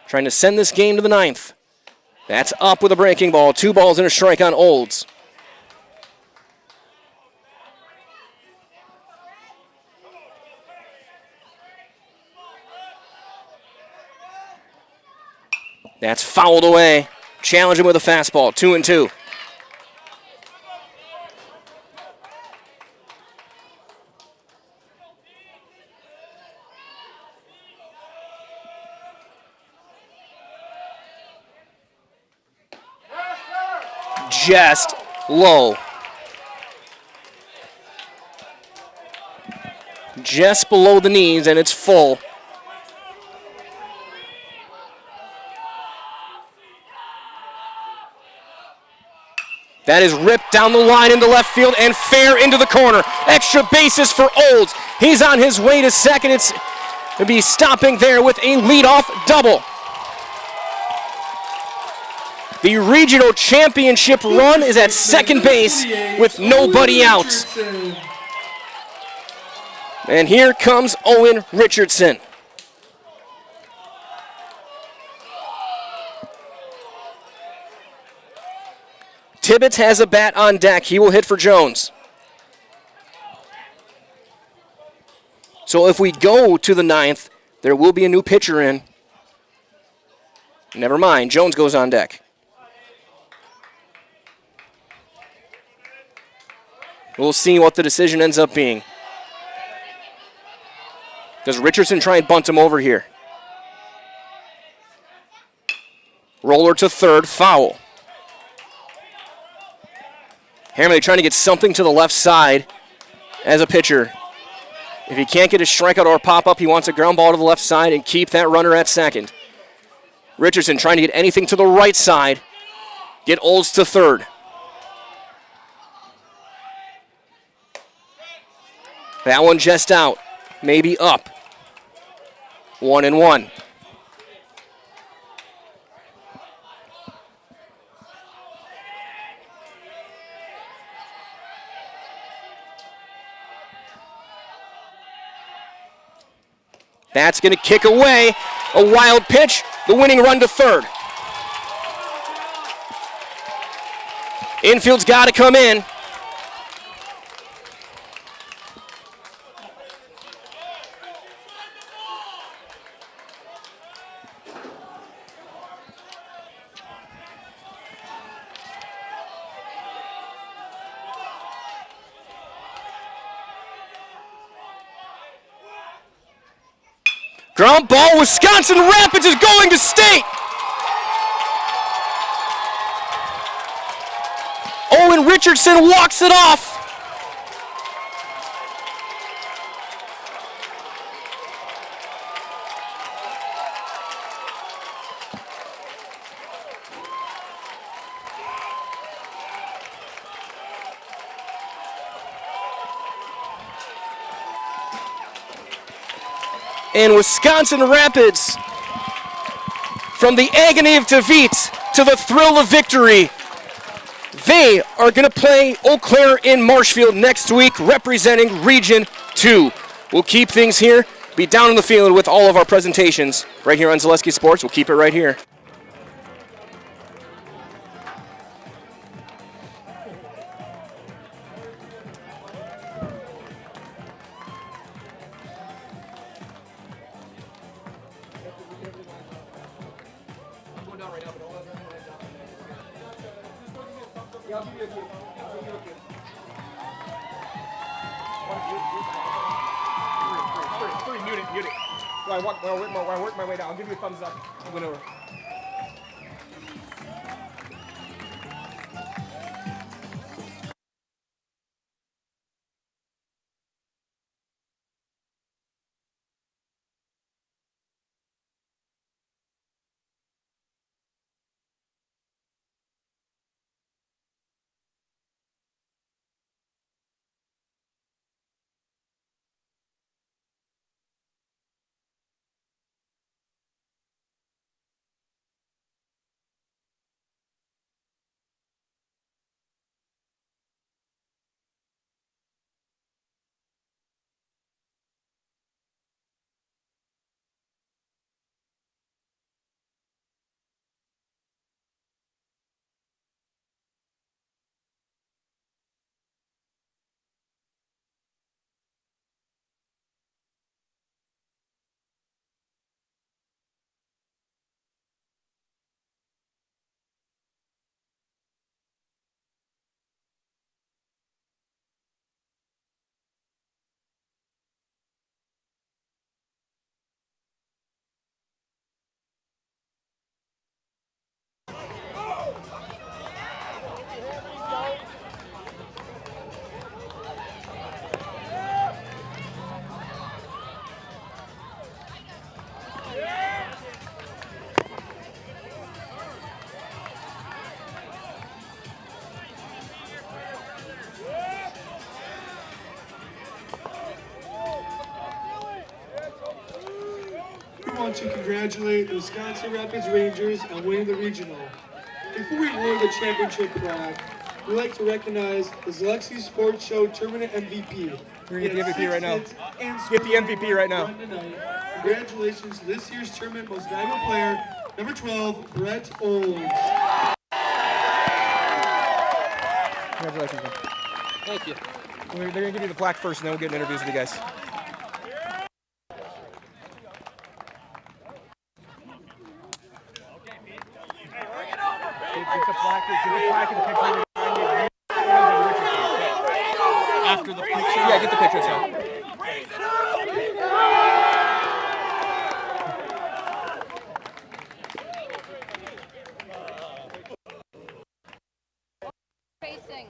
trying to send this game to the 9th. That's up with a breaking ball. 2 balls and a strike on Olds. That's fouled away. Challenge him with a fastball. 2-2. Just low. Just below the knees, and it's full. That is ripped down the line into left field and fair into the corner. Extra bases for Olds. He's on his way to second. It's to be stopping there with a leadoff double. The regional championship run is at second base with nobody out. And here comes Owen Richardson. Tibbetts has a bat on deck. He will hit for Jones. So if we go to the 9th, there will be a new pitcher in. Never mind, Jones goes on deck. We'll see what the decision ends up being. Does Richardson try and bunt him over here? Roller to third, foul. Hammerly trying to get something to the left side as a pitcher. If he can't get a strikeout or a pop-up, he wants a ground ball to the left side and keep that runner at second. Richardson trying to get anything to the right side. Get Olds to third. That one just out. Maybe up. 1-1. That's going to kick away. A wild pitch. The winning run to third. Infield's got to come in. Ground ball, Wisconsin Rapids is going to state. Owen Richardson walks it off. And Wisconsin Rapids, from the agony of defeat to the thrill of victory, they are going to play Eau Claire in Marshfield next week, representing Region 2. We'll keep things here, be down in the field with all of our presentations right here on Zaleski Sports. We'll keep it right here. Mute it. While I work my way down, I'll give you a thumbs up. I went over. want to congratulate the Wisconsin Rapids Rangers on winning the regional. Before we award the championship plaque, we'd like to recognize the Zaleski Sports Show Tournament MVP. We're going to get the MVP right now. Get the MVP right now. Congratulations to this year's tournament most valuable player, number 12, Brett Olds. Congratulations, man. Thank you. They're going to give you the plaque first, and then we'll get interviews with you guys. After the picture? Yeah, get the picture, so. Facing.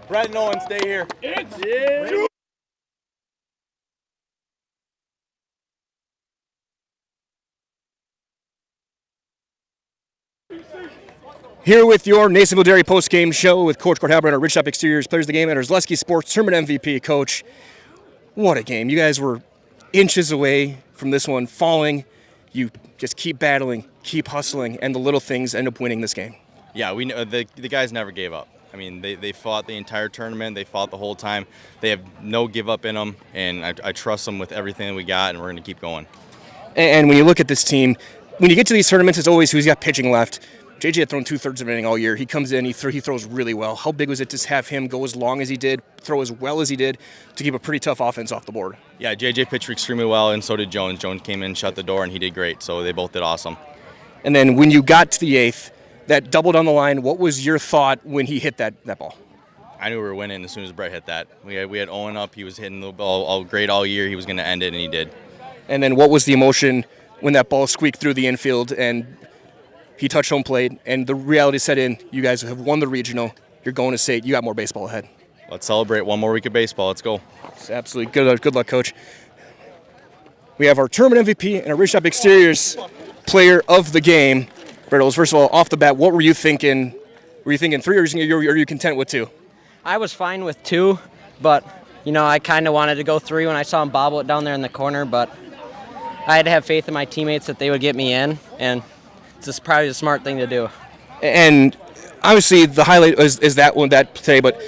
Brett Nolan, stay here. Here with your Nasonville Dairy post-game show with Coach Gord Halbert, our Ridgetop Exteriors Players of the Game, and our Zaleski Sports Tournament MVP. Coach, what a game. You guys were inches away from this one falling. You just keep battling, keep hustling, and the little things end up winning this game. Yeah, we know the guys never gave up. I mean, they fought the entire tournament. They fought the whole time. They have no give up in them, and I trust them with everything that we got, and we're going to keep going. And when you look at this team, when you get to these tournaments, it's always who's got pitching left. JJ had thrown 2/3 of an inning all year. He comes in, he throws really well. How big was it to have him go as long as he did, throw as well as he did, to keep a pretty tough offense off the board? Yeah, JJ pitched extremely well, and so did Jones. Jones came in, shut the door, and he did great. So they both did awesome. And then when you got to the eighth, that double down the line, what was your thought when he hit that ball? I knew we were winning as soon as Brett hit that. We had Owen up. He was hitting the ball all great all year. He was going to end it, and he did. And then what was the emotion when that ball squeaked through the infield and he touched home plate and the reality set in? You guys have won the regional. You're going to state. You got more baseball ahead. Let's celebrate one more week of baseball. Let's go. It's absolutely good luck, Coach. We have our tournament MVP and our Ridgetop Exteriors Player of the Game. Bertles, first of all, off the bat, what were you thinking? Were you thinking 3 or are you content with 2? I was fine with 2, but, I kind of wanted to go 3 when I saw him bobble it down there in the corner, but I had to have faith in my teammates that they would get me in, and it's just probably the smart thing to do. And obviously the highlight is that play, but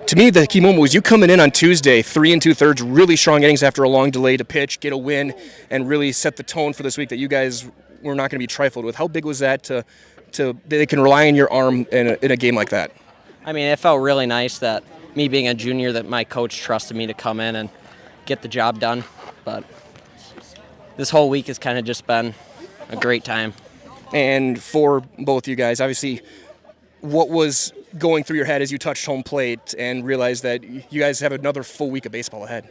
to me the key moment was you coming in on Tuesday, 3 2/3, really strong innings after a long delay to pitch, get a win, and really set the tone for this week that you guys were not going to be trifled with. How big was that to they can rely on your arm in a game like that? I mean, it felt really nice that me being a junior, that my coach trusted me to come in and get the job done. But this whole week has kind of just been a great time. And for both you guys, obviously, what was going through your head as you touched home plate and realized that you guys have another full week of baseball ahead?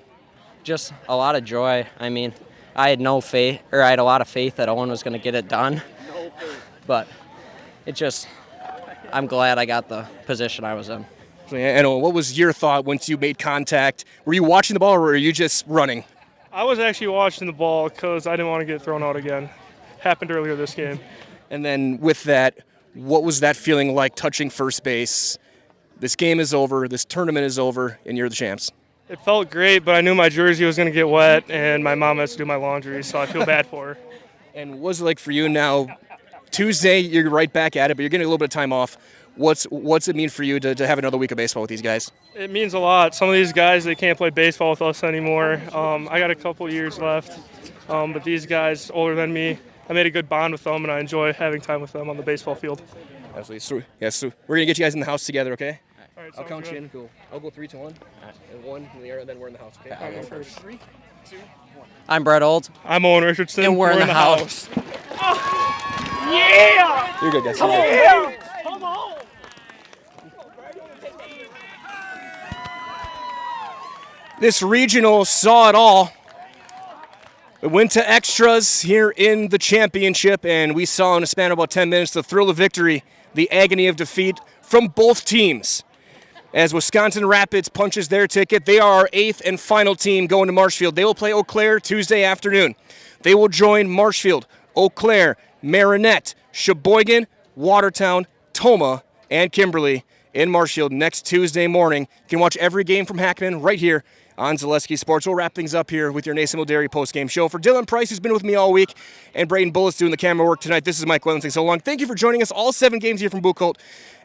Just a lot of joy. I mean, I had a lot of faith that Owen was going to get it done. But I'm glad I got the position I was in. And what was your thought once you made contact? Were you watching the ball or were you just running? I was actually watching the ball because I didn't want to get thrown out again. Happened earlier this game. And then with that, what was that feeling like touching first base? This game is over, this tournament is over, and you're the champs. It felt great, but I knew my jersey was going to get wet, and my mom has to do my laundry, so I feel bad for her. And what's it like for you now? Tuesday, you're right back at it, but you're getting a little bit of time off. What's it mean for you to have another week of baseball with these guys? It means a lot. Some of these guys, they can't play baseball with us anymore. I got a couple years left, but these guys older than me, I made a good bond with them, and I enjoy having time with them on the baseball field. Absolutely. Yes, we're going to get you guys in the house together, okay? All right, I'll count you in. Cool. I'll go 3, 2, 1. And 1 in the air, and then we're in the house, okay? I'll go first. 3, 2, 1. I'm Brett Olds. I'm Owen Richardson. And we're in the house. Yeah! You're good, guys. Come on, yeah! Come on! This regional saw it all. It went to extras here in the championship, and we saw in a span of about 10 minutes the thrill of victory, the agony of defeat from both teams. As Wisconsin Rapids punches their ticket, they are our 8th and final team going to Marshfield. They will play Eau Claire Tuesday afternoon. They will join Marshfield, Eau Claire, Marinette, Sheboygan, Watertown, Toma, and Kimberly in Marshfield next Tuesday morning. You can watch every game from Hackman right here on Zaleski Sports. We'll wrap things up here with your Nasonville Dairy postgame show. For Dylan Price, who's been with me all week, and Braden Bullis doing the camera work tonight, this is Mike Wellington. So long. Thank you for joining us all 7 games here from Buchholz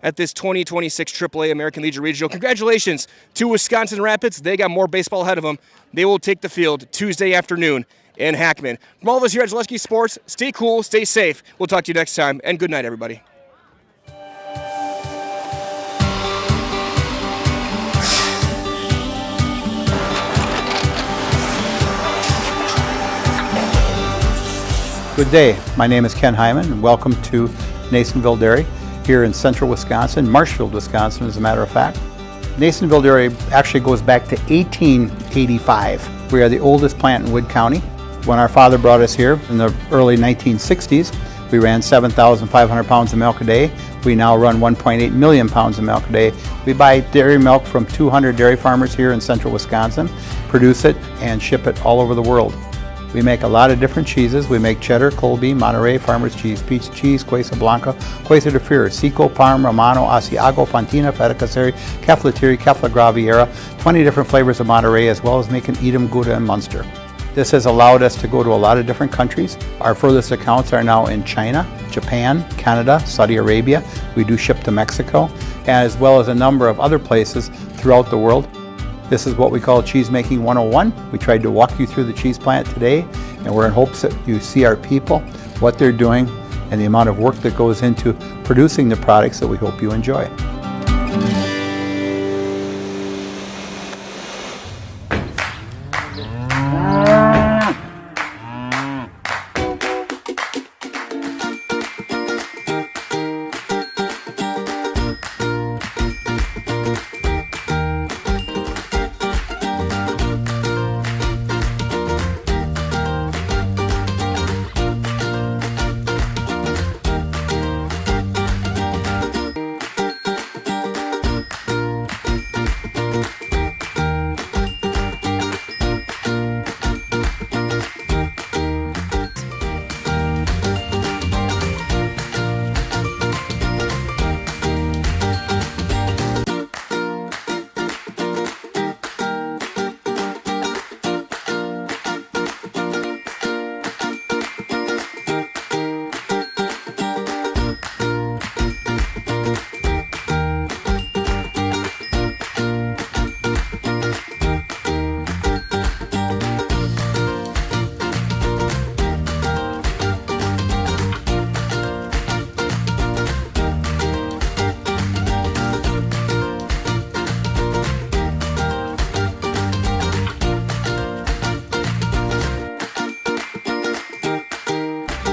at this 2026 AAA American Legion Regional. Congratulations to Wisconsin Rapids. They got more baseball ahead of them. They will take the field Tuesday afternoon in Hackman. From all of us here at Zaleski Sports, stay cool, stay safe. We'll talk to you next time, and good night, everybody. Good day. My name is Ken Hyman, and welcome to Nasonville Dairy here in central Wisconsin, Marshfield, Wisconsin, as a matter of fact. Nasonville Dairy actually goes back to 1885. We are the oldest plant in Wood County. When our father brought us here in the early 1960s, we ran 7,500 pounds of milk a day. We now run 1.8 million pounds of milk a day. We buy dairy milk from 200 dairy farmers here in central Wisconsin, produce it, and ship it all over the world. We make a lot of different cheeses. We make cheddar, Colby, Monterey, Farmer's Cheese, Peach Cheese, Quesa Blanca, Quesa de Freer, Seco, Parm, Romano, Asiago, Fontina, Feta Caseri, Caflatiri, Cafla Graviera, 20 different flavors of Monterey, as well as making Edam, Gouda, and Munster. This has allowed us to go to a lot of different countries. Our furthest accounts are now in China, Japan, Canada, Saudi Arabia. We do ship to Mexico, as well as a number of other places throughout the world. This is what we call Cheese Making 101. We tried to walk you through the cheese plant today, and we're in hopes that you see our people, what they're doing, and the amount of work that goes into producing the products that we hope you enjoy.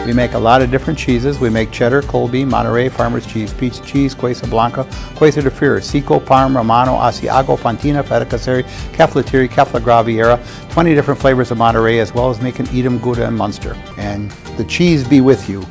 We make a lot of different cheeses. We make cheddar, Colby, Monterey, Farmer's Cheese, Peach Cheese, Quesa Blanca, Quesa de Freer, Seco, Parm, Romano, Asiago, Fontina, Feta Caseri, Caflatiri, Cafla Graviera, 20 different flavors of Monterey, as well as making Edam, Gouda, and Munster. And the cheese be with you.